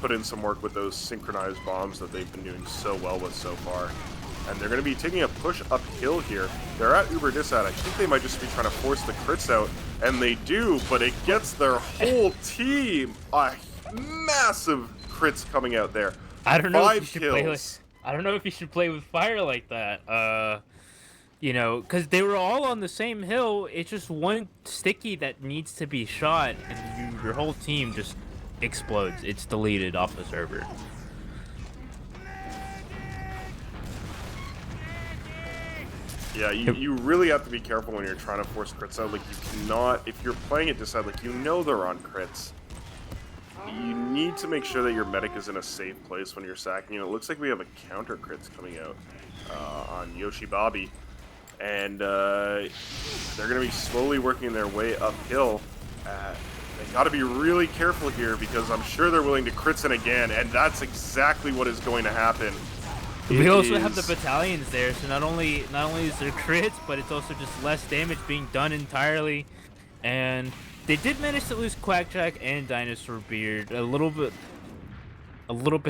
Speaker 1: put in some work with those synchronized bombs that they've been doing so well with so far. And they're going to be taking a push uphill here. They're at Uber Disad. I think they might just be trying to force the crits out, and they do, but it gets their whole team a massive crits coming out there.
Speaker 2: I don't know
Speaker 1: 5
Speaker 2: if you should play
Speaker 1: kills.
Speaker 2: I don't know if you should play with fire like that. You know, because they were all on the same hill. It's just one sticky that needs to be shot, and your whole team just explodes. It's deleted off the server.
Speaker 1: Yeah, you really have to be careful when you're trying to force crits out. Like, you cannot, if you're playing it Disad, like, you know they're on crits. You need to make sure that your medic is in a safe place when you're sacking. You know, it looks like we have a counter crits coming out on Yoshi Bobby. And they're going to be slowly working their way uphill. They got to be really careful here because I'm sure they're willing to crits in again, and that's exactly what is going to happen.
Speaker 2: We also have the battalions there, so not only is there crits, but it's also just less damage being done entirely. And they did manage to lose Quackjack and Dinosaur Beard. A little bit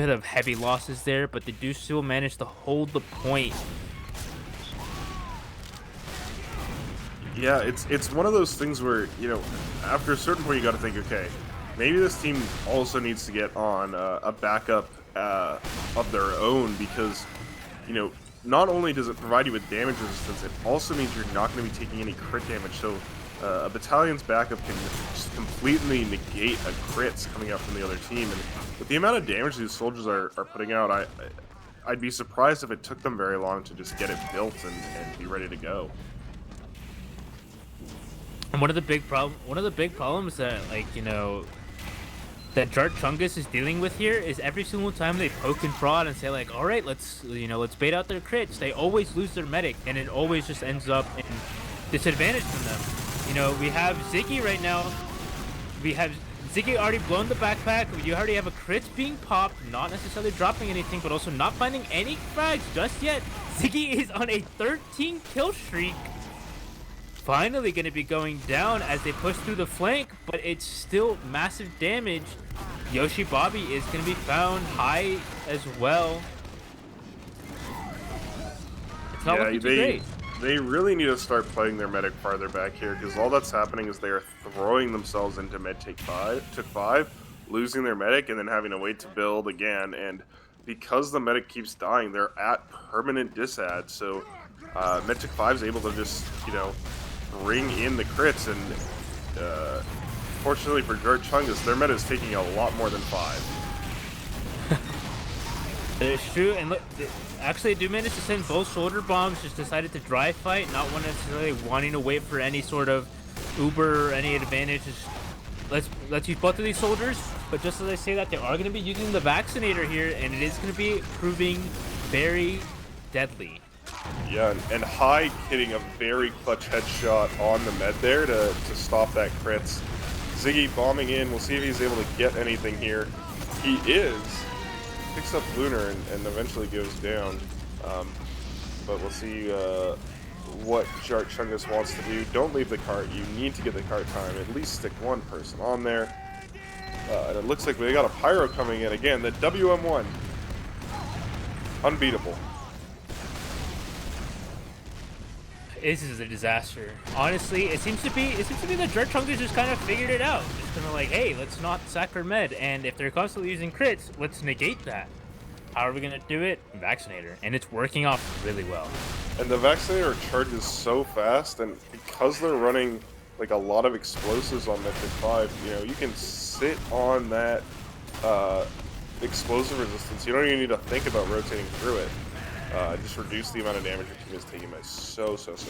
Speaker 2: of heavy losses there, but they do still manage to hold the point.
Speaker 1: Yeah, it's one of those things where, you know, after a certain point you got to think, okay, maybe this team also needs to get on a backup of their own, because, you know, not only does it provide you with damage resistance, it also means you're not going to be taking any crit damage. So a battalion's backup can just completely negate a crits coming out from the other team. And with the amount of damage these soldiers are putting out, I'd be surprised if it took them very long to just get it built and be ready to go.
Speaker 2: And one of the big problems that, like, you know, that Jart Chungus is dealing with here is every single time they poke and prod and say, like, all right, let's bait out their crits, they always lose their medic, and it always just ends up in disadvantage from them. You know, we have Ziggy right now. We have Ziggy already blown the backpack. You already have a crits being popped, not necessarily dropping anything, but also not finding any frags just yet. Ziggy is on a 13 kill streak. Finally going to be going down as they push through the flank, but it's still massive damage. Yoshi Bobby is going to be found high as well. It's not looking too great.
Speaker 1: They really need to start playing their medic farther back here, because all that's happening is they are throwing themselves into med take 5, losing their medic, and then having to wait to build again. And because the medic keeps dying, they're at permanent disad. So med take 5 is able to just, you know, bring in the crits, and fortunately for Jart Chungus, their meta is taking a lot more than 5.
Speaker 2: It's true, and look, actually, they do manage to send both shoulder bombs. Just decided to dry fight, not necessarily wanting to wait for any sort of Uber or any advantage. Just let's use both of these soldiers. But just as I say that, they are going to be using the vaccinator here, and it is going to be proving very deadly.
Speaker 1: Yeah, and High hitting a very clutch headshot on the med there to stop that crits. Ziggy bombing in. We'll see if he's able to get anything here. He is. Picks up Lunar and eventually goes down. But we'll see what Jart Chungus wants to do. Don't leave the cart. You need to get the cart time. At least stick one person on there. And it looks like we got a Pyro coming in again. The WM1. Unbeatable.
Speaker 2: This is a disaster. Honestly, it seems to be that Jart Chungus just kind of figured it out. Just kind of like, hey, let's not sack our med, and if they're constantly using crits, let's negate that. How are we gonna do it? Vaccinator, and it's working off really well.
Speaker 1: And the Vaccinator charges so fast, and because they're running like a lot of explosives on Metric 5, you know, you can sit on that explosive resistance. You don't even need to think about rotating through it. Just reduce the amount of damage your team is taking by so much.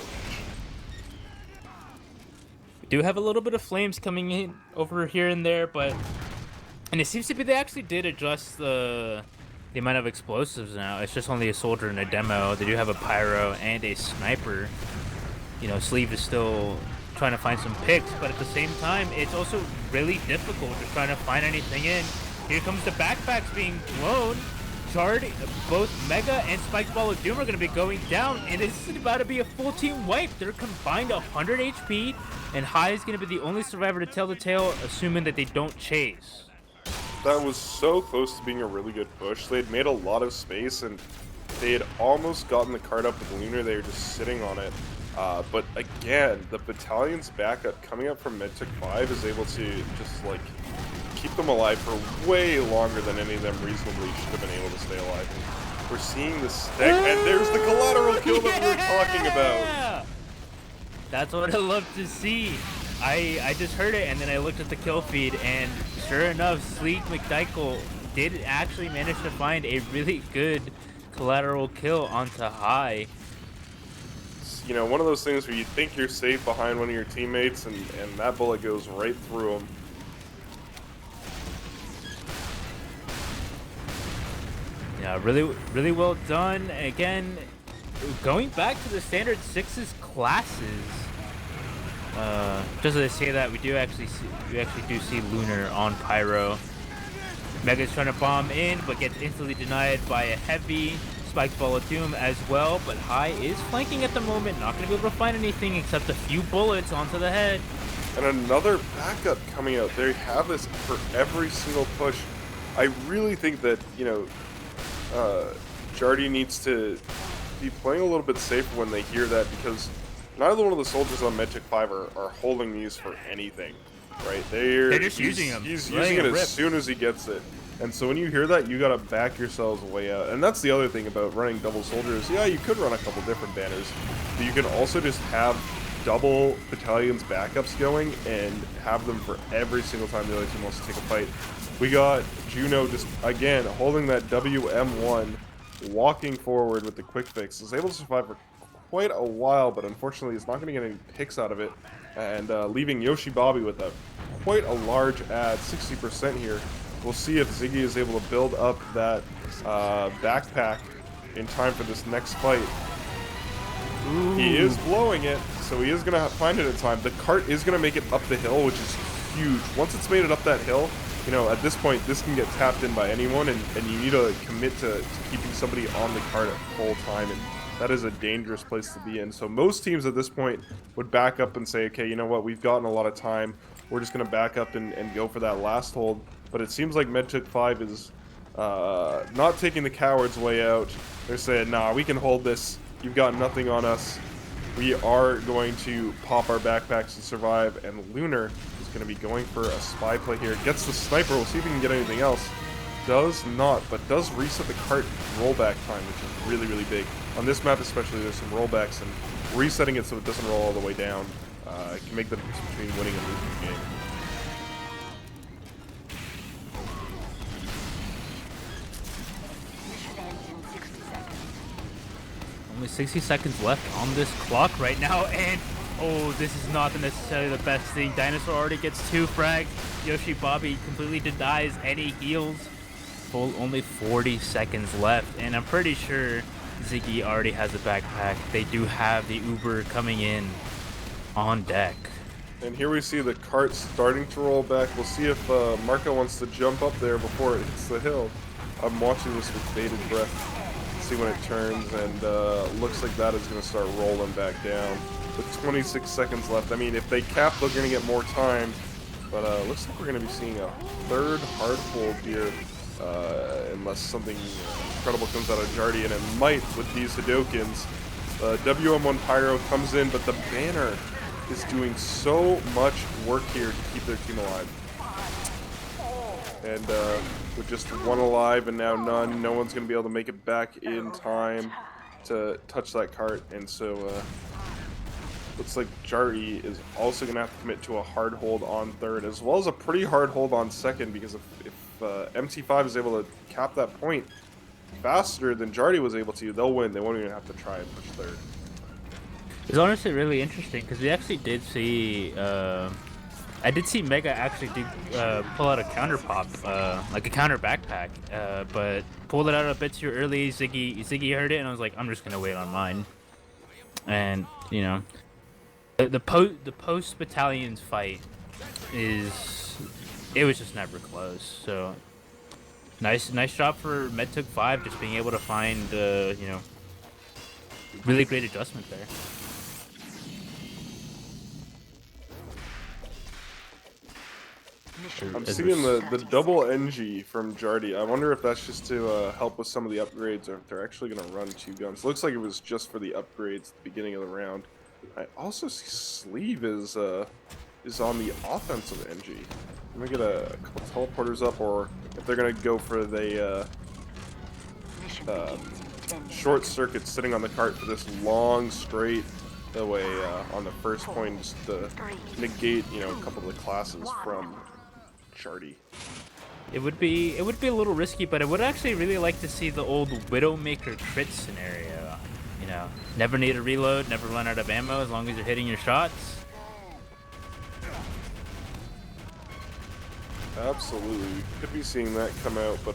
Speaker 2: We do have a little bit of flames coming in over here and there, and it seems to be they actually did adjust the amount of explosives now. It's just only a soldier in a demo. They do have a pyro and a sniper. You know, Sleeve is still trying to find some picks, but at the same time, it's also really difficult just trying to find anything in. Here comes the backpacks being blown. Jart, both Mega and Spikeball of Doom are going to be going down, and this is about to be a full team wipe. They're combined 100 HP, and High is going to be the only survivor to tell the tale, assuming that they don't chase.
Speaker 1: That was so close to being a really good push. They had made a lot of space, and they had almost gotten the card up with Lunar. They were just sitting on it. But again, the battalion's backup coming up from Medtic 5 is able to just like keep them alive for way longer than any of them reasonably should have been able to stay alive. And we're seeing the stack, and there's the collateral kill that we were talking about.
Speaker 2: That's what I love to see. I just heard it, and then I looked at the kill feed, and sure enough, Sleek McDykel did actually manage to find a really good collateral kill onto High.
Speaker 1: You know, one of those things where you think you're safe behind one of your teammates, and that bullet goes right through them.
Speaker 2: Yeah, really well done. Again, going back to the standard 6's classes. Just as I say that, we actually do see Lunar on Pyro. Mega's trying to bomb in, but gets instantly denied by a heavy Spikeball of Doom as well. But High is flanking at the moment, not going to be able to find anything except a few bullets onto the head.
Speaker 1: And another backup coming out. They have this for every single push. I really think that, you know, Jardy needs to be playing a little bit safer when they hear that, because neither one of the soldiers on Medtic 5 are holding these for anything, right?
Speaker 2: They're just using them.
Speaker 1: He's using it as soon as he gets it. And so when you hear that, you gotta back yourselves way out. And that's the other thing about running double soldiers. Yeah, you could run a couple different banners, but you can also just have double battalions backups going and have them for every single time the other team wants to take a fight. We got Juno just, again, holding that WM1, walking forward with the quick fix. Is able to survive for quite a while, but unfortunately is not going to get any picks out of it. And leaving Yoshi Bobby with quite a large ad, 60% here. We'll see if Ziggy is able to build up that backpack in time for this next fight. Ooh. He is blowing it, so he is going to find it in time. The cart is going to make it up the hill, which is huge. Once it's made it up that hill, you know, at this point, this can get tapped in by anyone, and you need to commit to keeping somebody on the cart at full time, and that is a dangerous place to be in. So most teams at this point would back up and say, okay, you know what, we've gotten a lot of time. We're just going to back up and go for that last hold. But it seems like Medtic 5 is not taking the coward's way out. They're saying, nah, we can hold this. You've got nothing on us. We are going to pop our backpacks and survive, and Lunar is going to be going for a spy play here. Gets the sniper. We'll see if he can get anything else. Does not, but does reset the cart rollback time, which is really, really big. On this map especially, there's some rollbacks, and resetting it so it doesn't roll all the way down can make the difference between winning and losing the game.
Speaker 2: Only 60 seconds left on this clock right now, and oh, this is not necessarily the best thing. Dinosaur already gets 2 frags. Yoshi Bobby completely denies any heals. Only 40 seconds left, and I'm pretty sure Ziggy already has a backpack. They do have the Uber coming in on deck.
Speaker 1: And here we see the cart starting to roll back. We'll see if Marco wants to jump up there before it hits the hill. I'm watching this with bated breath. See when it turns, and looks like that is going to start rolling back down with 26 seconds left. I mean, if they cap, they're going to get more time, but looks like we're going to be seeing a third hard hold here, unless something incredible comes out of Jardy, and it might with these Hadokens. WM1 Pyro comes in, but the banner is doing so much work here to keep their team alive. And with just one alive and now none, no one's going to be able to make it back in time to touch that cart. And so looks like Jarty is also going to have to commit to a hard hold on third, as well as a pretty hard hold on second, because if MT5 is able to cap that point faster than Jarty was able to, they'll win. They won't even have to try and push third.
Speaker 2: It's honestly really interesting, because we actually did see I did see Mega actually pull out a counter pop, like a counter backpack, but pulled it out a bit too early. Ziggy heard it, and I was like, I'm just gonna wait on mine. And you know, the post battalions fight it was just never close. So Nice job for Medtook 5, just being able to find, you know, really great adjustment there.
Speaker 3: Mission
Speaker 1: I'm
Speaker 2: As
Speaker 1: seeing the
Speaker 3: 30
Speaker 1: double
Speaker 3: seconds.
Speaker 1: NG from Jardy. I wonder if that's just to help with some of the upgrades, or if they're actually going to run 2 guns. Looks like it was just for the upgrades at the beginning of the round. I also see Sleeve is on the offensive NG. I'm gonna get a couple teleporters up, or if they're gonna go for the
Speaker 3: Mission
Speaker 1: um,
Speaker 3: begins in 10
Speaker 1: short
Speaker 3: seconds.
Speaker 1: circuit sitting on the cart for this long straight. That way, on the first point, just to negate, you know, a couple of the classes from Jardy.
Speaker 2: It would be a little risky, but I would actually really like to see the old Widowmaker crit scenario. You know, never need a reload, never run out of ammo as long as you're hitting your shots.
Speaker 1: Absolutely, could be seeing that come out, but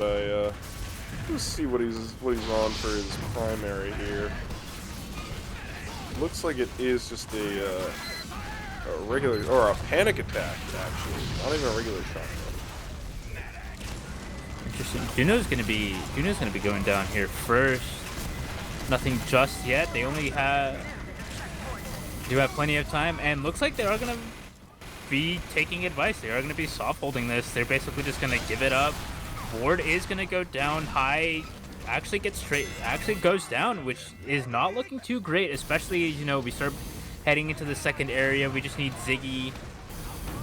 Speaker 1: let's see what he's on for his primary here. Looks like it is just a regular, or a panic attack, actually, not even a regular shotgun.
Speaker 2: Interesting. Juno's gonna be going down here first. Nothing just yet. They only do have plenty of time, and looks like they are gonna be taking advice. They are gonna be soft holding this. They're basically just gonna give it up. Ward is gonna go down high. Actually goes down, which is not looking too great, especially, you know, we start heading into the second area. We just need Ziggy.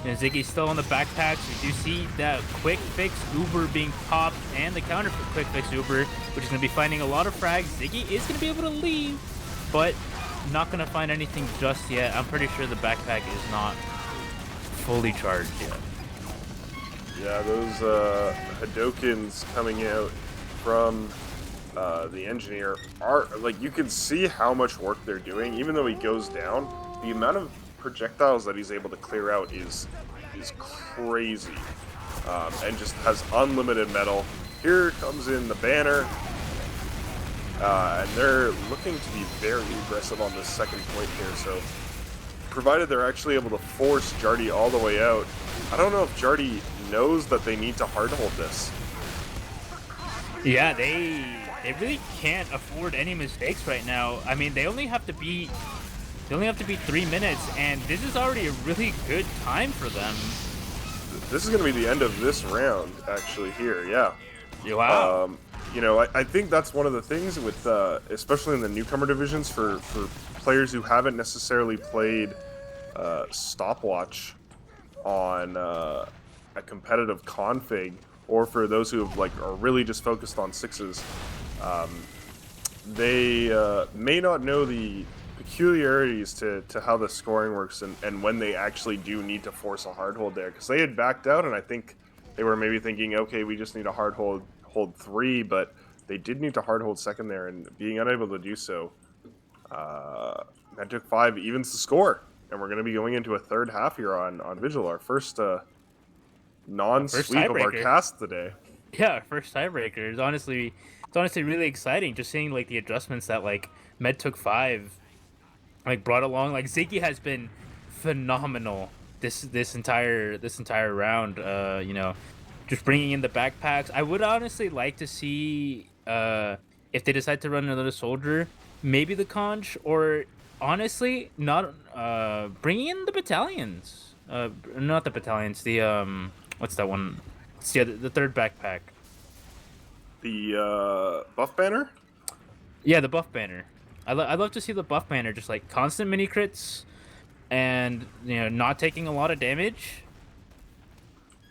Speaker 2: You know, Ziggy's still on the backpacks. We do see that quick fix Uber being popped, and the counter for quick fix Uber, which is going to be finding a lot of frags. Ziggy is going to be able to leave, but not going to find anything just yet. I'm pretty sure the backpack is not fully charged yet.
Speaker 1: Yeah, those Hadokens coming out from the engineer are, like, you can see how much work they're doing. Even though he goes down, the amount of projectiles that he's able to clear out is crazy, and just has unlimited metal. Here comes in the banner, and they're looking to be very aggressive on this second point here. So, provided they're actually able to force Jardy all the way out, I don't know if Jardy knows that they need to hard hold this.
Speaker 2: Yeah, they really can't afford any mistakes right now. I mean, they only have to beat 3 minutes, and this is already a really good time for them.
Speaker 1: This is going to be the end of this round, actually, here, yeah.
Speaker 2: Wow.
Speaker 1: You know, I think that's one of the things with, especially in the newcomer divisions, for players who haven't necessarily played stopwatch on a competitive config, or for those who have, like, are really just focused on sixes. They may not know the peculiarities to how the scoring works, and when they actually do need to force a hard hold there, because they had backed out, and I think they were maybe thinking, okay, we just need a hard hold 3, but they did need to hard hold second there, and being unable to do so, that took 5 evens the score, and we're going to be going into a third half here on Vigil, our first non-sweep of our
Speaker 2: tiebreaker.
Speaker 1: cast today.
Speaker 2: Yeah, first tiebreaker. It's honestly really exciting, just seeing, like, the adjustments that, like, Medtook 5 like brought along. Like, Ziggy has been phenomenal this entire round. You know, just bringing in the backpacks. I would honestly like to see if they decide to run another soldier, maybe the conch, or honestly not bringing in the battalions. Not the battalions. The what's that one? It's the third backpack.
Speaker 1: The buff banner?
Speaker 2: Yeah, the buff banner. I'd love to see the buff banner, just like constant mini crits, and, you know, not taking a lot of damage.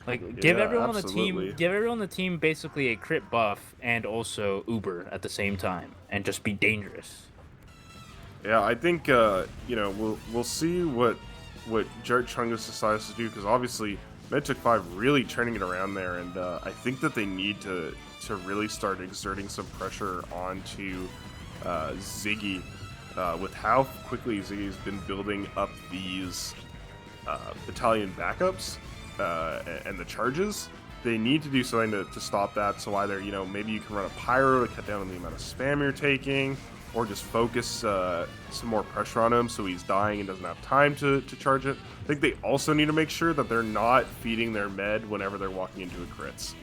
Speaker 2: Like, give
Speaker 1: Yeah,
Speaker 2: everyone
Speaker 1: absolutely.
Speaker 2: on the team basically a crit buff and also Uber at the same time, and just be dangerous.
Speaker 1: Yeah, I think you know, we'll see what Jart Chungus decides to do, because obviously Medtook 5 really turning it around there, and I think that they need to really start exerting some pressure onto Ziggy, with how quickly Ziggy's been building up these battalion backups and the charges. They need to do something to stop that. So either, you know, maybe you can run a pyro to cut down on the amount of spam you're taking, or just focus some more pressure on him so he's dying and doesn't have time to charge it. I think they also need to make sure that they're not feeding their med whenever they're walking into a crits.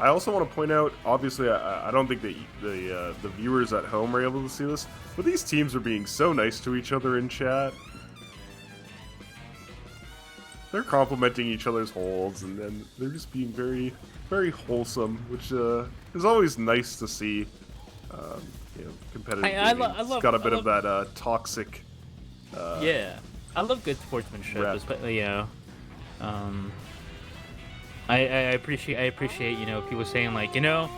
Speaker 1: I also want to point out, obviously, I don't think the viewers at home are able to see this, but these teams are being so nice to each other in chat. They're complimenting each other's holds, and then they're just being very, very wholesome, which is always nice to see. You know, competitive gaming. It's got a bit of that toxic.
Speaker 2: Yeah, I love good sportsmanship, especially I appreciate people saying like you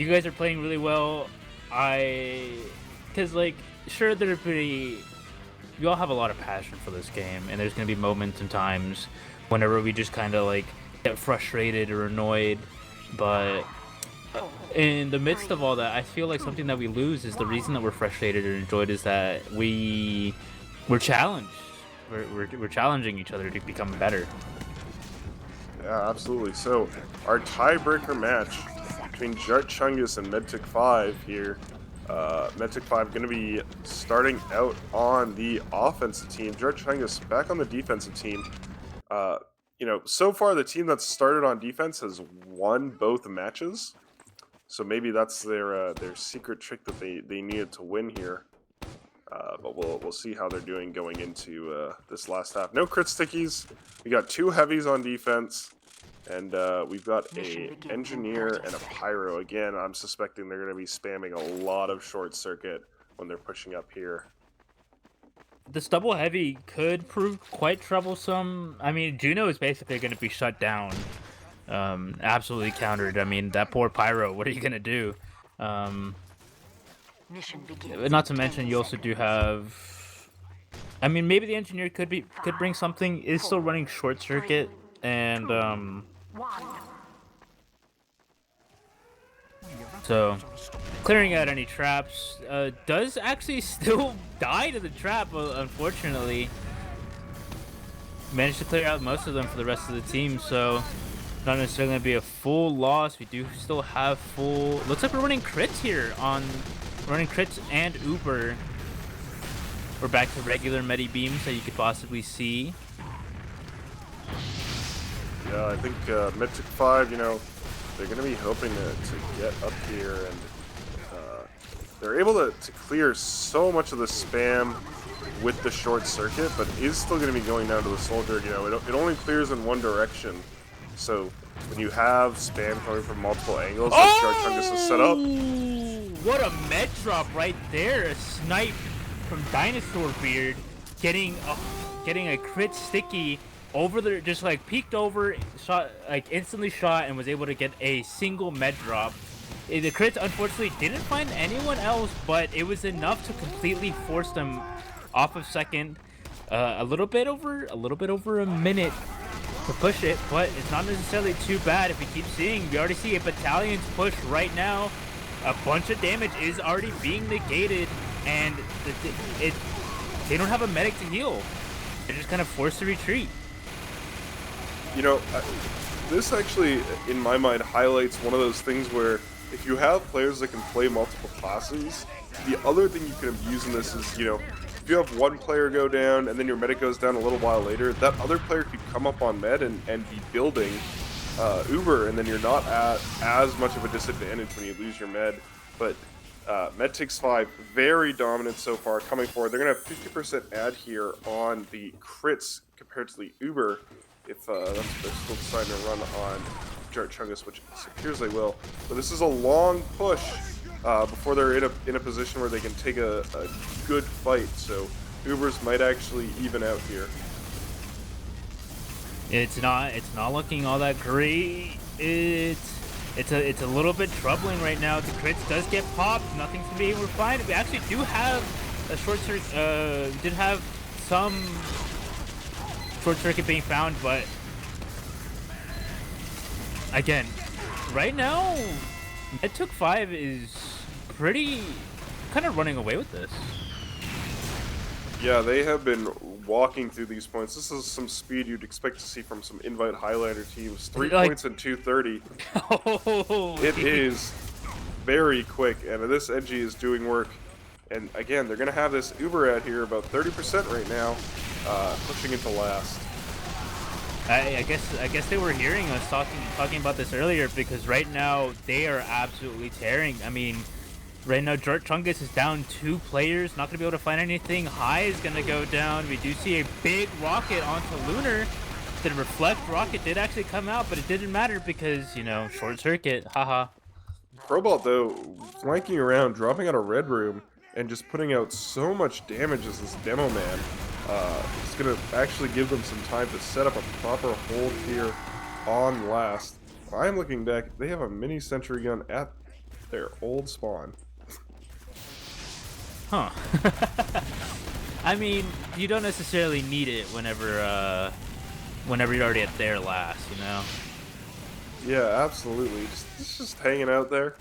Speaker 2: guys are playing really well. Because like sure we all have a lot of passion for this game, and there's gonna be moments and times whenever we just kind of like get frustrated or annoyed, but in the midst of all that, I feel like something that we lose is the reason that we're frustrated or enjoyed is that we're challenged. We're challenging each other to become better.
Speaker 1: Yeah, absolutely. So, our tiebreaker match between Jart, Chungus, and Medtic5 here. Medtic5 going to be starting out on the offensive team. Jart, Chungus back on the defensive team. So far the team that's started on defense has won both matches. So maybe that's their secret trick that they needed to win here. But we'll see how they're doing going into this last half. No crit stickies. We got 2 heavies on defense, and we've got a engineer and a pyro. Again, I'm suspecting they're going to be spamming a lot of short circuit when they're pushing up here.
Speaker 2: This double heavy could prove quite troublesome. I mean, Juno is basically going to be shut down. Absolutely countered. I mean, that poor pyro, what are you gonna do? Not to mention you also do have, I mean, maybe the engineer could bring something. Is still running short circuit, and so clearing out any traps. Does actually still die to the trap, unfortunately. Managed to clear out most of them for the rest of the team, so not necessarily going to be a full loss. We do still have full... Looks like we're running crits here running crits and Uber. We're back to regular medi beams that you could possibly see.
Speaker 1: Yeah, I think Medtic5, they're going to be hoping to get up here, and they're able to clear so much of the spam with the short circuit, but is still going to be going down to the soldier. It only clears in one direction. So when you have spam coming from multiple angles, like Chungus is set up.
Speaker 2: What a med drop right there! A snipe from Dinosaur Beard, getting a crit sticky over the, just like peeked over, shot, like instantly shot, and was able to get a single med drop. The crit unfortunately didn't find anyone else, but it was enough to completely force them off of second. A little bit over a minute to push it, but it's not necessarily too bad if we keep seeing. We already see a battalion's push right now. A bunch of damage is already being negated, and they don't have a medic to heal. They're just kind of forced to retreat.
Speaker 1: This actually, in my mind, highlights one of those things where if you have players that can play multiple classes, the other thing you can abuse in this is, if you have one player go down and then your medic goes down a little while later, that other player could come up on med and be building Uber, and then you're not at as much of a disadvantage when you lose your med. But Medtic5, very dominant so far, coming forward. They're going to have 50% add here on the crits compared to the Uber, if they're still deciding to run on Jart Chungus, which it appears they will. But this is a long push before they're in a position where they can take a good fight. So Ubers might actually even out here.
Speaker 2: It's not looking all that great. It's a little bit troubling right now. The crits does get popped. Nothing's to be able to find. We actually do have a short circuit. We did have some short circuit being found, but again, right now, Medtic5 is pretty kind of running away with this.
Speaker 1: Yeah, they have been walking through these points. This is some speed you'd expect to see from some invite Highlander teams. 3 points in 2:30.
Speaker 2: Oh,
Speaker 1: it is very quick, and this NG is doing work. And again, they're going to have this Uber out here about 30% right now, pushing into last.
Speaker 2: I guess they were hearing us talking about this earlier because right now they are absolutely tearing. I mean, right now Jart Chungus is down 2 players, not gonna be able to find anything. High is gonna go down. We do see a big rocket onto Lunar. The reflect rocket did actually come out, but it didn't matter because, you know, short circuit. Haha.
Speaker 1: Probot, though, flanking around, dropping out a red room, and just putting out so much damage as this demo man. It's going to actually give them some time to set up a proper hold here on last. I'm looking back, they have a mini sentry gun at their old spawn.
Speaker 2: Huh. I mean, you don't necessarily need it whenever you're already at their last, you know?
Speaker 1: Yeah, absolutely. It's just hanging out there.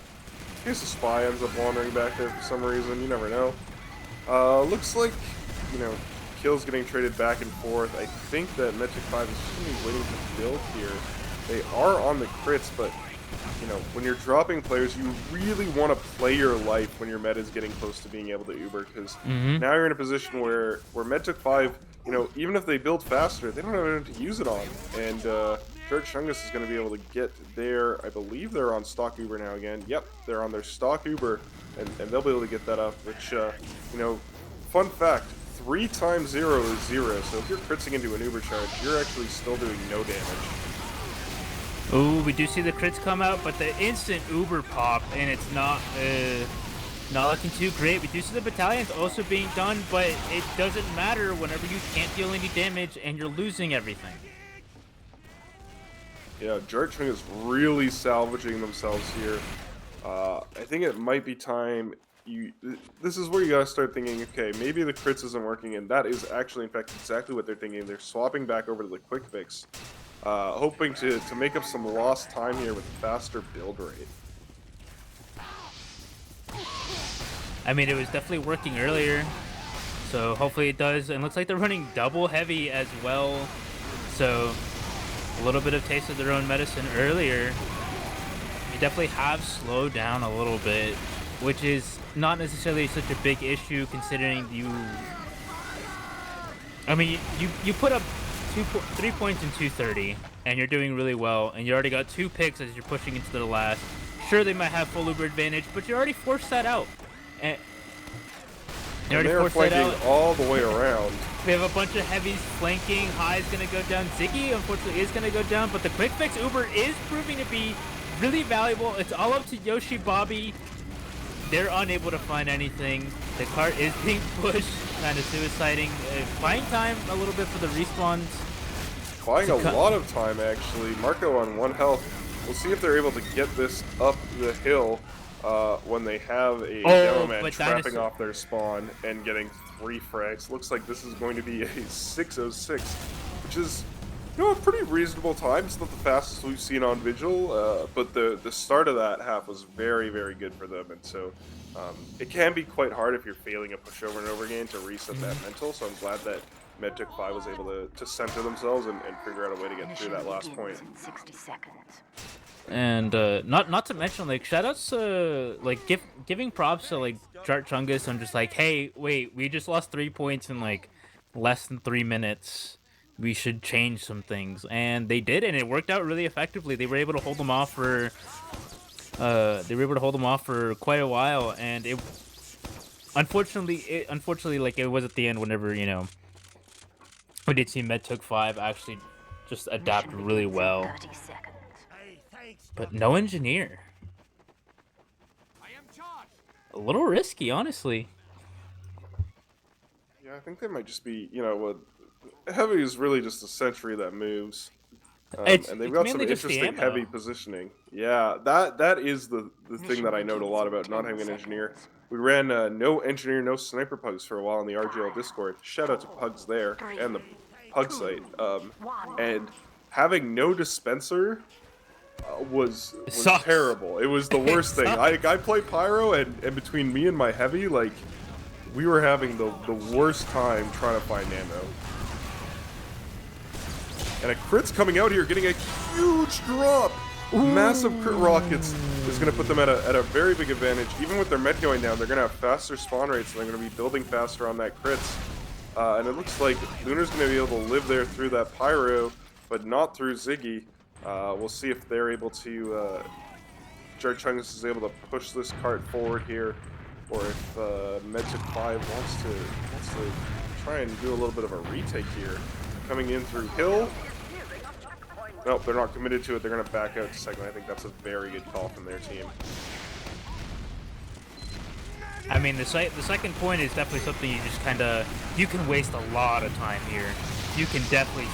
Speaker 1: In case the spy ends up wandering back there for some reason, you never know. Looks like, you know, kills getting traded back and forth. I think that Metric 5 is just going to be waiting to build here. They are on the crits, but, you know, when you're dropping players, you really want to play your life when your meta is getting close to being able to Uber, because now you're in a position where Metric 5, you know, even if they build faster, they don't have anything to use it on. And Jart Chungus is going to be able to get there. I believe they're on stock Uber now again. Yep, they're on their stock Uber, and they'll be able to get that up, which, you know, fun fact, 3 times 0 is 0, so if you're critzing into an Uber charge, you're actually still doing no damage.
Speaker 2: Ooh, we do see the crits come out, but the instant Uber pop, and it's not looking too great. We do see the battalions also being done, but it doesn't matter whenever you can't deal any damage and you're losing everything.
Speaker 1: Yeah, Jart Chung is really salvaging themselves here. I think it might be time. This is where you gotta start thinking, okay, maybe the crits isn't working, and that is actually, in fact, exactly what they're thinking. They're swapping back over to the quick fix, hoping to make up some lost time here with faster build rate.
Speaker 2: I mean, it was definitely working earlier, so hopefully it does. And looks like they're running double heavy as well, so a little bit of taste of their own medicine earlier. You definitely have slowed down a little bit, which is not necessarily such a big issue considering you... I mean, you put up 3 points in 230, and you're doing really well, and you already got 2 picks as you're pushing into the last. Sure, they might have full Uber advantage, but you already forced that out. And
Speaker 1: they're flanking all the way around.
Speaker 2: We have a bunch of heavies flanking. High is going to go down. Ziggy, unfortunately, is going to go down, but the quick fix Uber is proving to be really valuable. It's all up to Yoshi Bobby. They're unable to find anything. The cart is being pushed, kind of suiciding. Buying time a little bit for the respawns.
Speaker 1: Buying a lot of time, actually. Marco on 1 health. We'll see if they're able to get this up the hill when they have a demo man trapping off their spawn and getting 3 frags. Looks like this is going to be a 6:06, which is, you know, a pretty reasonable time. It's not the fastest we've seen on Vigil, but the start of that half was very, very good for them, and so it can be quite hard if you're failing a push over and over again to reset that mental, so I'm glad that Medtech 5 was able to center themselves and figure out a way to get through that last point.
Speaker 3: 60 seconds.
Speaker 2: And not to mention, like, shoutouts to like giving props to like Jart Chungus. I'm just like, hey, wait, we just lost 3 points in like less than 3 minutes. We should change some things, and they did, and it worked out really effectively. They were able to hold them off for quite a while, and it unfortunately like it was at the end whenever, you know, we did see Medtook 5 actually just adapt really well.
Speaker 3: 30 seconds.
Speaker 2: But no engineer. A little risky, honestly.
Speaker 1: Yeah, I think they might just be, you know, what heavy is really just a sentry that moves. And they've got some interesting heavy positioning. Yeah, that is the thing that I note a lot about not having an engineer. We ran no engineer, no sniper pugs for a while in the RGL Discord. Shout out to pugs there and the pug site. And having no dispenser was terrible. It was the worst thing. I play Pyro, and between me and my heavy, like, we were having the worst time trying to find ammo. And a crit's coming out here, getting a huge drop. Massive crit rockets is going to put them at a very big advantage. Even with their med going down, they're going to have faster spawn rates, and they're going to be building faster on that crits. And it looks like Lunar's going to be able to live there through that Pyro. but not through Ziggy. We'll see if they're able to, Jart Chungus is able to push this cart forward here, or if Medtic 5 wants to try and do a little bit of a retake here. Coming in through Hill. Nope, they're not committed to it. They're going to back out to second. I think that's a very good call from their team.
Speaker 2: I mean, the second point is definitely something you just kind of, you can waste a lot of time here. You can definitely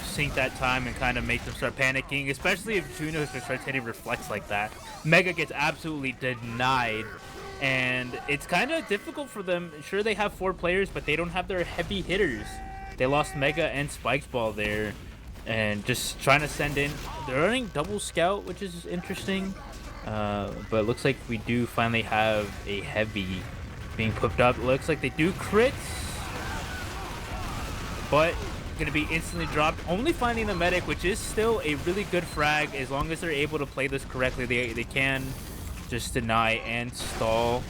Speaker 2: sink that time and kind of make them start panicking, especially if Juno starts hitting reflex like that. Mega gets absolutely denied, and it's kind of difficult for them. Sure, they have 4 players, but they don't have their heavy hitters. They lost Mega and Spike's Ball there, and just trying to send in. They're running double scout, which is interesting. But it looks like we do finally have a heavy being put up. It looks like they do crits, but gonna be instantly dropped. Only finding the medic, which is still a really good frag. As long as they're able to play this correctly, they can just deny and stall.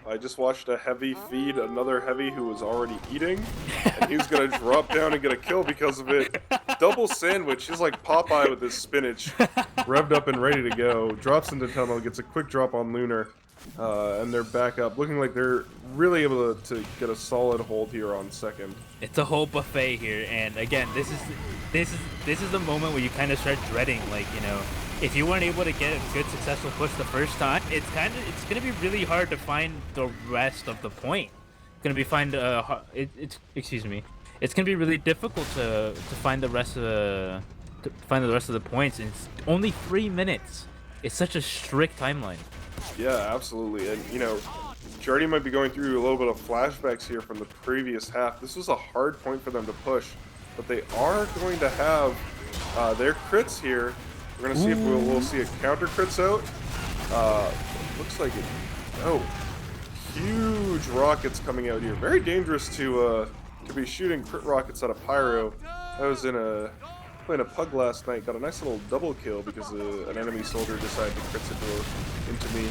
Speaker 1: I just watched a heavy feed another heavy who was already eating, and he's gonna drop down and get a kill because of it. Double sandwich. He's like Popeye with his spinach, revved up and ready to go. Drops into tunnel, gets a quick drop on Lunar, and they're back up, looking like they're really able to get a solid hold here on second.
Speaker 2: It's a whole buffet here, and again, this is the moment where you kind of start dreading, like, you know, if you weren't able to get a good successful push the first time, it's gonna be really hard to find the rest of the point. It's gonna be it's gonna be really difficult to find the rest of the points. And it's only 3 minutes. It's such a strict timeline.
Speaker 1: Yeah, absolutely. And you know, Jardy might be going through a little bit of flashbacks here from the previous half. This was a hard point for them to push, but they are going to have their crits here. We're gonna see if we'll see a counter crits out. Looks like it. Oh, huge rockets coming out here. Very dangerous to be shooting crit rockets out of Pyro. I was playing a pug last night. Got a nice little double kill because an enemy soldier decided to crit into me.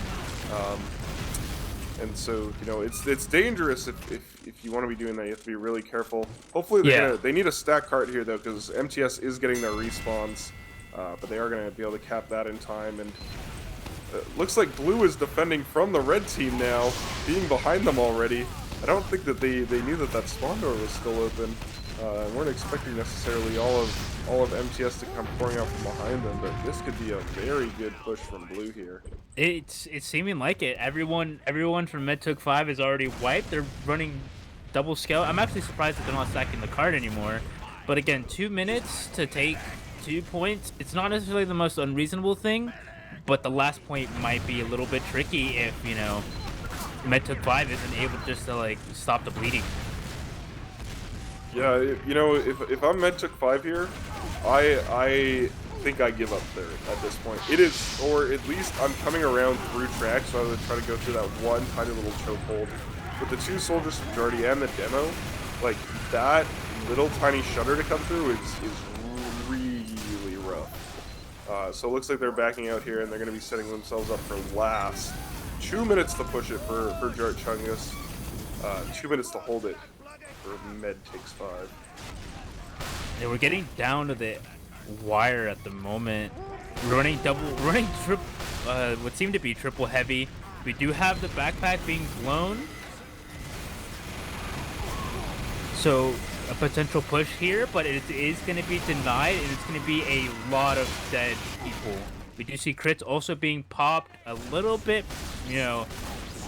Speaker 1: And so, you know, it's dangerous if you want to be doing that. You have to be really careful. Hopefully they need a stack cart here though, because MTS is getting their respawns. But they are going to be able to cap that in time, and looks like Blue is defending from the red team now, being behind them already. I don't think that they knew that spawn door was still open. Weren't expecting necessarily all of MTS to come pouring out from behind them, but this could be a very good push from Blue here.
Speaker 2: It's seeming like it. Everyone from Medtook 5 is already wiped. They're running double scout. I'm actually surprised that they're not stacking the card anymore. But again, 2 minutes to take 2 points. It's not necessarily the most unreasonable thing, but the last point might be a little bit tricky if, you know, Medtook 5 isn't able just to like stop the bleeding.
Speaker 1: Yeah, you know, if I'm Medtook 5 here, I think I give up there at this point. It is, or at least I'm coming around through tracks rather than try to go through that one tiny little chokehold. With the 2 soldiers from Jardy and the demo, like that little tiny shutter to come through is really rough. So it looks like they're backing out here, and they're going to be setting themselves up for last. 2 minutes to push it for Jart Chungus. 2 minutes to hold it for Med takes 5.
Speaker 2: Yeah, we're getting down to the wire at the moment. We're running triple, what seemed to be triple heavy. We do have the backpack being blown, so a potential push here, but it is going to be denied, and it's going to be a lot of dead people. We do see crits also being popped a little bit, you know,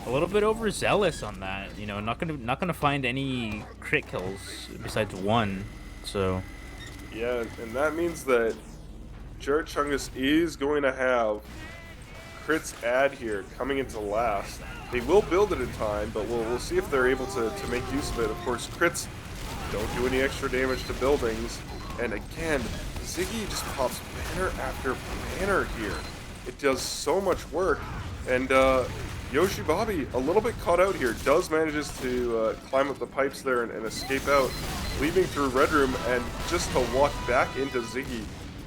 Speaker 2: a little bit overzealous on that. You know, not gonna find any crit kills besides 1. So
Speaker 1: yeah, and that means that Jart Chungus is going to have crits add here coming into last. They will build it in time, but we'll see if they're able to make use of it. Of course, crits don't do any extra damage to buildings, and again, Ziggy just pops banner after banner here. It does so much work, and Yoshi Bobby, a little bit caught out here, manages to climb up the pipes there and escape out, leaving through Red Room, and just to walk back into Ziggy,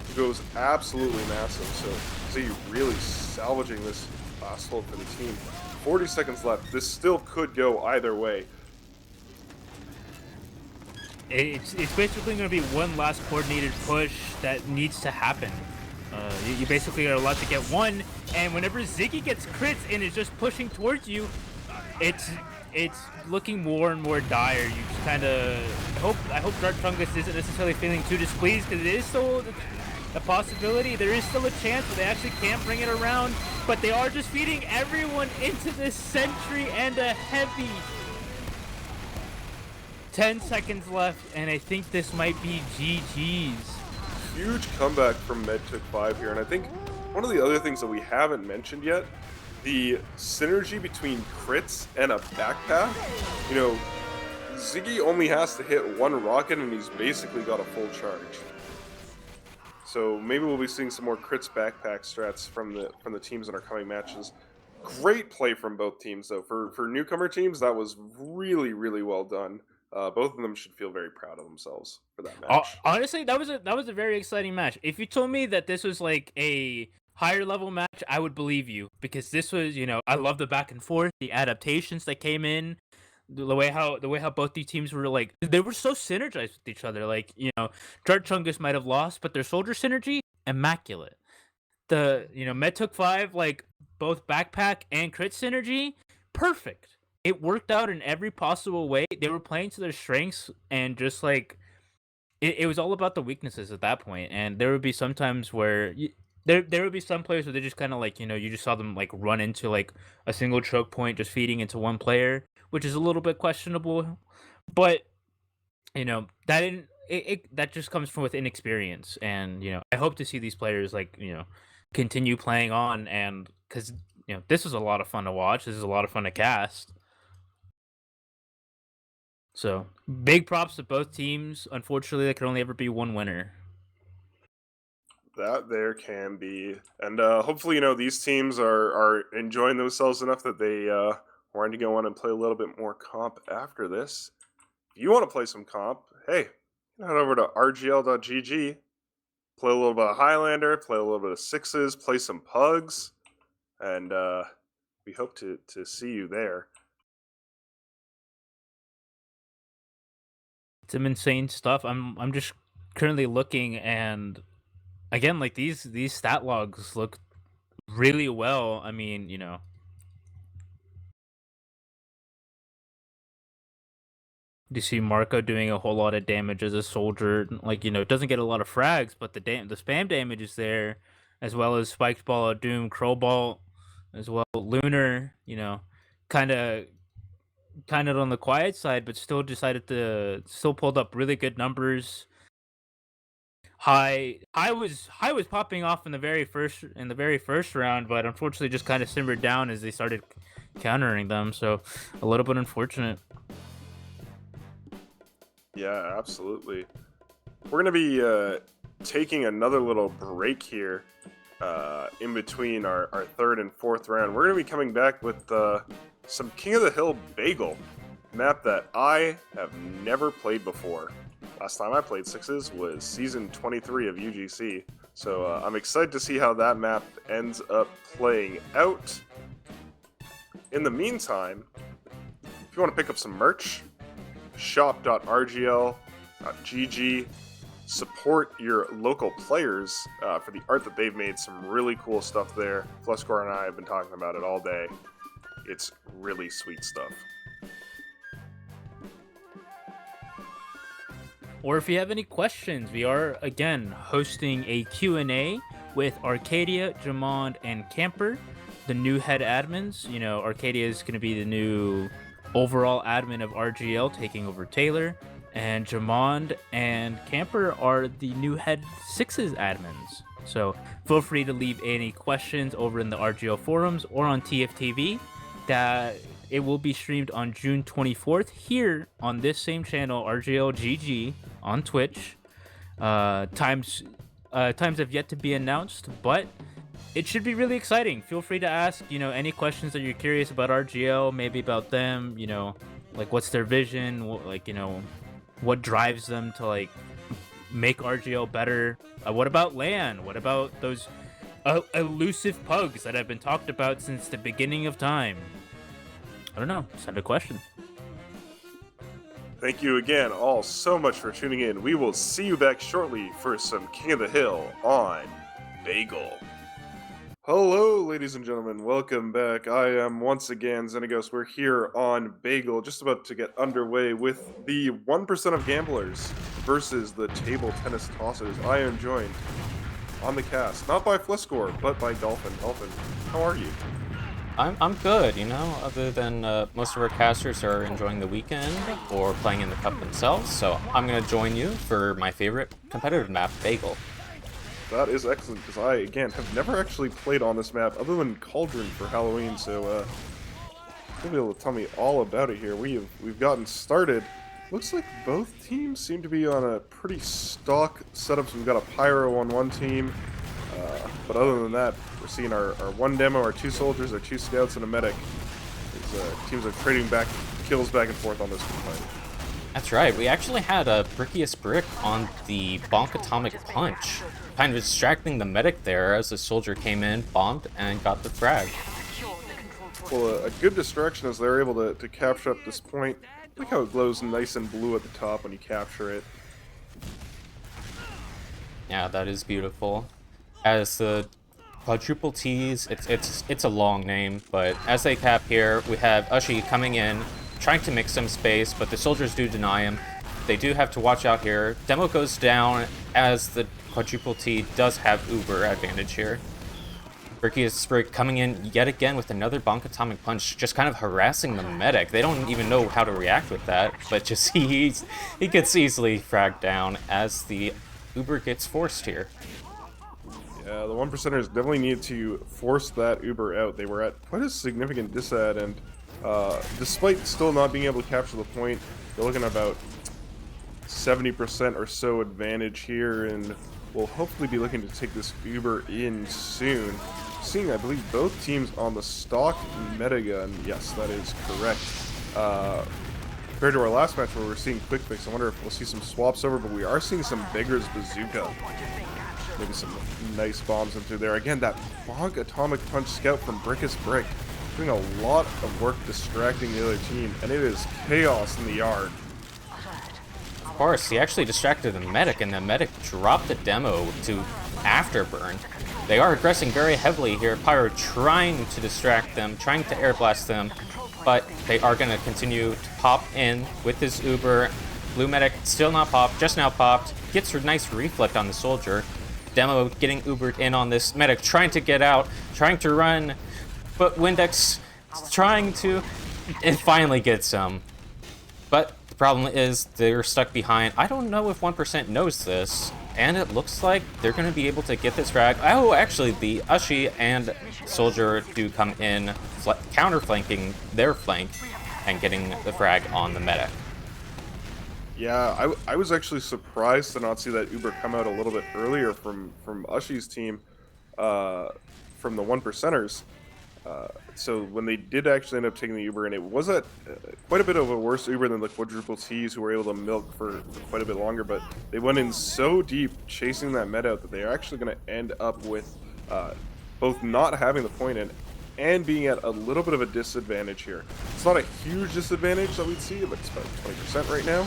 Speaker 1: who goes absolutely massive. So Ziggy really salvaging this last hold for the team. 40 seconds left. This still could go either way.
Speaker 2: it's basically going to be one last coordinated push that needs to happen. You basically are allowed to get one, and whenever Ziggy gets crits and is just pushing towards you, it's looking more and more dire. You just kind of I hope Jart Chungus isn't necessarily feeling too displeased, because it is still a possibility. There is still a chance that they actually can bring it around, but they are just feeding everyone into this sentry and a heavy. 10 seconds left, and I think this might be GG's.
Speaker 1: Huge comeback from MedTook5 here, and I think one of the other things that we haven't mentioned yet, the synergy between crits and a backpack. You know, Ziggy only has to hit one rocket and he's basically got a full charge. So maybe we'll be seeing some more crits backpack strats from the teams in our coming matches. Great play from both teams though. For newcomer teams, that was really, really well done. Both of them should feel very proud of themselves for that match.
Speaker 2: Honestly, that was a very exciting match. If you told me that this was like a higher level match, I would believe you, because this was, I love the back and forth, the adaptations that came in, the way how both these teams were like, they were so synergized with each other. Like, Jart Chungus might have lost, but their soldier synergy, immaculate. The MedTook5, like, both backpack and crit synergy, perfect. It worked out in every possible way. They were playing to their strengths, and just like it was all about the weaknesses at that point. And there would be some times where there would be some players where they just kind of like, you just saw them like run into like a single choke point, just feeding into one player, which is a little bit questionable. But that didn't that just comes from with inexperience. And I hope to see these players like continue playing on, and because this was a lot of fun to watch. This is a lot of fun to cast. So, big props to both teams. Unfortunately, there can only ever be one winner.
Speaker 1: That there can be. And hopefully, these teams are enjoying themselves enough that they want to go on and play a little bit more comp after this. If you want to play some comp, hey, head over to RGL.gg, play a little bit of Highlander, play a little bit of Sixes, play some Pugs, and we hope to see you there.
Speaker 2: Some insane stuff. I'm just currently looking, and again, like these stat logs look really well. I mean, you see Marco doing a whole lot of damage as a soldier. Like, doesn't get a lot of frags, but the spam damage is there, as well as Spiked Ball of Doom, Crowball, as well Lunar. Kind of on the quiet side, but still pulled up really good numbers. High was popping off in the very first round, but unfortunately just kind of simmered down as they started countering them. So a little bit unfortunate.
Speaker 1: Yeah, absolutely. We're gonna be taking another little break here in between our third and fourth round. We're gonna be coming back with some King of the Hill Bagel, map that I have never played before. Last time I played Sixes was Season 23 of UGC, so I'm excited to see how that map ends up playing out. In the meantime, if you want to pick up some merch, shop.rgl.gg, support your local players for the art that they've made. Some really cool stuff there. Flushcore and I have been talking about it all day. It's really sweet stuff.
Speaker 2: Or if you have any questions, we are again hosting a Q&A with Arcadia, Jamond, and Camper, the new head admins. Arcadia is going to be the new overall admin of RGL, taking over Taylor, and Jamond and Camper are the new head Sixes admins. So feel free to leave any questions over in the RGL forums or on TFTV. That it will be streamed on June 24th here on this same channel, RGLgg, on Twitch. Times have yet to be announced, but it should be really exciting. Feel free to ask, any questions that you're curious about RGL, maybe about them, like what's their vision, what drives them to like make RGL better. What about LAN? What about those elusive pugs that have been talked about since the beginning of time? I don't know. Send a question.
Speaker 1: Thank you again all so much for tuning in. We will see you back shortly for some King of the Hill on Bagel. Hello, ladies and gentlemen. Welcome back. I am once again Xenagos. We're here on Bagel, just about to get underway with the 1% of gamblers versus the table tennis tossers. I am joined on the cast, not by Fliscore, but by Dolphin. Dolphin, how are you?
Speaker 4: I'm good, you know, other than most of our casters are enjoying the weekend or playing in the cup themselves, so I'm going to join you for my favorite competitive map, Bagel.
Speaker 1: That is excellent, because I, again, have never actually played on this map other than Cauldron for Halloween, so you'll be able to tell me all about it here. We've gotten started. Looks like both teams seem to be on a pretty stock setup, so we've got a Pyro on one team, but other than that, we're seeing our one demo, our two soldiers, our two scouts, and a medic. These teams are trading kills back and forth on this fight.
Speaker 4: That's right, we actually had a Brickiest Brick on the Bonk Atomic Punch, kind of distracting the medic there as the soldier came in, bombed, and got the frag.
Speaker 1: Well, a good distraction as they're able to capture up this point. Look how it glows nice and blue at the top when you capture it.
Speaker 4: Yeah, that is beautiful. As the quadruple T's, it's a long name, but as they cap here, we have Ushi coming in, trying to make some space, but the soldiers do deny him. They do have to watch out here. Demo goes down as the quadruple T does have Uber advantage here. Brickiest Brick coming in yet again with another Bonk Atomic Punch, just kind of harassing the medic. They don't even know how to react with that, but just he gets easily fragged down as the Uber gets forced here.
Speaker 1: Yeah, the 1%ers definitely need to force that Uber out. They were at quite a significant disad, and despite still not being able to capture the point, they're looking at about 70% or so advantage here, and we'll hopefully be looking to take this Uber in soon. Seeing, I believe, both teams on the stock metagun. Yes, that is correct. Compared to our last match where we're seeing Quick Fix, I wonder if we'll see some swaps over, but we are seeing some Beggar's Bazooka. Maybe some nice bombs in through there. Again, that Bonk Atomic Punch scout from Brickiest Brick doing a lot of work distracting the other team, and it is chaos in the yard.
Speaker 4: Of course, he actually distracted the medic, and the medic dropped the demo to afterburn. They are aggressing very heavily here. Pyro trying to distract them, trying to air blast them, but they are going to continue to pop in with his Uber. Blue medic still not popped, just now popped. Gets a nice reflect on the soldier. Demo getting Ubered in on this medic, trying to get out, trying to run, but Windex trying to, and finally gets him. But the problem is they're stuck behind. I don't know if 1% knows this, and it looks like they're going to be able to get this frag. Oh, actually, the Ushi and Soldier do come in, counter-flanking their flank and getting the frag on the medic.
Speaker 1: Yeah, I was actually surprised to not see that Uber come out a little bit earlier from Ushi's team, from the 1%ers. So when they did actually end up taking the Uber, and it was quite a bit of a worse Uber than the quadruple T's, who were able to milk for quite a bit longer, but they went in so deep chasing that med out that they are actually going to end up with both not having the point and being at a little bit of a disadvantage here. It's not a huge disadvantage that we'd see, but it's about 20% right now.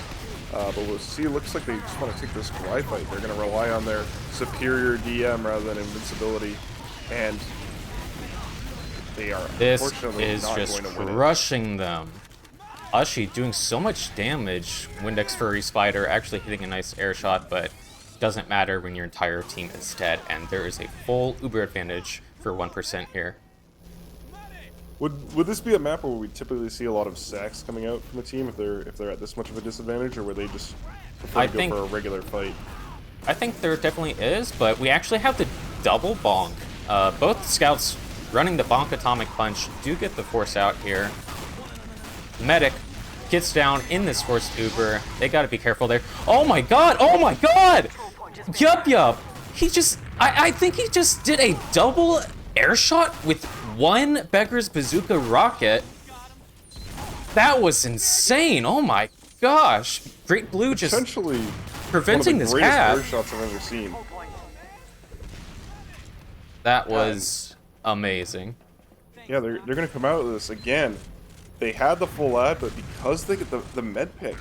Speaker 1: But we'll see, it looks like they just want to take this dry fight. They're going to rely on their superior DM rather than invincibility, and they are unfortunately
Speaker 4: is
Speaker 1: not
Speaker 4: just
Speaker 1: going to win it.
Speaker 4: crushing them. Ushi doing so much damage. Windex Furry Spider actually hitting a nice air shot, but doesn't matter when your entire team is dead, and there is a full Uber advantage for 1% here.
Speaker 1: Would this be a map where we typically see a lot of sacks coming out from the team if they're at this much of a disadvantage, or were they just prefer to go for a regular fight?
Speaker 4: I think there definitely is, but we actually have the double bonk. Both scouts running the Bonk Atomic Punch do get the force out here. Medic gets down in this forced Uber. They gotta be careful there. Oh my god! Oh my god! Yup! He just... I think he just did a double air shot with one Beggar's Bazooka rocket. That was insane! Oh my gosh! Great Blue just
Speaker 1: Essentially
Speaker 4: preventing this
Speaker 1: one of the
Speaker 4: cap.
Speaker 1: greatest air shots I've ever seen.
Speaker 4: That was amazing.
Speaker 1: Yeah, they're going to come out with this again. They had the full ad, but because they get the med pick,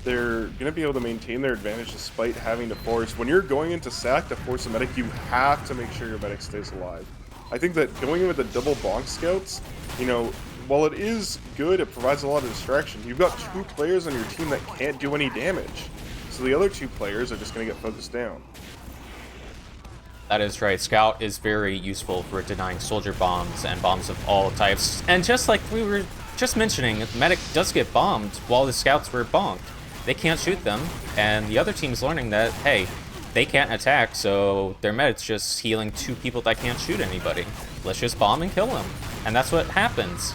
Speaker 1: they're going to be able to maintain their advantage despite having to force. When you're going into sack to force a medic, you have to make sure your medic stays alive. I think that going in with the double bonk scouts, you know, while it is good, it provides a lot of distraction. You've got 2 players on your team that can't do any damage. So the other 2 players are just going to get focused down.
Speaker 4: That is right. Scout is very useful for denying soldier bombs and bombs of all types. And just like we were just mentioning, medic does get bombed while the scouts were bonked. They can't shoot them, and the other team's learning that, hey, they can't attack, so their medic's just healing 2 people that can't shoot anybody. Let's just bomb and kill them. And that's what happens.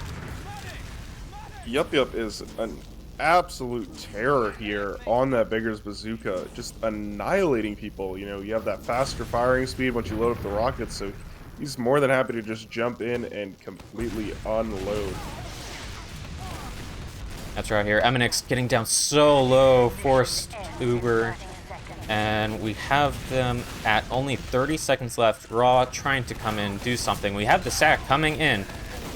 Speaker 1: Yup is an absolute terror here on that Beggar's Bazooka, just annihilating people. You know, you have that faster firing speed once you load up the rockets, so he's more than happy to just jump in and completely unload.
Speaker 4: That's right here. Eminix getting down so low, forced Uber, and we have them at only 30 seconds left. Raw trying to come in, do something. We have the sack coming in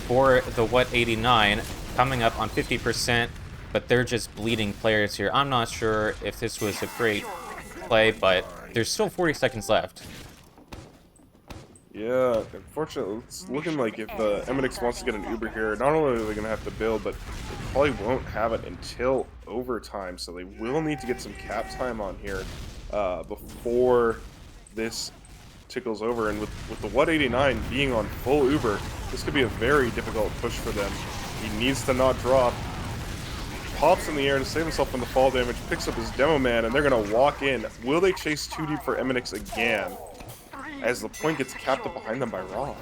Speaker 4: for the What 89, coming up on 50%, but they're just bleeding players here. I'm not sure if this was a great play, but there's still 40 seconds left.
Speaker 1: Yeah, unfortunately, it's looking like if Eminix wants to get an Uber here, not only are they going to have to build, but they probably won't have it until overtime, so they will need to get some cap time on here before this tickles over. And with the What 89 being on full Uber, this could be a very difficult push for them. He needs to not drop. Pops in the air to save himself from the fall damage, picks up his demo man, and they're going to walk in. Will they chase 2 deep for Eminix again, as the point gets capped up behind them by Raw?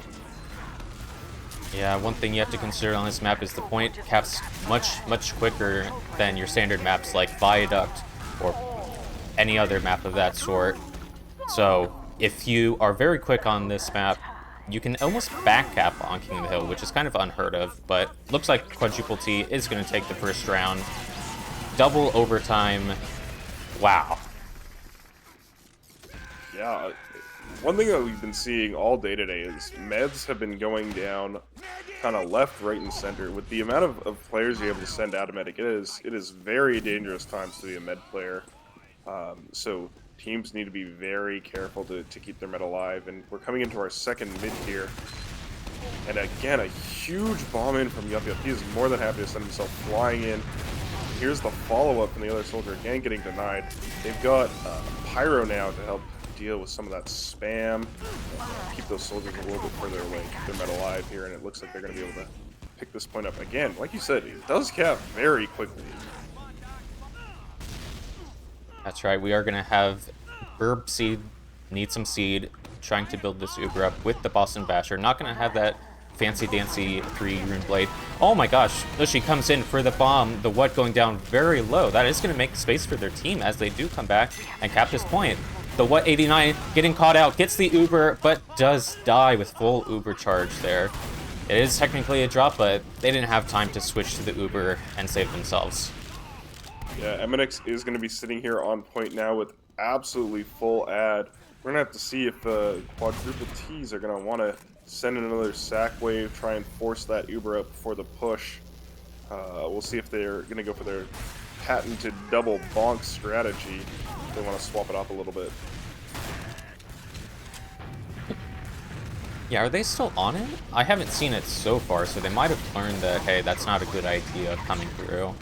Speaker 4: Yeah, one thing you have to consider on this map is the point caps much quicker than your standard maps like Viaduct or any other map of that sort. So if you are very quick on this map, you can almost back cap on King of the Hill, which is kind of unheard of, but looks like Quadruple T is going to take the first round. Double overtime. Wow.
Speaker 1: Yeah, one thing that we've been seeing all day today is meds have been going down kind of left, right, and center. With the amount of players you're able to send out of medic, it is very dangerous times to be a med player. So teams need to be very careful to keep their med alive. And we're coming into our second mid here. And again, a huge bomb in from Yup. He is more than happy to send himself flying in. Here's the follow-up from the other soldier, again getting denied. They've got Pyro now to help deal with some of that spam. Keep those soldiers a little bit further away, keep their med alive here, and it looks like they're going to be able to pick this point up again. Like you said, it does cap very quickly.
Speaker 4: That's right, we are going to have Burb Seed, need some seed, trying to build this Uber up with the Boston Basher. Not going to have that fancy-dancy 3 rune blade. Oh my gosh, Ushi comes in for the bomb, the What going down very low. That is going to make space for their team as they do come back and cap this point. The What 89 getting caught out, gets the Uber, but does die with full Uber charge there. It is technically a drop, but they didn't have time to switch to the Uber and save themselves.
Speaker 1: Yeah, Eminix is going to be sitting here on point now with absolutely full ad. We're going to have to see if Quadruple Ts are going to want to send in another sack wave, try and force that Uber up before the push. We'll see if they're going to go for their patented double bonk strategy. They want to swap it up a little bit.
Speaker 4: Yeah, are they still on it? I haven't seen it so far, so they might have learned that, hey, that's not a good idea coming through.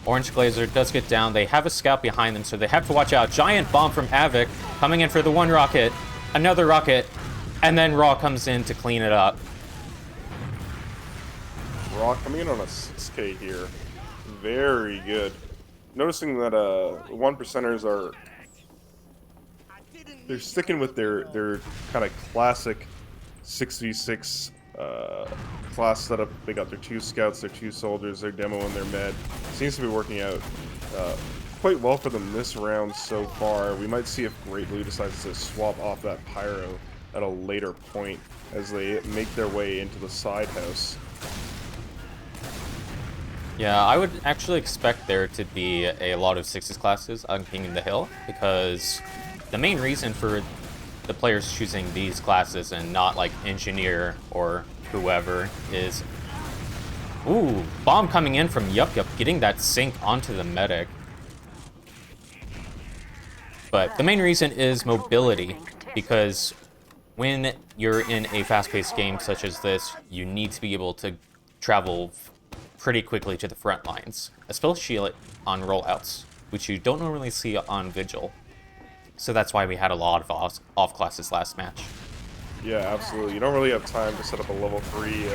Speaker 4: Orange Glazer does get down. They have a scout behind them, so they have to watch out. Giant bomb from Avic coming in for the 1 rocket, another rocket, and then Raw comes in to clean it up.
Speaker 1: Raw coming in on a 6K here. Very good. Noticing that 1%ers are... They're sticking with their kind of classic 6v6 class setup. They got their 2 scouts, their 2 soldiers, their demo, and their med. Seems to be working out quite well for them this round so far. We might see if Great Blue decides to swap off that Pyro at a later point as they make their way into the side house.
Speaker 4: Yeah, I would actually expect there to be a lot of 6s classes on King of the Hill, because the main reason for the players choosing these classes and not like Engineer or whoever is... Ooh, bomb coming in from Yup, getting that sync onto the medic. But the main reason is mobility, because when you're in a fast-paced game such as this, you need to be able to travel pretty quickly to the front lines, especially on rollouts, which you don't normally see on Vigil. So that's why we had a lot of off classes last match.
Speaker 1: Yeah, absolutely. You don't really have time to set up a level 3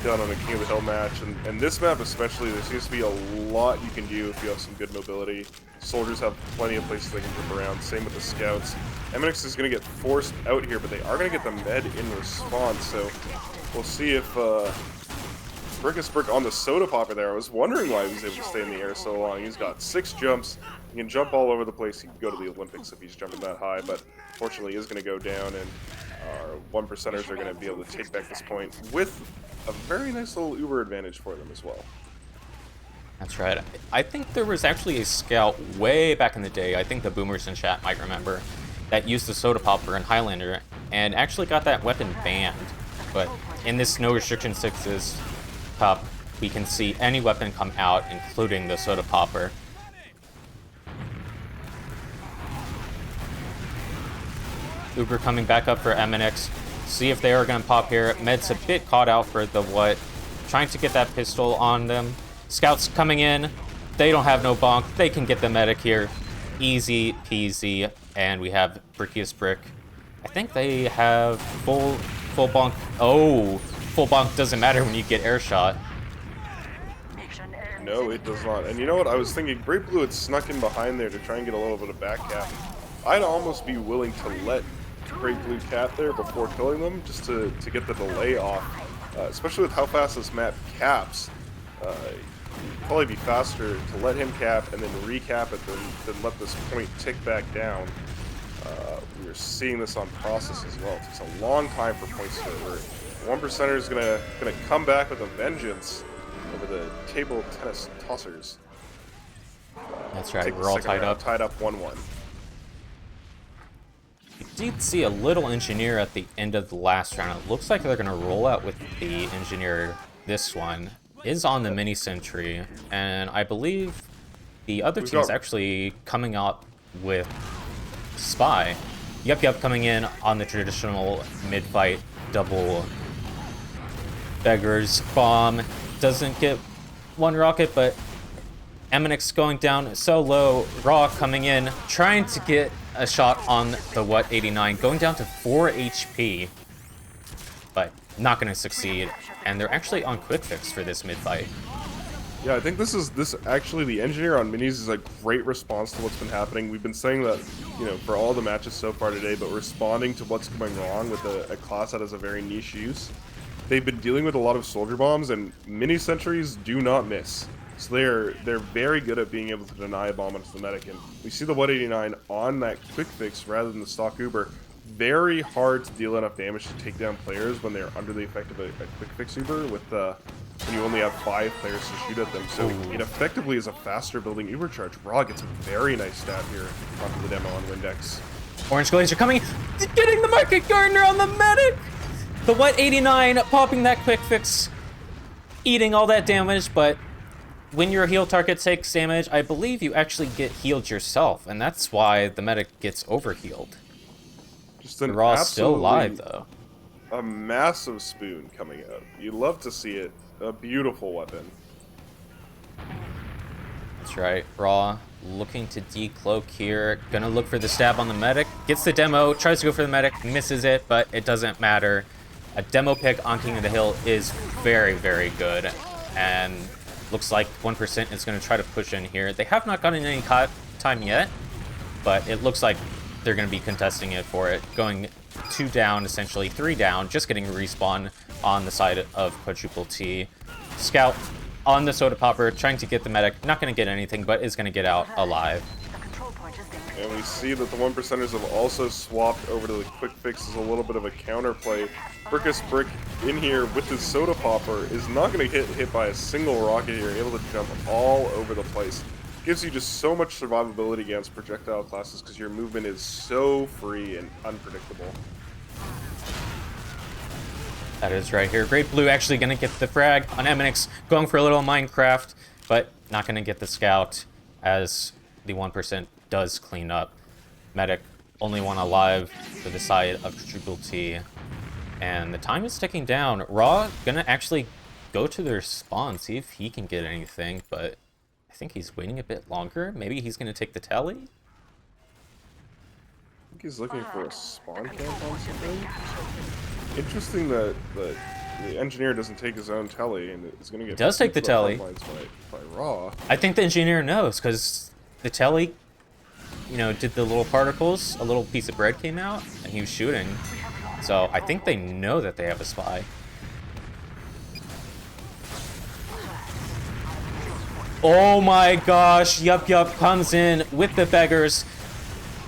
Speaker 1: down on a King of the Hill match, and this map especially, there seems to be a lot you can do if you have some good mobility. Soldiers have plenty of places they can jump around, same with the scouts. MNX is going to get forced out here, but they are going to get the med in response, so we'll see if Brick on the soda popper there. I was wondering why he was able to stay in the air so long. He's got 6 jumps. He can jump all over the place. He can go to the Olympics if he's jumping that high, but fortunately he is going to go down, and our 1%ers are going to be able to take back this point with a very nice little Uber advantage for them as well.
Speaker 4: That's right. I think there was actually a scout way back in the day, I think the boomers in chat might remember, that used the soda popper in Highlander and actually got that weapon banned. But in this no restriction 6's cup, we can see any weapon come out, including the soda popper. Uber coming back up for MNX. See if they are going to pop here. Med's a bit caught out for the what. Trying to get that pistol on them. Scouts coming in. They don't have no bonk. They can get the medic here. Easy peasy. And we have Brickiest Brick. I think they have full bonk. Oh, full bonk doesn't matter when you get air shot.
Speaker 1: No, it does not. And you know what? I was thinking Great Blue had snuck in behind there to try and get a little bit of back cap. I'd almost be willing to let Great Blue Cat there before killing them, just to get the delay off. Especially with how fast this map caps. It'd probably be faster to let him cap and then recap it than let this point tick back down. We're seeing this on process as well. It takes a long time for points to revert. 1%er is gonna come back with a vengeance over the table tennis tossers.
Speaker 4: That's right, we're all tied up.
Speaker 1: Tied up 1-1.
Speaker 4: We did see a little engineer at the end of the last round. It looks like they're going to roll out with the engineer. This one is on the mini sentry, and I believe the other team is actually coming up with Spy. Yep, coming in on the traditional mid-fight double beggars bomb. Doesn't get one rocket, but MNX going down so low. Raw coming in, trying to get a shot on the what 89, going down to 4 HP, but not going to succeed. And they're actually on quick fix for this mid fight.
Speaker 1: Yeah, I think this actually, the engineer on minis is a great response to what's been happening. We've been saying that, you know, for all the matches so far today, but responding to what's going wrong with a class that has a very niche use. They've been dealing with a lot of soldier bombs, and mini sentries do not miss. So they're very good at being able to deny a bomb onto the medic, and we see the 189 on that quick fix rather than the stock Uber. Very hard to deal enough damage to take down players when they're under the effect of a quick fix Uber with when you only have 5 players to shoot at them. So it effectively is a faster building Uber charge. Raw gets a very nice stab here onto the demo on Windex.
Speaker 4: Orange Glazer coming, getting the Market Gardener on the medic! The 189 popping that quick fix, eating all that damage, but when your heal target takes damage, I believe you actually get healed yourself, and that's why the medic gets overhealed.
Speaker 1: Just an
Speaker 4: Raw's still alive, though.
Speaker 1: A massive spoon coming out. You love to see it. A beautiful weapon.
Speaker 4: That's right. Raw looking to decloak here. Gonna look for the stab on the medic. Gets the demo, tries to go for the medic, misses it, but it doesn't matter. A demo pick on King of the Hill is very, very good, and looks like 1% is going to try to push in here. They have not gotten any time yet, but it looks like they're going to be contesting it for it. Going 2 down, essentially 3 down, just getting a respawn on the side of Quadruple T. Scout on the soda popper, trying to get the medic. Not going to get anything, but is going to get out alive.
Speaker 1: And we see that the 1%ers have also swapped over to the quick fix as a little bit of a counterplay. Brickiest Brick in here with his soda popper is not going to get hit by a single rocket here, able to jump all over the place. Gives you just so much survivability against projectile classes because your movement is so free and unpredictable.
Speaker 4: That is right here. Great Blue actually going to get the frag on MNX, going for a little Minecraft, but not going to get the scout as the 1% does clean up. Medic, only one alive for the side of Triple T. And the time is ticking down. Raw gonna actually go to their spawn, see if he can get anything, but I think he's waiting a bit longer. Maybe he's gonna take the telly?
Speaker 1: I think he's looking for a spawn camp on something. Interesting that the engineer doesn't take his own telly and is going to get.
Speaker 4: Does take the telly.
Speaker 1: By Raw.
Speaker 4: I think the engineer knows, because the telly, you know, did the little particles, a little piece of bread came out, and he was shooting. So I think they know that they have a spy. Oh my gosh, Yup Yup comes in with the beggars,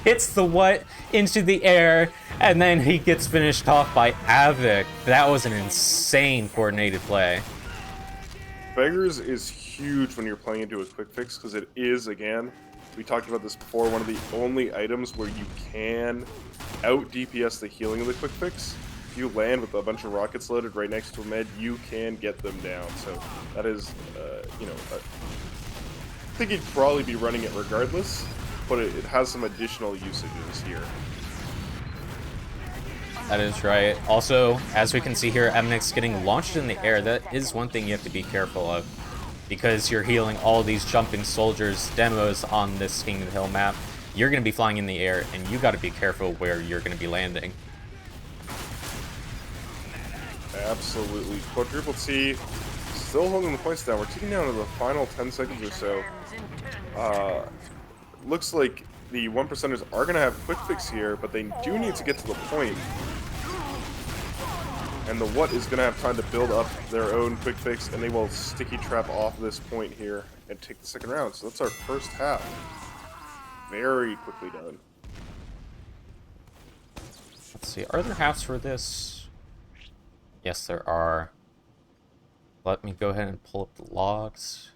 Speaker 4: hits the what into the air, and then he gets finished off by Avic. That was an insane coordinated play.
Speaker 1: Beggars is huge when you're playing into a quick fix because it is, again, we talked about this before, one of the only items where you can out DPS the healing of the quick fix. If you land with a bunch of rockets loaded right next to a med, you can get them down. So that is, you know, I think he'd probably be running it regardless, but it has some additional usages here.
Speaker 4: That is right. Also, as we can see here, Mnix getting launched in the air. That is one thing you have to be careful of, because you're healing all these jumping soldiers demos on this King of the Hill map. You're going to be flying in the air, and you got to be careful where you're going to be landing.
Speaker 1: Absolutely. Quadruple T still holding the points down. We're ticking down to the final 10 seconds or so. Looks like the 1%ers are going to have quick fix here, but they do need to get to the point. And the what is going to have time to build up their own quick fix, and they will sticky trap off this point here and take the second round. So that's our first half. Very quickly done.
Speaker 4: Let's see, are there halves for this? Yes, there are. Let me go ahead and pull up the logs.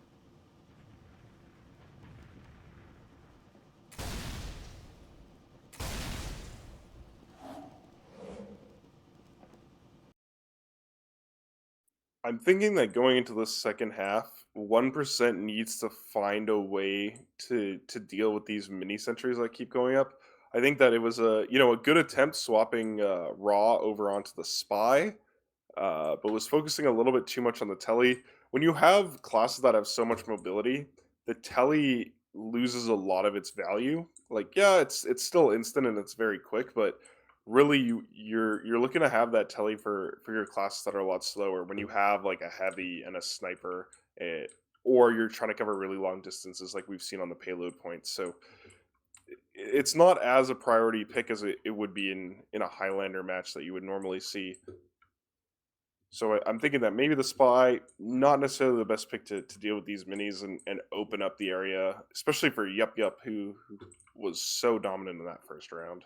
Speaker 1: I'm thinking that going into the second half, 1% needs to find a way to deal with these mini sentries that keep going up. I think that it was a good attempt swapping Raw over onto the Spy, but was focusing a little bit too much on the Telly. When you have classes that have so much mobility, the Telly loses a lot of its value. Like, yeah, it's still instant and it's very quick, but really you're looking to have that telly for your classes that are a lot slower when you have like a heavy and a sniper, or you're trying to cover really long distances like we've seen on the payload points. So it's not as a priority pick as it would be in a Highlander match that you would normally see. So I'm thinking that maybe the Spy, not necessarily the best pick to deal with these minis and open up the area, especially for Yup Yup, who was so dominant in that first round.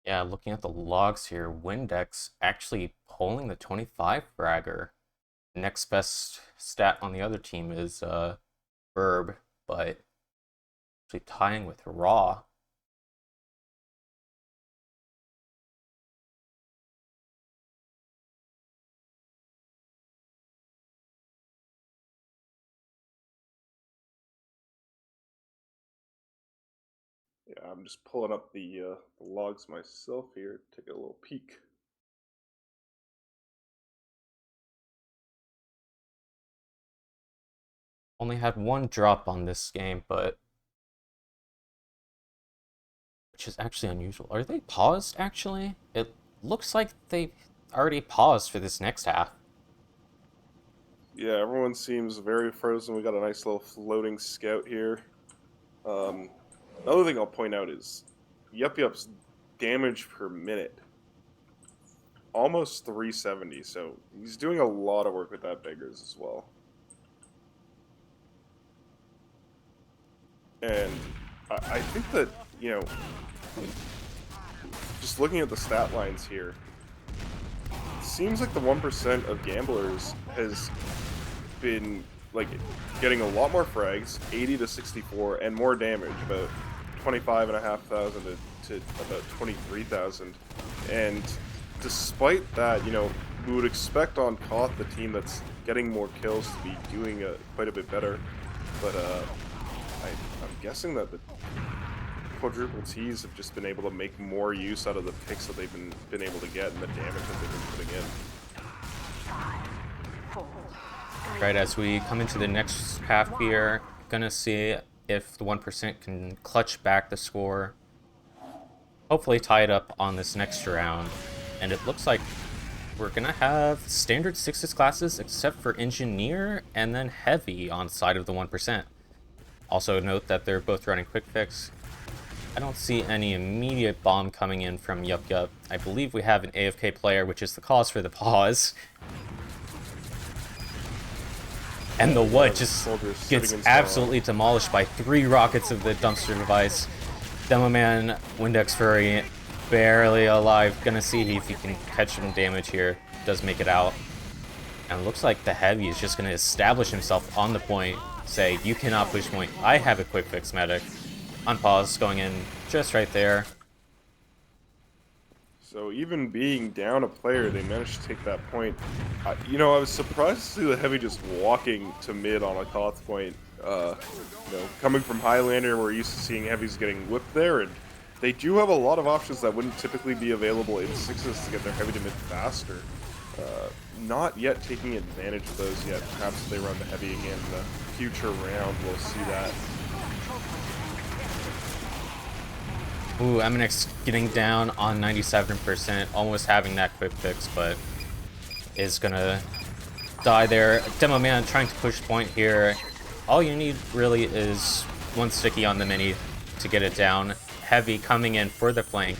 Speaker 4: Yeah, looking at the logs here, Windex actually pulling the 25 fragger. Next best stat on the other team is Burb, but actually tying with Raw.
Speaker 1: Yeah, I'm just pulling up the logs myself here. Take a little peek.
Speaker 4: Only had one drop on this game, but which is actually unusual. Are they paused, actually? It looks like they already paused for this next half.
Speaker 1: Yeah, everyone seems very frozen. We got a nice little floating scout here. Another thing I'll point out is Yup Yup's damage per minute. Almost 370, so he's doing a lot of work with that Beggars as well. And I think that, just looking at the stat lines here, it seems like the 1% of gamblers has been like getting a lot more frags, 80 to 64, and more damage, about 25,500 to about 23,000. And despite that, we would expect on Koth, the team that's getting more kills to be doing quite a bit better. But I'm guessing that the quadruple T's have just been able to make more use out of the picks that they've been able to get and the damage that they've been putting in.
Speaker 4: Right, as we come into the next half here, gonna see if the 1% can clutch back the score. Hopefully tie it up on this next round. And it looks like we're gonna have standard 6s classes except for Engineer and then Heavy on side of the 1%. Also note that they're both running Quick Fix. I don't see any immediate bomb coming in from Yup Yup. I believe we have an AFK player, which is the cause for the pause. And the what just gets absolutely demolished by 3 rockets of the dumpster device. Demo Man, Windex Furry, barely alive. Gonna see if he can catch some damage here. Does make it out. And it looks like the Heavy is just gonna establish himself on the point. Say, you cannot push point. I have a Quick Fix medic. Unpause, going in just right there.
Speaker 1: So even being down a player, they managed to take that point. You know, I was surprised to see the Heavy just walking to mid on a Koth point. You know, coming from Highlander, we're used to seeing Heavies getting whipped there, and they do have a lot of options that wouldn't typically be available in 6s to get their Heavy to mid faster. Not yet taking advantage of those yet. Perhaps if they run the Heavy again in the future round, we'll see that.
Speaker 4: Ooh, MNX getting down on 97%, almost having that Quick Fix, but is gonna die there. Demo Man trying to push point here. All you need really is one sticky on the mini to get it down. Heavy coming in for the flank.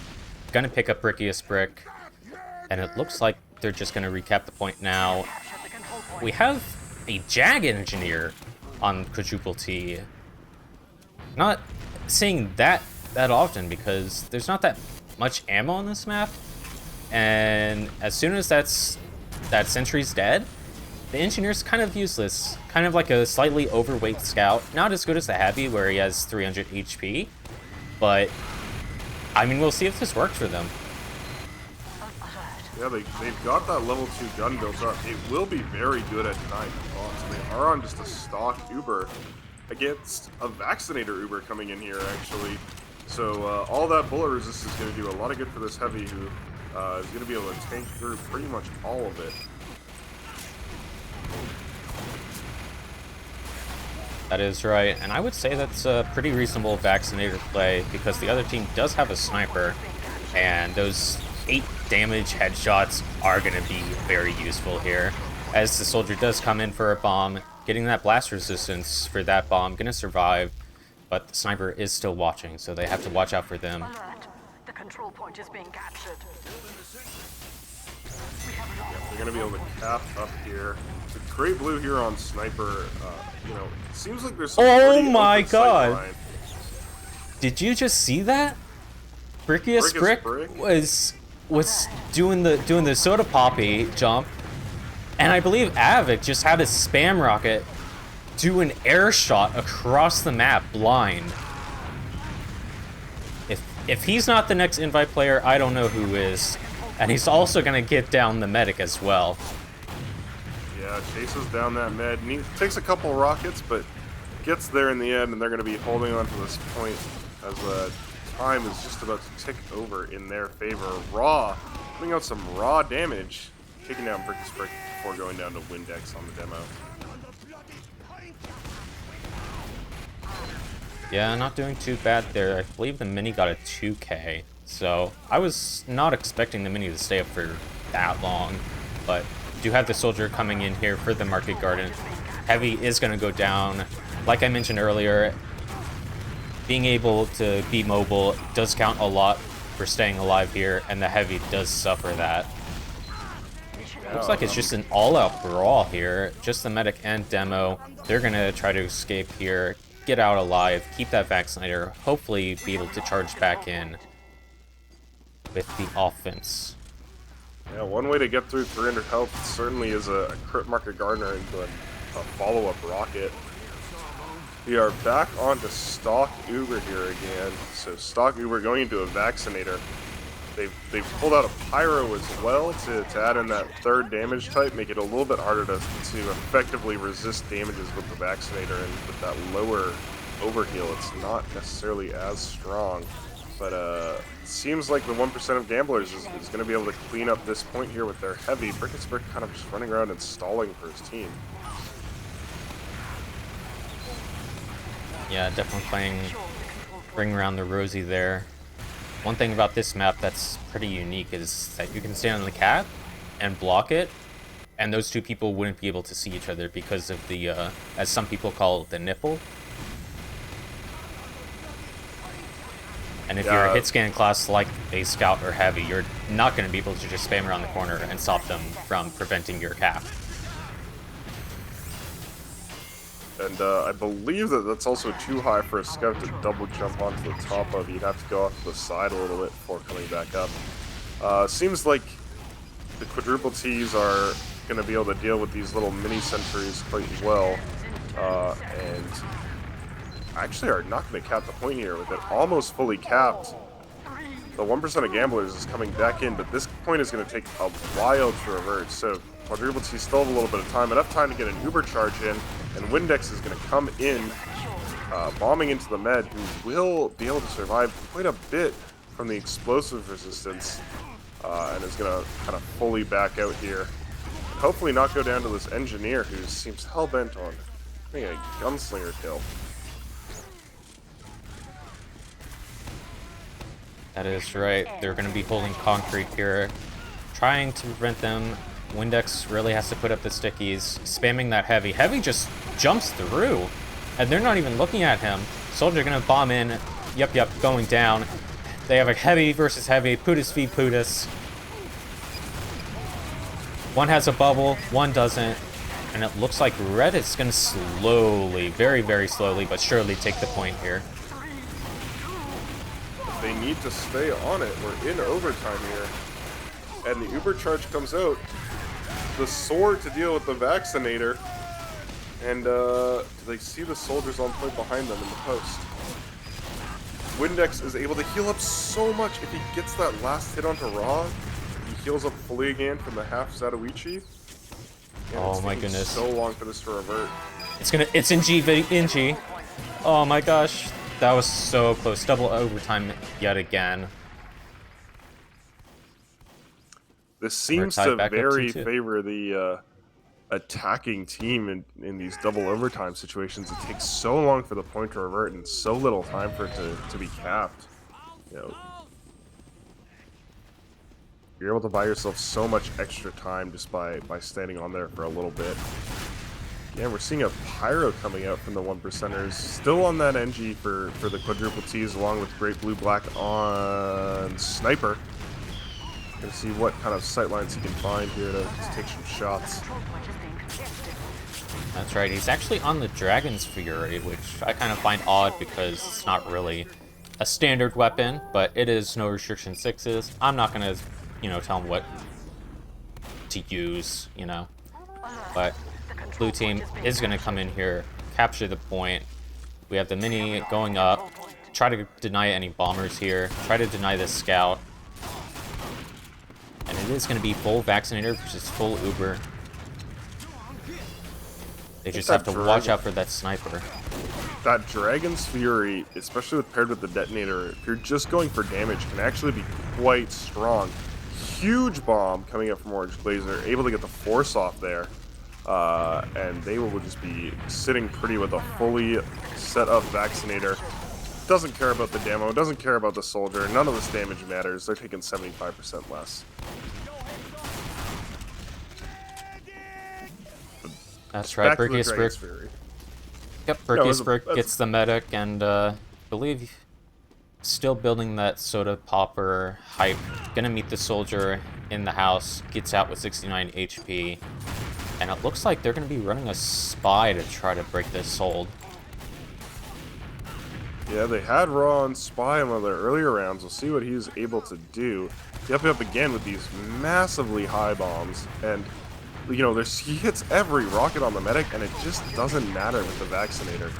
Speaker 4: Gonna pick up Brickiest Brick. And it looks like they're just gonna recap the point now. We have a JAG Engineer on quadruple T. Not seeing that often because there's not that much ammo on this map, and as soon as that sentry's dead, the Engineer's kind of useless, kind of like a slightly overweight scout. Not as good as the Heavy where he has 300 HP, but I mean, we'll see if this works for them.
Speaker 1: Yeah, they've got that level 2 gun built up. It will be very good at denying the bombs. They are on just a stock Uber against a Vaccinator Uber coming in here, actually. So all that bullet resist is going to do a lot of good for this Heavy, who is going to be able to tank through pretty much all of it.
Speaker 4: That is right, and I would say that's a pretty reasonable Vaccinator play because the other team does have a sniper, and those 8 damage headshots are going to be very useful here. As the soldier does come in for a bomb, getting that blast resistance for that bomb, going to survive. But the sniper is still watching, so they have to watch out for them.
Speaker 3: Alert. The control point is being captured.
Speaker 1: They're going to be able to cap up here. The Great Blue here on Sniper, you know, it seems like there's some
Speaker 4: Oh my
Speaker 1: open sight
Speaker 4: god!
Speaker 1: line.
Speaker 4: Did you just see that? Brickiest Brick was doing the soda poppy jump, and I believe Avic just had a spam rocket do an air shot across the map blind. If he's not the next invite player, I don't know who is. And he's also gonna get down the medic as well.
Speaker 1: Yeah, chases down that med, and he takes a couple rockets, but gets there in the end, and they're going to be holding on to this point as time is just about to tick over in their favor. Raw, putting out some raw damage, taking down Brick before going down to Windex on the demo.
Speaker 4: Yeah, not doing too bad there. I believe the mini got a 2k, so I was not expecting the mini to stay up for that long, but do have the soldier coming in here for the Market Garden. Heavy is going to go down. Like I mentioned earlier, being able to be mobile does count a lot for staying alive here, and the Heavy does suffer that. Looks like it's just an all-out brawl here. Just the medic and demo. They're going to try to escape here, get out alive, keep that Vaccinator, hopefully be able to charge back in with the offense.
Speaker 1: Yeah, one way to get through 300 health certainly is a crit Market Gardener into a follow-up rocket. We are back onto stock Uber here again. So stock Uber going into a Vaccinator. They've pulled out a Pyro as well to add in that third damage type, make it a little bit harder to effectively resist damages with the Vaccinator, and with that lower overheal, it's not necessarily as strong. But it seems like the 1% of Gamblers is going to be able to clean up this point here with their heavy. Brickensburg kind of just running around and stalling for his team.
Speaker 4: Yeah, definitely playing Ring Around the Rosie there. One thing about this map that's pretty unique is that you can stand on the cap and block it, and those two people wouldn't be able to see each other because of the, as some people call it, the nipple. And if you're a hit scan class like a Scout or Heavy, you're not going to be able to just spam around the corner and stop them from preventing your cap.
Speaker 1: And I believe that that's also too high for a Scout to double jump onto the top of. You'd have to go off to the side a little bit before coming back up. Seems like the quadruple Ts are going to be able to deal with these little mini sentries quite well. And actually are not going to cap the point here with it almost fully capped. The 1% of Gamblers is coming back in, but this point is going to take a while to revert. So quadruple T still have a little bit of time, enough time to get an Uber charge in, and Windex is going to come in, bombing into the med, who will be able to survive quite a bit from the explosive resistance, and is going to kind of fully back out here. And hopefully not go down to this engineer who seems hell-bent on getting a gunslinger kill.
Speaker 4: That is right. They're going to be holding concrete here, trying to prevent them. Windex really has to put up the stickies, spamming that Heavy. Heavy just jumps through, and they're not even looking at him. Soldier going to bomb in. Yep, going down. They have a Heavy versus Heavy. Putus v Putus. One has a bubble, one doesn't. And it looks like Red is going to slowly, very, very slowly, but surely take the point here.
Speaker 1: They need to stay on it. We're in overtime here. And the Uber charge comes out. The sword to deal with the Vaccinator. And do they see the soldiers on point behind them in the post? Windex is able to heal up so much. If he gets that last hit onto Raw, he heals up fully again from the half Zatoichi.
Speaker 4: Oh my goodness.
Speaker 1: So long for this to revert.
Speaker 4: It's in G. Oh my gosh. That was so close. Double overtime yet again.
Speaker 1: This seems to very favor the attacking team in these double overtime situations. It takes so long for the point to revert and so little time for it to be capped. You know, you're able to buy yourself so much extra time just by standing on there for a little bit. Yeah, we're seeing a Pyro coming out from the 1%ers. Still on that NG for the quadruple Ts, along with Great Blue Black on Sniper. Gonna see what kind of sightlines he can find here to take some shots.
Speaker 4: That's right, he's actually on the Dragon's Fury, which I kind of find odd because it's not really a standard weapon, but it is no restriction 6s. I'm not gonna, tell him what to use, But blue team is going to come in here, capture the point. We have the mini going up, try to deny any bombers here, try to deny this Scout. And it is going to be full Vaccinator versus full Uber. They just have to watch out for that Sniper.
Speaker 1: That Dragon's Fury, especially paired with the Detonator, if you're just going for damage, can actually be quite strong. Huge bomb coming up from Orange Blazer, able to get the force off there. And they will just be sitting pretty with a fully set up Vaccinator. Doesn't care about the demo, doesn't care about the soldier, none of this damage matters. They're taking 75% less.
Speaker 4: That's right, Bergiusberg. Yep, Bergiusberg gets the medic, and I believe still building that soda popper hype. Gonna meet the soldier in the house, gets out with 69 HP. And it looks like they're going to be running a spy to try to break this hold.
Speaker 1: Yeah, they had Raw on Spy in one of their earlier rounds. We'll see what he's able to do. Up again with these massively high bombs. And, he hits every rocket on the medic, and it just doesn't matter with the Vaccinator.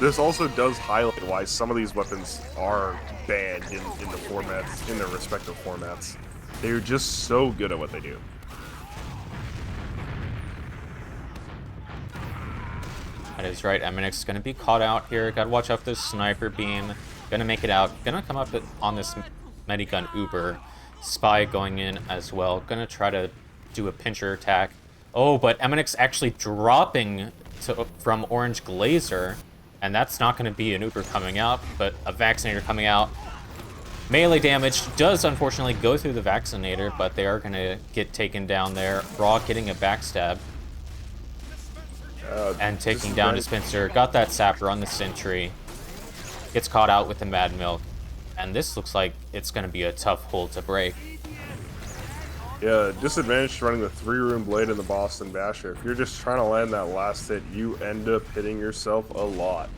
Speaker 1: This also does highlight why some of these weapons are banned in the formats, in their respective formats. They're just so good at what they do.
Speaker 4: That is right. Eminix is going to be caught out here. Got to watch out for this sniper beam. Going to make it out. Going to come up on this Medigun Uber. Spy going in as well. Going to try to do a pincher attack. Oh, but Eminix actually dropping from Orange Glazer. And that's not going to be an Uber coming out, but a Vaccinator coming out. Melee damage does unfortunately go through the Vaccinator, but they are going to get taken down there. Raw getting a backstab. And taking down Dispenser. Got that Sapper on the Sentry. Gets caught out with the Mad Milk. And this looks like it's going to be a tough hold to break.
Speaker 1: Yeah, disadvantage running the 3-rune blade in the Boston Basher. If you're just trying to land that last hit, you end up hitting yourself a lot.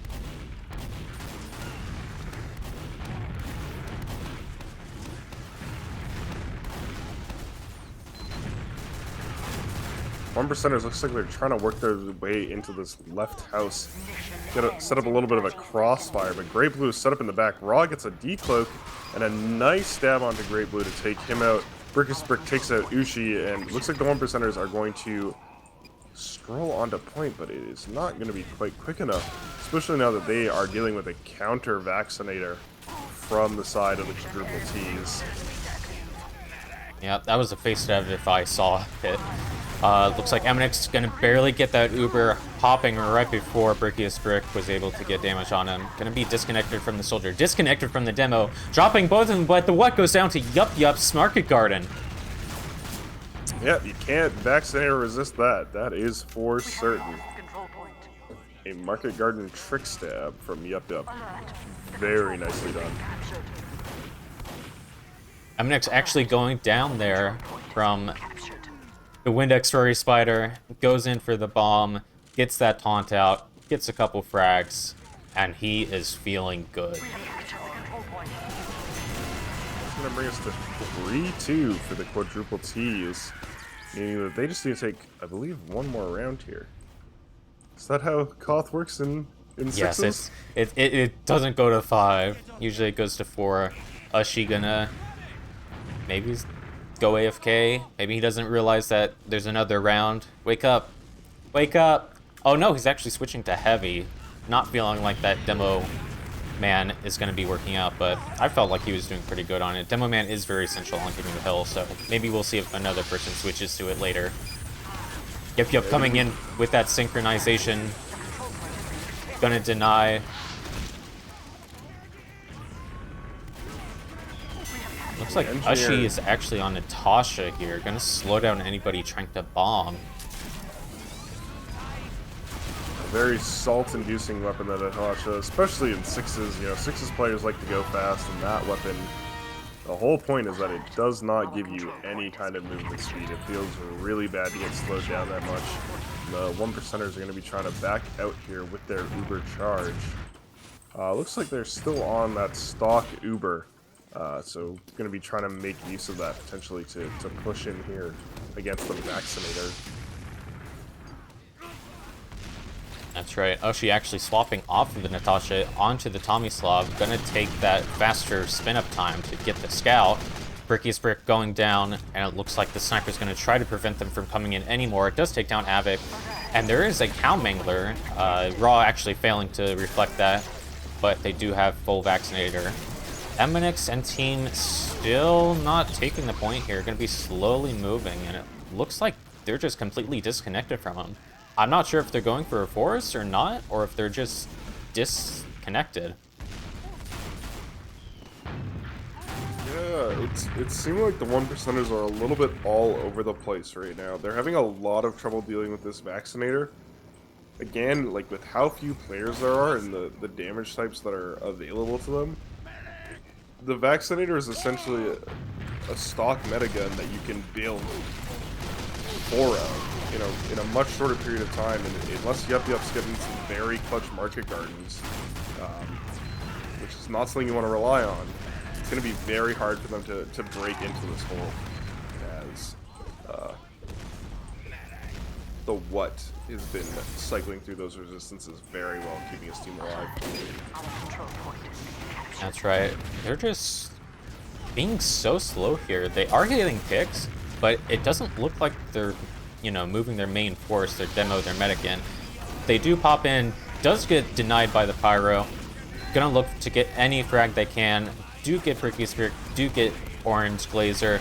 Speaker 1: One percenters looks like they're trying to work their way into this left house. Gotta set up a little bit of a crossfire, but Great Blue is set up in the back. Raw gets a decloak and a nice stab onto Great Blue to take him out. Brick takes out Ushi, and looks like the 1%ers are going to scroll onto point, but it is not going to be quite quick enough, especially now that they are dealing with a counter Vaccinator from the side of the quadruple T's.
Speaker 4: Yeah, that was a face stab if I saw it. Looks like Eminix is going to barely get that Uber popping right before Brickiest Brick was able to get damage on him. Going to be disconnected from the soldier, disconnected from the demo, dropping both of them, but the what goes down to Yup's Market Garden.
Speaker 1: Yep, you can't Vaccinator resist that. That is for certain. A Market Garden trick stab from Yup. Very nicely done.
Speaker 4: Eminix actually going down there from the Windex Story Spider, goes in for the bomb, gets that taunt out, gets a couple frags, and he is feeling good.
Speaker 1: That's going to bring us to 3-2 for the quadruple T's, meaning that they just need to take, I believe, one more round here. Is that how Koth works in sixes?
Speaker 4: Yes, it doesn't go to 5. Usually it goes to 4. Ushi gonna maybe go AFK. Maybe he doesn't realize that there's another round. Wake up. Wake up. Oh no, he's actually switching to heavy. Not feeling like that Demo Man is going to be working out, but I felt like he was doing pretty good on it. Demo Man is very essential on getting the hill, so maybe we'll see if another person switches to it later. Yup coming in with that synchronization. Gonna deny. Looks like Ushi is actually on Natasha here. Gonna slow down anybody trying to bomb.
Speaker 1: A very salt-inducing weapon, that Natasha, especially in sixes. You know, sixes players like to go fast, and that weapon, the whole point is that it does not give you any kind of movement speed. It feels really bad to get slowed down that much. The 1%ers are going to be trying to back out here with their Uber charge. Looks like they're still on that stock Uber. So going to be trying to make use of that potentially to push in here against the Vaccinator.
Speaker 4: That's right. Ushi actually swapping off of the Natasha onto the Tomislav. Gonna take that faster spin-up time to get the scout. Brickiest Brick going down, and it looks like the sniper's gonna try to prevent them from coming in anymore. It does take down Havoc, and there is a Cow Mangler. Raw actually failing to reflect that, but they do have full Vaccinator. Eminix and team still not taking the point here. Going to be slowly moving, and it looks like they're just completely disconnected from him. I'm not sure if they're going for a force or not, or if they're just disconnected.
Speaker 1: Yeah, it seemed like the 1%ers are a little bit all over the place right now. They're having a lot of trouble dealing with this Vaccinator. Again, like with how few players there are and the damage types that are available to them, the Vaccinator is essentially a stock metagun that you can build for in a much shorter period of time, and unless Yup's getting some very clutch Market Gardens, which is not something you want to rely on, it's going to be very hard for them to break into this hole, as the what has been cycling through those resistances very well, keeping his team alive.
Speaker 4: That's right. They're just being so slow here. They are getting picks, but it doesn't look like they're, you know, moving their main force, their demo, their medic in. They do pop in, does get denied by the pyro. Gonna look to get any frag they can. Do get Pricky Spirit, do get Orange Glazer.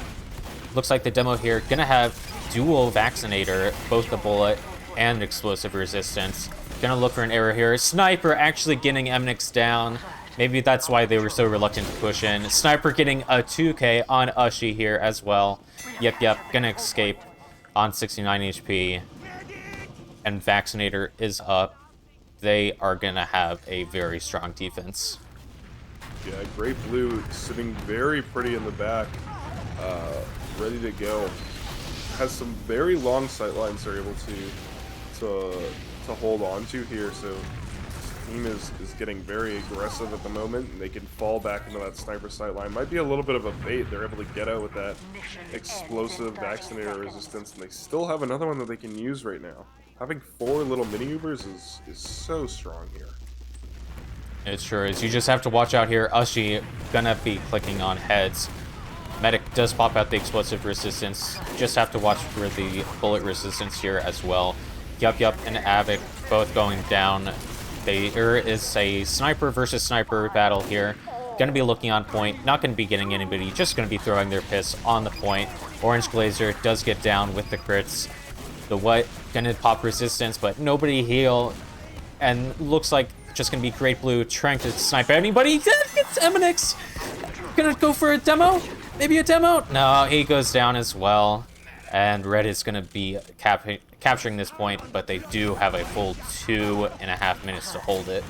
Speaker 4: Looks like the demo here gonna have dual Vaccinator, both the bullet and explosive resistance. Gonna look for an error here. Sniper actually getting Mnix down. Maybe that's why they were so reluctant to push in. Sniper getting a 2k on Ushi here as well. Yep, gonna escape on 69 HP. And Vaccinator is up. They are gonna have a very strong defense.
Speaker 1: Yeah, Great Blue sitting very pretty in the back, ready to go. Has some very long sight lines they're able to hold on to here, so this team is getting very aggressive at the moment, and they can fall back into that sniper sight line. Might be a little bit of a bait. They're able to get out with that explosive Vaccinator resistance, and they still have another one that they can use right now. Having 4 little mini Ubers is so strong here.
Speaker 4: It sure is. You just have to watch out here. Ushi gonna be clicking on heads. Medic does pop out the explosive resistance. Just have to watch for the bullet resistance here as well. Yup, and Avic both going down. There is a sniper versus sniper battle here. Gonna be looking on point. Not gonna be getting anybody. Just gonna be throwing their piss on the point. Orange Glazer does get down with the crits. The what? Gonna pop resistance, but nobody heal. And looks like just gonna be Great Blue trying to snipe anybody. It's Mnix. Gonna go for a demo? Maybe a demo? No, he goes down as well. And Red is gonna be capturing this point, but they do have a full 2.5 minutes to hold it.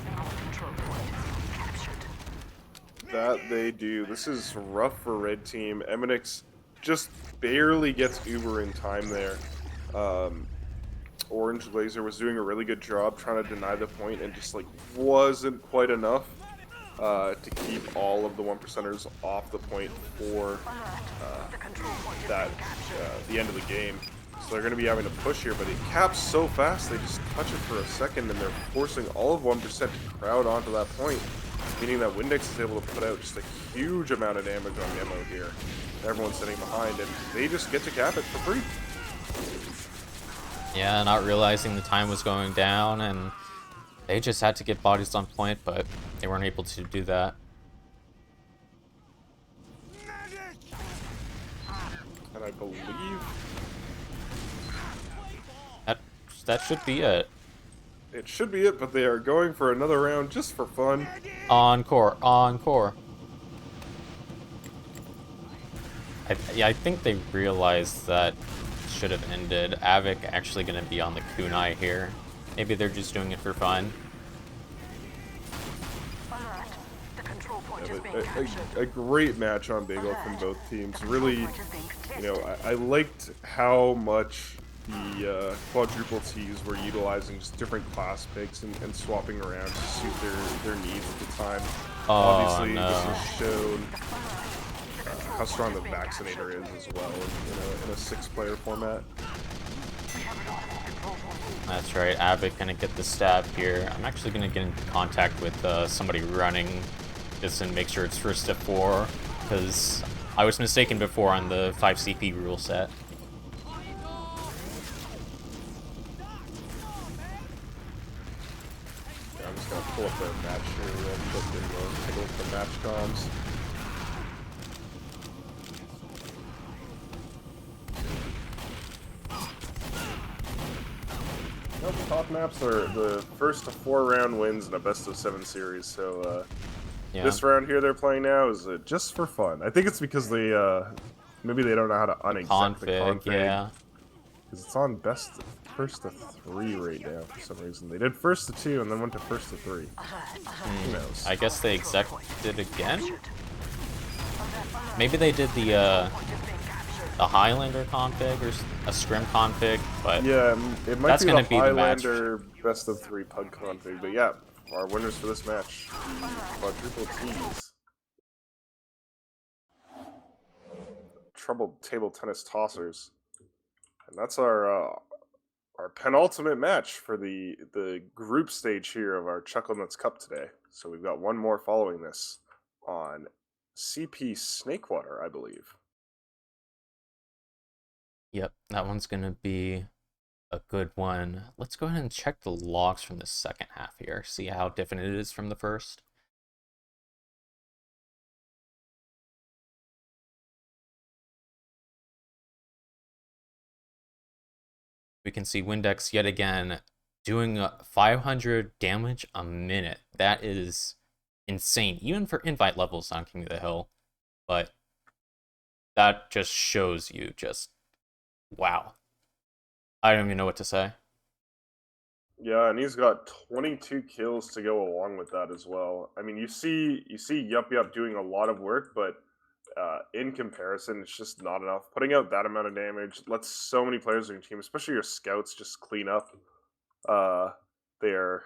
Speaker 1: That they do. This is rough for Red Team. Mnix just barely gets Uber in time there. Orange Glazer was doing a really good job trying to deny the point and just like wasn't quite enough to keep all of the 1%ers off the point for the end of the game. So they're going to be having to push here, but it caps so fast they just touch it for a second and they're forcing all of 1% to crowd onto that point, meaning that Windex is able to put out just a huge amount of damage on Demo here. Everyone's sitting behind and they just get to cap it for free.
Speaker 4: Yeah, not realizing the time was going down, and they just had to get bodies on point, but they weren't able to do that.
Speaker 1: And I believe
Speaker 4: that should be it.
Speaker 1: it should be it, but they are going for another round just for fun.
Speaker 4: Encore. I think they realized that should have ended. Avic actually going to be on the kunai here. Maybe they're just doing it for fun.
Speaker 1: A great match on Bagel from both teams. Really, you know, I liked how much the quadruple T's were utilizing just different class picks and swapping around to suit their needs at the time. Obviously,
Speaker 4: no.
Speaker 1: this has shown how strong the Vaccinator is as well in a 6-player format.
Speaker 4: That's right, Avic gonna get the stab here. I'm actually gonna get into contact with somebody running this and make sure it's first to 4, because I was mistaken before on the 5 CP rule set.
Speaker 1: Yeah, I'm just gonna pull up their match here real quick and take a look at the match comms. The top maps are the first to 4-round wins in a best-of-7 series, so
Speaker 4: Yeah.
Speaker 1: this round here they're playing now is just for fun. I think it's because they maybe they don't know how to unexec the config.
Speaker 4: Yeah.
Speaker 1: Because it's on first to 3 right now for some reason. They did first to 2 and then went to first to 3. Who knows?
Speaker 4: I guess they execed it again? Maybe they did the Highlander config or a scrim config, but
Speaker 1: yeah, it might
Speaker 4: that's
Speaker 1: be
Speaker 4: gonna
Speaker 1: the
Speaker 4: be the match.
Speaker 1: Highlander best of 3 pug config, but yeah, our winners for this match, quadruple T's. Troubled table tennis tossers, and that's our our penultimate match for the group stage here of our Chucklenuts Cup today. So we've got one more following this on CP Snakewater, I believe.
Speaker 4: Yep, that one's going to be a good one. Let's go ahead and check the logs from the second half here, see how different it is from the first. We can see Windex yet again doing 500 damage a minute. That is insane, even for invite levels on King of the Hill. But that just shows you just, wow. I don't even know what to say.
Speaker 1: Yeah, and he's got 22 kills to go along with that as well. I mean, you see Yup Yup doing a lot of work, but in comparison, it's just not enough. Putting out that amount of damage lets so many players in your team, especially your scouts, just clean up. They are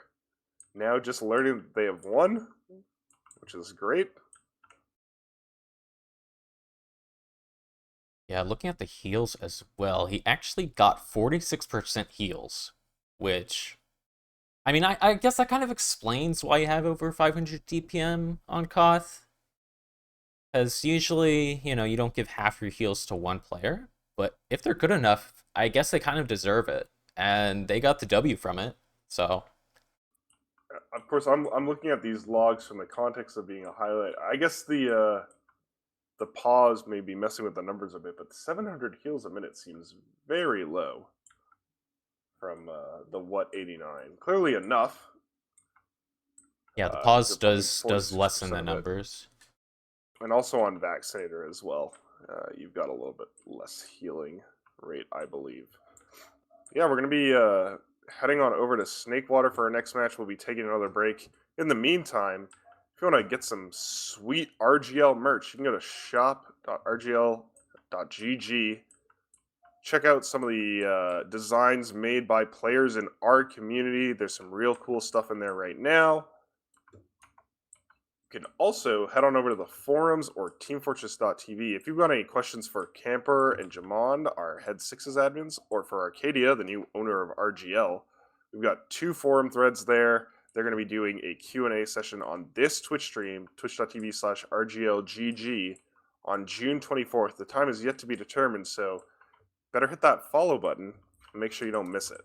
Speaker 1: now just learning that they have won, which is great.
Speaker 4: Yeah, looking at the heals as well, he actually got 46% heals, which, I mean, I guess that kind of explains why you have over 500 DPM on Koth. Because usually, you know, you don't give half your heals to one player, but if they're good enough, I guess they kind of deserve it, and they got the W from it, so.
Speaker 1: Of course, I'm looking at these logs from the context of being a highlight. I guess the pause may be messing with the numbers a bit, but 700 heals a minute seems very low from the what 89. Clearly enough.
Speaker 4: Yeah, the pause
Speaker 1: they're
Speaker 4: does lessen the
Speaker 1: 46% of it.
Speaker 4: numbers.
Speaker 1: And also on Vaccinator as well. You've got a little bit less healing rate, I believe. Yeah, we're going to be heading on over to Snakewater for our next match. We'll be taking another break. In the meantime, if you want to get some sweet RGL merch, you can go to shop.rgl.gg. Check out some of the designs made by players in our community. There's some real cool stuff in there right now. You can also head on over to the forums or teamfortress.tv if you've got any questions for Camper and Jamond, our Head Sixes admins, or for Arcadia, the new owner of RGL. We've got 2 forum threads there. They're going to be doing a Q&A session on this Twitch stream, twitch.tv/RGLgg, on June 24th. The time is yet to be determined, so better hit that follow button and make sure you don't miss it.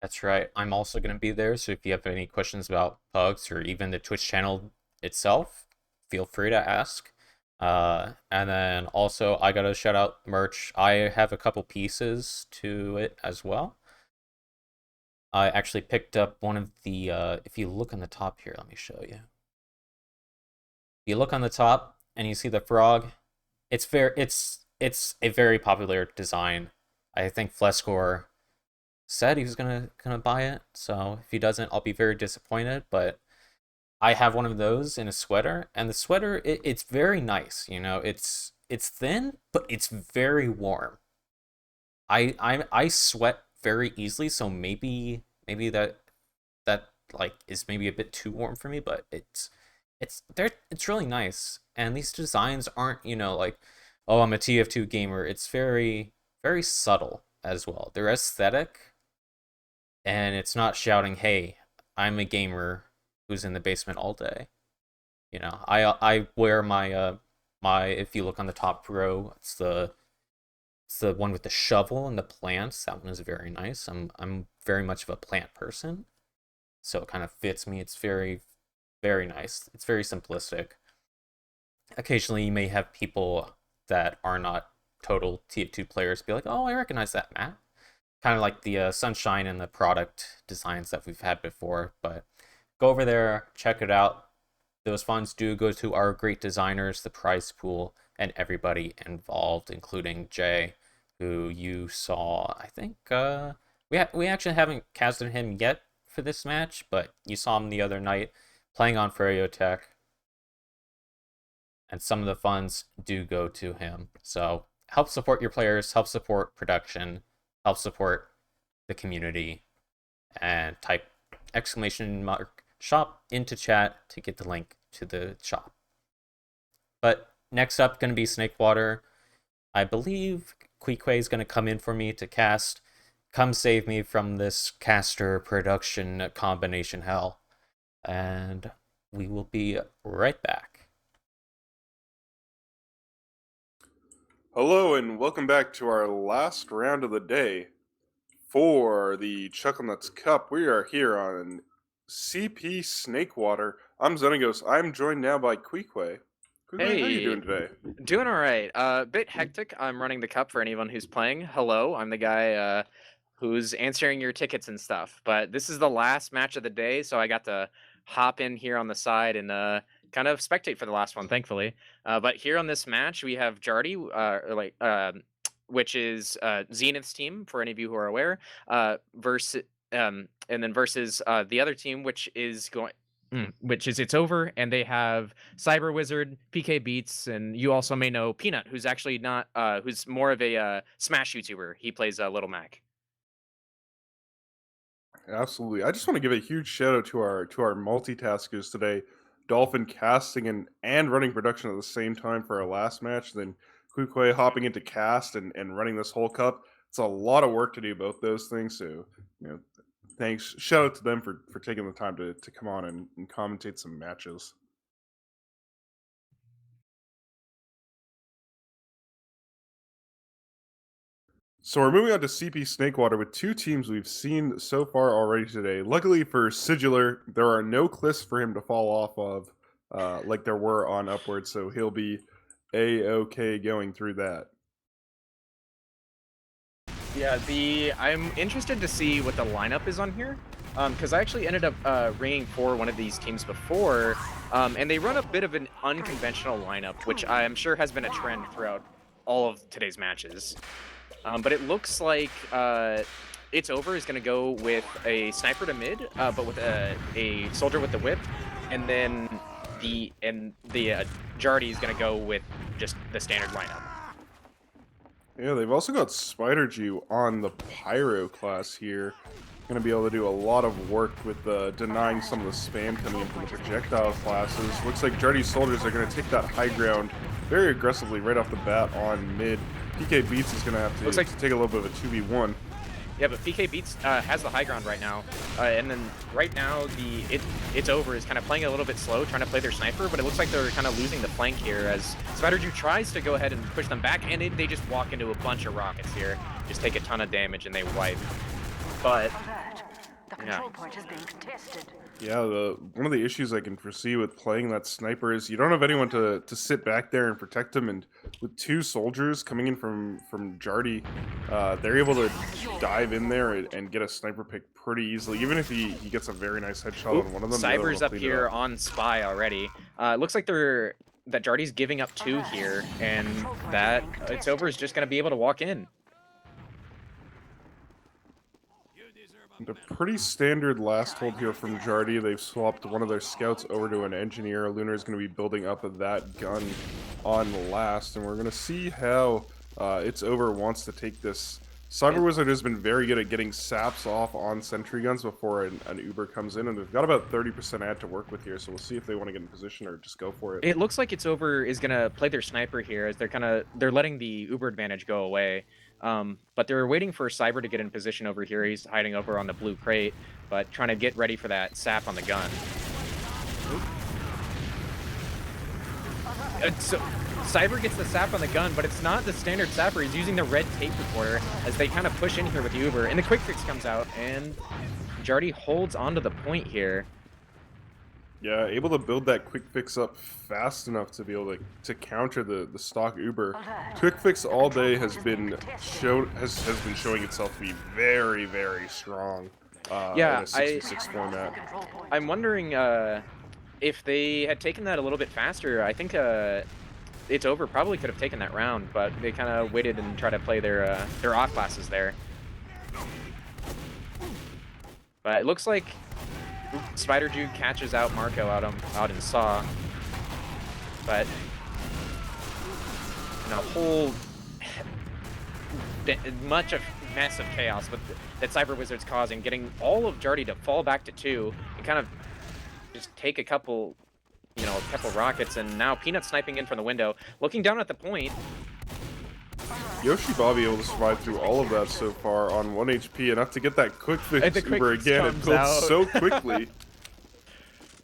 Speaker 4: That's right. I'm also going to be there, so if you have any questions about Pugs or even the Twitch channel itself, feel free to ask. And then also, I got to shout out merch. I have a couple pieces to it as well. I actually picked up one of the, if you look on the top here, let me show you. If you look on the top and you see the frog, it's a very popular design. I think Flescore said he was gonna buy it, so if he doesn't, I'll be very disappointed. But I have one of those in a sweater, and the sweater it's very nice. You know, it's thin, but it's very warm. I sweat very easily, so maybe that like is maybe a bit too warm for me, but it's really nice. And these designs aren't, you know, like, oh, I'm a TF2 gamer. It's very subtle as well. They're aesthetic, and it's not shouting, "Hey, I'm a gamer who's in the basement all day." You know, I wear my my, if you look on the top row, it's the one with the shovel and the plants. That one is very nice. I'm very much of a plant person, so it kind of fits me. It's very nice. It's very simplistic. Occasionally, you may have people that are not total TF2 players be like, "Oh, I recognize that map." Kind of like the sunshine and the product designs that we've had before. But go over there, check it out. Those funds do go to our great designers, the prize pool, and everybody involved, including Jay, who you saw. I think we actually haven't casted him yet for this match, but you saw him the other night playing on Ferriotech. And some of the funds do go to him. So help support your players, help support production, help support the community, and type !shop into chat to get the link to the shop. But next up, going to be Snakewater. I believe Queequeg is going to come in for me to cast. Come save me from this caster production combination hell. And we will be right back.
Speaker 1: Hello and welcome back to our last round of the day for the Chucklenuts Cup. We are here on CP Snakewater. I'm Xenagos. I'm joined now by Queequeg. Queequeg, how are you doing today?
Speaker 5: Doing all right. Bit hectic. I'm running the cup for anyone who's playing. Hello, I'm the guy who's answering your tickets and stuff. But this is the last match of the day, so I got to hop in here on the side and kind of spectate for the last one, thankfully. But here on this match, we have Jarty, which is Zenith's team, for any of you who are aware, versus and then versus the other team, which is It's Over, and they have Cyber Wizard, PK Beats, and you also may know Peanut, who's actually not, who's more of a Smash YouTuber. He plays Little Mac.
Speaker 1: Absolutely. I just want to give a huge shout out to our multitaskers today. Dolphin casting and running production at the same time for our last match, then Queequeg hopping into cast and running this whole cup. It's a lot of work to do both those things, so thanks. Shout out to them for taking the time to come on and commentate some matches. So we're moving on to CP Snakewater with two teams we've seen so far already today. Luckily for Sigilor, there are no cliffs for him to fall off of like there were on Upward, so he'll be A-okay going through that.
Speaker 5: Yeah, I'm interested to see what the lineup is on here, because I actually ended up ringing for one of these teams before, and they run a bit of an unconventional lineup, which I'm sure has been a trend throughout all of today's matches. But it looks like It's Over is going to go with a sniper to mid, but with a soldier with the whip, and then the Jarty is going to go with just the standard lineup.
Speaker 1: Yeah, they've also got Spider Jew on the Pyro class here. Going to be able to do a lot of work with denying some of the spam coming in from the projectile classes. Looks like Jarty's soldiers are going to take that high ground very aggressively right off the bat on mid. PK Beats is going to have to take a little bit of a 2v1.
Speaker 5: Yeah, but PK Beats has the high ground right now, and then right now It's Over is kind of playing a little bit slow, trying to play their sniper, but it looks like they're kind of losing the flank here as Spider Jew tries to go ahead and push them back, and they just walk into a bunch of rockets here, just take a ton of damage, and they wipe. But
Speaker 3: the control point is being contested.
Speaker 1: Yeah, one of the issues I can foresee with playing that sniper is you don't have anyone to sit back there and protect him, and with two soldiers coming in from Jarty, they're able to dive in there and get a sniper pick pretty easily, even if he gets a very nice headshot on one of them.
Speaker 5: Cyber's up here on Spy already. It looks like that Jarty's giving up 2 here, and that It's Over is just going to be able to walk in.
Speaker 1: A pretty standard last hold here from Jarty. They've swapped one of their scouts over to an engineer. Lunar is going to be building up that gun on last, and we're going to see how It's Over wants to take this. Cyber Wizard has been very good at getting saps off on sentry guns before an Uber comes in, and they've got about 30% ad to work with here, so we'll see if they want to get in position or just go for it.
Speaker 5: It looks like It's Over is going to play their sniper here as they're letting the Uber advantage go away. But they're waiting for Cyber to get in position over here. He's hiding over on the blue crate, but trying to get ready for that sap on the gun. So Cyber gets the sap on the gun, but it's not the standard sapper. He's using the red tape recorder as they kind of push in here with the Uber, and the quick fix comes out, and Jarty holds onto the point here.
Speaker 1: Yeah, able to build that quick fix up fast enough to be able to counter the stock Uber. Quick fix all day has been showing itself to be very, very strong.
Speaker 5: Yeah,
Speaker 1: in a 66 format.
Speaker 5: I'm wondering if they had taken that a little bit faster. I think It's Over probably could have taken that round, but they kind of waited and tried to play their off classes there. But it looks like Spider Jew catches out Marco out in Saw, but in a whole mess of chaos that Cyber Wizard's causing, getting all of Jarty to fall back to 2 and kind of just take a couple rockets, and now Peanut sniping in from the window, looking down at the point.
Speaker 1: Yoshi Bobby able to survive through all of that so far on 1 HP, enough to get that quick fix
Speaker 5: And the quick
Speaker 1: Uber
Speaker 5: fix
Speaker 1: again. It
Speaker 5: comes
Speaker 1: builds
Speaker 5: out.
Speaker 1: so quickly.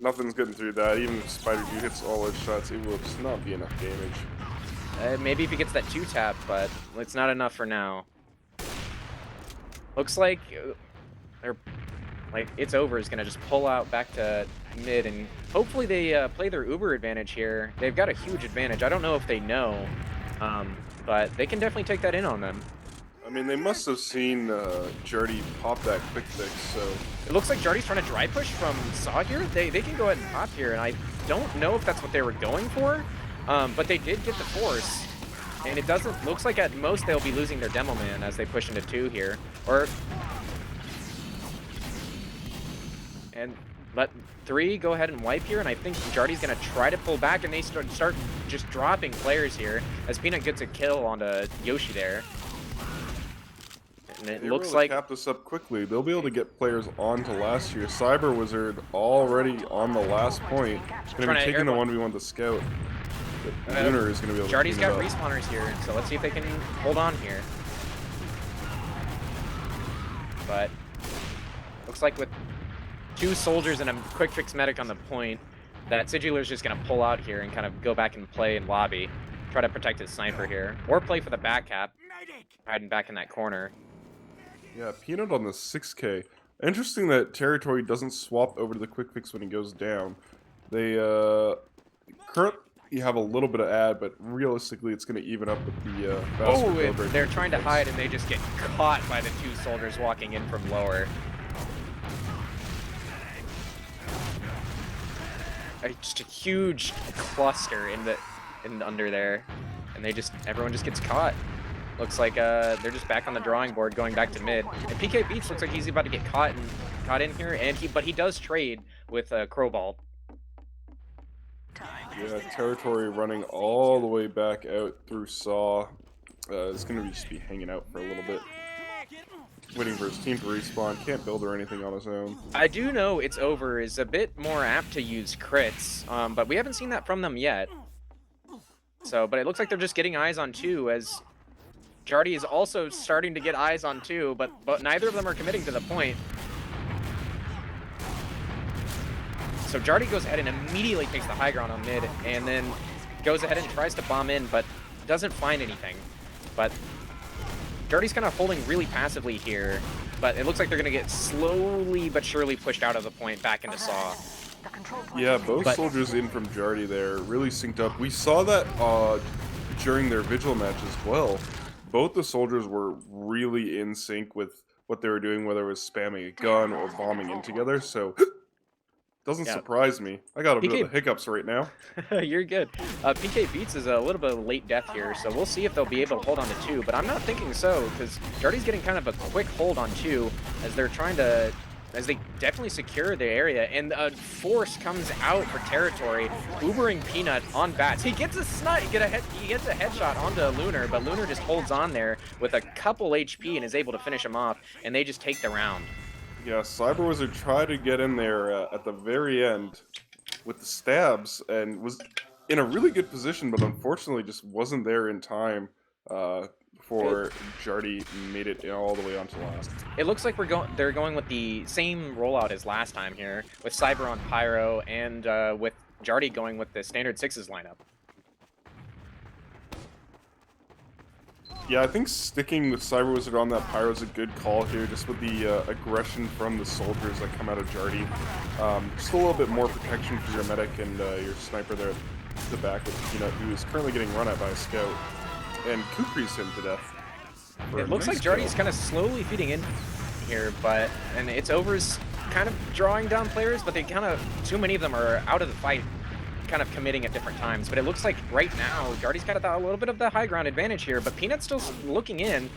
Speaker 1: Nothing's getting through that. Even if Spider Dude hits all his shots, it will just not be enough damage.
Speaker 5: Maybe if he gets that 2-tap, but it's not enough for now. Looks like they're it's over is gonna just pull out back to mid, and hopefully they play their Uber advantage here. They've got a huge advantage. I don't know if they know, but they can definitely take that in on them.
Speaker 1: I mean, they must have seen Jardy pop that quick fix, so...
Speaker 5: It looks like Jardy's trying to dry push from Saw here. They can go ahead and pop here, and I don't know if that's what they were going for, but they did get the force. And it doesn't... Looks like at most they'll be losing their Demo Man as they push into 2 here. Or... And let 3 go ahead and wipe here, and I think Jardy's going to try to pull back, and they start just dropping players here as Peanut gets a kill onto Yoshi there. And it
Speaker 1: They
Speaker 5: looks
Speaker 1: really
Speaker 5: like...
Speaker 1: cap this up quickly. They'll be able to get players onto last year. Cyber Wizard already on the last point. Going to be taking the 1v1 to Scout. But Lunar is going to be able to
Speaker 5: Jardy's
Speaker 1: clean it
Speaker 5: got
Speaker 1: up.
Speaker 5: respawners here, so let's see if they can hold on here. But looks like with 2 soldiers and a quick fix medic on the point, that Sigilar's just going to pull out here and kind of go back and play in lobby. Try to protect his sniper here. Or play for the back cap, hiding back in that corner.
Speaker 1: Yeah, Peanut on the 6K. Interesting that Territory doesn't swap over to the quick fix when he goes down. They currently have a little bit of ad, but realistically it's going to even up with the faster
Speaker 5: Oh,
Speaker 1: build rate.
Speaker 5: they're trying to hide and they just get caught by the 2 soldiers walking in from lower. Just a huge cluster in under there, and everyone just gets caught. Looks like they're just back on the drawing board, going back to mid. And PK Beats looks like he's about to get caught in here, but he does trade with Crowball.
Speaker 1: Yeah, Territory running all the way back out through Saw. It's going to just be hanging out for a little bit. Waiting for his team to respawn. Can't build or anything on his own.
Speaker 5: I do know It's Over is a bit more apt to use crits, but we haven't seen that from them yet. So, but it looks like they're just getting eyes on 2 as Jardy is also starting to get eyes on 2, but neither of them are committing to the point. So Jardy goes ahead and immediately takes the high ground on mid, and then goes ahead and tries to bomb in, but doesn't find anything. But Jardy's kind of holding really passively here, but it looks like they're going to get slowly but surely pushed out of the point back into Saw.
Speaker 1: Yeah, both soldiers in from Jardy there, really synced up. We saw that during their Vigil match as well. Both the soldiers were really in sync with what they were doing, whether it was spamming a gun or bombing in together, so doesn't surprise me. I got a bit of the hiccups right now.
Speaker 5: You're good. PK Beats is a little bit of late death here, so we'll see if they'll be able to hold on to 2, but I'm not thinking so, because Jardy's getting kind of a quick hold on 2 as they're trying to... as they definitely secure the area, and a force comes out for Territory, Ubering Peanut on bats. He gets a snipe, he gets a headshot onto Lunar, but Lunar just holds on there with a couple HP and is able to finish him off, and they just take the round.
Speaker 1: Yeah, Cyber Wizard tried to get in there at the very end with the stabs, and was in a really good position, but unfortunately just wasn't there in time before Jardy made it all the way onto last.
Speaker 5: It looks like they're going with the same rollout as last time here, with Cyber on Pyro, and with Jardy going with the standard 6s lineup.
Speaker 1: Yeah, I think sticking with Cyber Wizard on that Pyro is a good call here, just with the aggression from the soldiers that come out of Jardy. Just a little bit more protection for your medic and your sniper there at the back with Peanut, who is currently getting run at by a scout. And Kupri's him to death.
Speaker 5: It looks like Jardy's kind of slowly feeding in here, and It's Over's kind of drawing down players, but too many of them are out of the fight, kind of committing at different times. But it looks like right now, Jardy's got a little bit of the high ground advantage here, but Peanut's still looking in.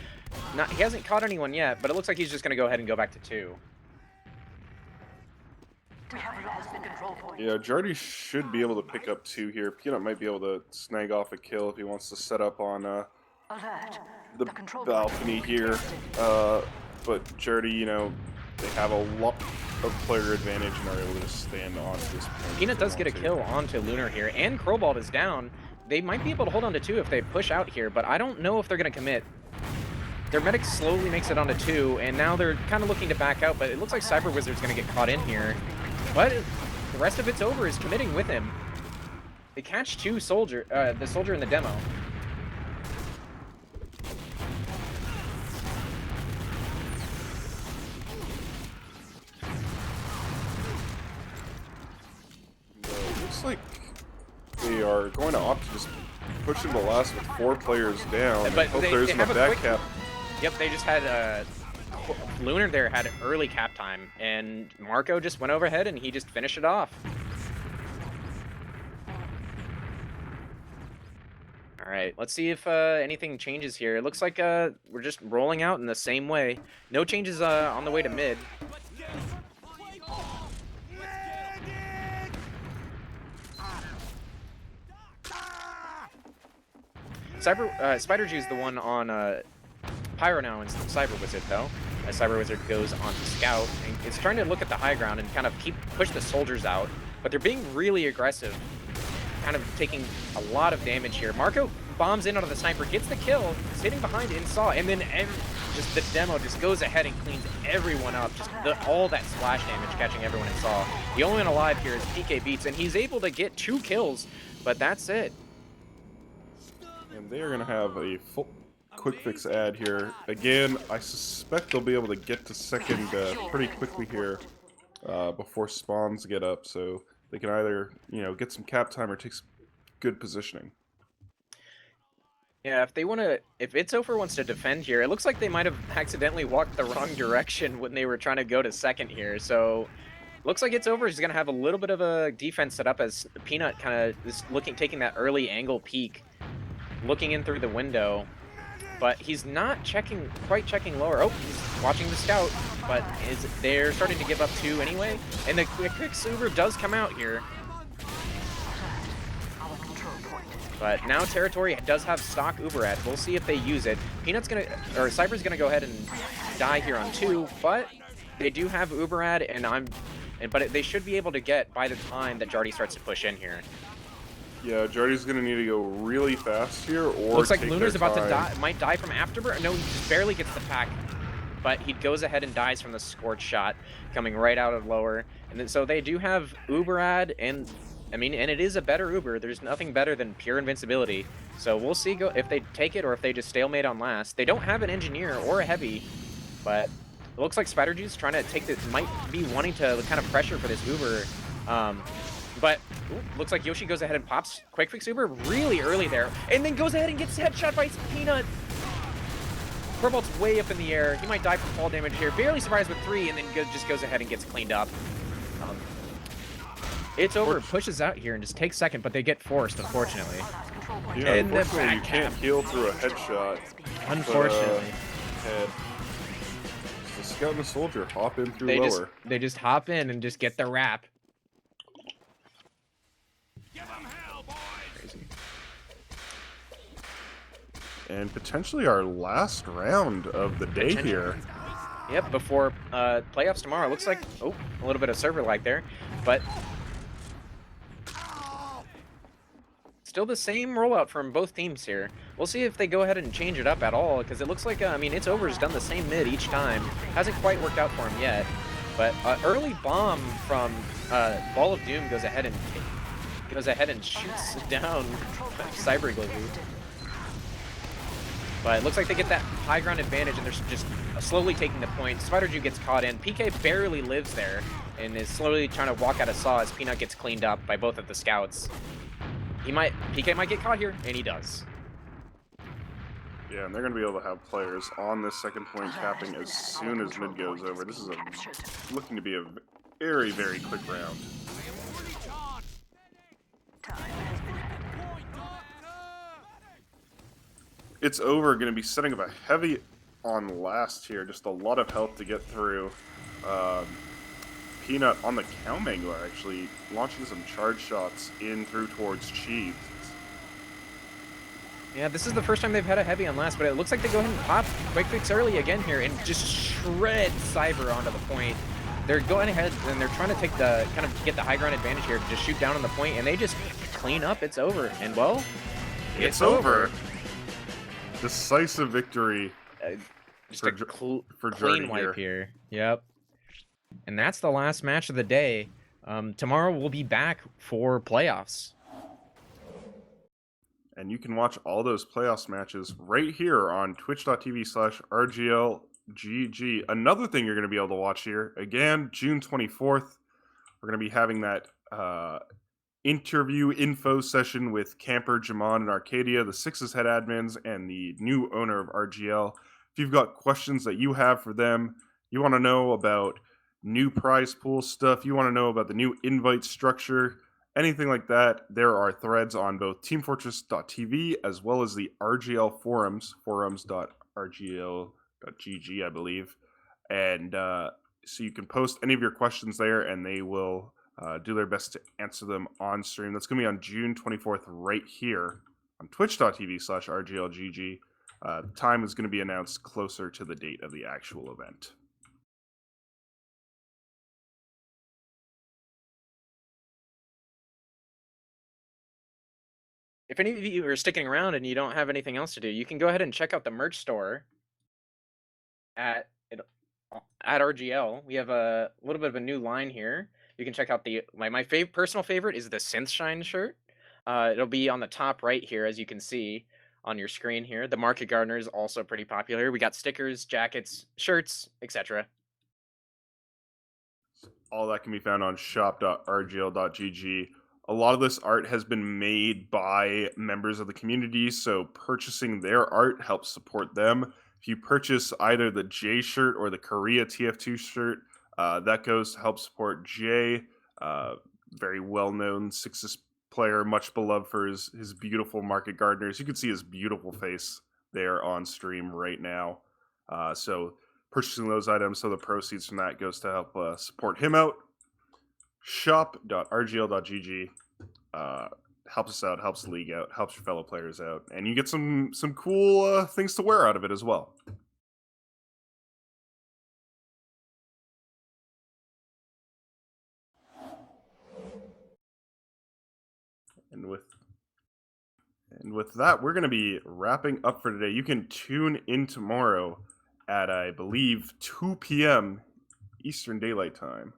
Speaker 5: He hasn't caught anyone yet, but it looks like he's just going to go ahead and go back to 2.
Speaker 1: Yeah, Jardy should be able to pick up 2 here. Peanut might be able to snag off a kill if he wants to set up on the balcony here. But Jardy, they have a lot of player advantage and are able to just stand on this point.
Speaker 5: Peanut does get a kill onto Lunar here, and Crowball is down. they might be able to hold on to 2 if they push out here, but I don't know if they're going to commit. Their medic slowly makes it onto 2, and now they're kind of looking to back out, but it looks like Cyber Wizard's going to get caught in here. But the rest of It's Over is committing with him. They catch the soldier in the demo.
Speaker 1: Looks like they are going to opt to just push him to last with 4 players down.
Speaker 5: But
Speaker 1: and hope
Speaker 5: they
Speaker 1: there isn't
Speaker 5: have
Speaker 1: a
Speaker 5: a
Speaker 1: back
Speaker 5: quick-
Speaker 1: cap.
Speaker 5: Yep, they just had Lunar there had early cap time, and Marco just went overhead and he just finished it off. All right, let's see if anything changes here. It looks like we're just rolling out in the same way. No changes on the way to mid. Spider G is the one on Pyro now instead of Cyber Wizard, though. As Cyber Wizard goes on to Scout, and it's trying to look at the high ground and kind of push the soldiers out, but they're being really aggressive, kind of taking a lot of damage here. Marco bombs in onto the sniper, gets the kill, sitting behind in Saw, and then just the demo just goes ahead and cleans everyone up. Just all that splash damage catching everyone in Saw. The only one alive here is PK Beats, and he's able to get 2 kills, but that's it.
Speaker 1: And they are going to have a full quick fix ad here. Again, I suspect they'll be able to get to second pretty quickly here before spawns get up, so they can either, get some cap time or take some good positioning.
Speaker 5: Yeah, if It's Over wants to defend here, it looks like they might have accidentally walked the wrong direction when they were trying to go to second here. So, looks like It's Over is going to have a little bit of a defense set up as Peanut kind of is taking that early angle peek, looking in through the window. But he's not quite checking lower. Oh, he's watching the scout, but they're starting to give up 2 anyway. And the quick Uber does come out here. But now Territory does have stock Uberad. We'll see if they use it. Cyber's gonna go ahead and die here on 2, but they do have Uberad, but they should be able to get by the time that Jardy starts to push in here.
Speaker 1: Yeah, Jardy's gonna need to go really fast here, or
Speaker 5: looks like
Speaker 1: take
Speaker 5: Lunar's
Speaker 1: their
Speaker 5: about to
Speaker 1: time.
Speaker 5: die. Might die from afterburn. No, he just barely gets the pack, but he goes ahead and dies from the scorch shot coming right out of lower. And then, so they do have Uberad, and it is a better Uber. There's nothing better than pure invincibility. So we'll see if they take it or if they just stalemate on last. They don't have an engineer or a heavy, but it looks like Spider G's trying to take this. Might be wanting to kind of pressure for this Uber. But looks like Yoshi goes ahead and pops Quick Fix Uber really early there, and then goes ahead and gets headshot by Peanut. Corbolt's way up in the air. He might die from fall damage here. Barely surprised with 3, and then just goes ahead and gets cleaned up. It's Over, pushes out here and just takes second, but they get forced, unfortunately.
Speaker 1: Yeah,
Speaker 5: And the
Speaker 1: unfortunately, you
Speaker 5: back
Speaker 1: can't
Speaker 5: cap.
Speaker 1: heal through a headshot.
Speaker 5: Unfortunately.
Speaker 1: Head. The scout and the soldier hop in through
Speaker 5: They
Speaker 1: lower.
Speaker 5: just hop in and just get the wrap. Crazy.
Speaker 1: And potentially our last round of the day here.
Speaker 5: Yep, before playoffs tomorrow. Looks like, a little bit of server lag there, but still the same rollout from both teams here. We'll see if they go ahead and change it up at all, because it looks like, It's Over's done the same mid each time. Hasn't quite worked out for him yet, but early bomb from Ball of Doom goes ahead and shoots down RGLgg. But it looks like they get that high ground advantage, and they're just slowly taking the point. Spider Jew gets caught in. PK barely lives there and is slowly trying to walk out of Saw as Peanut gets cleaned up by both of the scouts. PK might get caught here, and he does.
Speaker 1: Yeah, and they're going to be able to have players on this second point capping as soon as mid goes over. This is looking to be a very, very quick round. It's Over going to be setting up a heavy on last here. Just a lot of health to get through. Peanut on the cow mangler actually launching some charge shots in through towards Chief.
Speaker 5: Yeah, this is the first time they've had a heavy on last, but it looks like they go ahead and pop Quick Fix early again here and just shred Cyber onto the point. They're going ahead and they're trying to take get the high ground advantage here to just shoot down on the point, and they just clean up. It's Over. And well,
Speaker 1: It's over. Decisive victory.
Speaker 5: Just
Speaker 1: For
Speaker 5: a
Speaker 1: for
Speaker 5: clean
Speaker 1: Jart
Speaker 5: wipe here. Yep. And that's the last match of the day. Tomorrow we'll be back for playoffs.
Speaker 1: And you can watch all those playoffs matches right here on twitch.tv/RGLgg. Another thing you're going to be able to watch here, again, June 24th, we're going to be having that interview info session with Camper, Jamon, and Arcadia, the Sixes head admins, and the new owner of RGL. If you've got questions that you have for them, you want to know about new prize pool stuff, you want to know about the new invite structure, anything like that, there are threads on both teamfortress.tv as well as the RGL forums, forums.rgl.gg, I believe. And so you can post any of your questions there, and they will do their best to answer them on stream. That's going to be on June 24th right here on twitch.tv/RGLgg. The time is going to be announced closer to the date of the actual event.
Speaker 5: If any of you are sticking around and you don't have anything else to do, you can go ahead and check out the merch store at RGL. We have a little bit of a new line here. You can check out my personal favorite is the Synth Shine shirt. It'll be on the top right here, as you can see on your screen here. The Market Gardener is also pretty popular. We got stickers, jackets, shirts, etc.
Speaker 1: All that can be found on shop.rgl.gg. A lot of this art has been made by members of the community, so purchasing their art helps support them. If you purchase either the J shirt or the Korea TF2 shirt, that goes to help support Jay, very well-known Sixes player, much beloved for his beautiful Market Gardeners. You can see his beautiful face there on stream right now. So purchasing those items, so the proceeds from that goes to help support him out. Shop.rgl.gg helps us out, helps the league out, helps your fellow players out, and you get some cool things to wear out of it as well. And with that, we're going to be wrapping up for today. You can tune in tomorrow at, I believe, 2 p.m. Eastern Daylight Time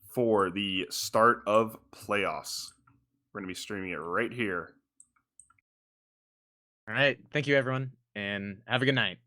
Speaker 1: for the start of playoffs. We're going to be streaming it right here.
Speaker 5: All right. Thank you, everyone, and have a good night.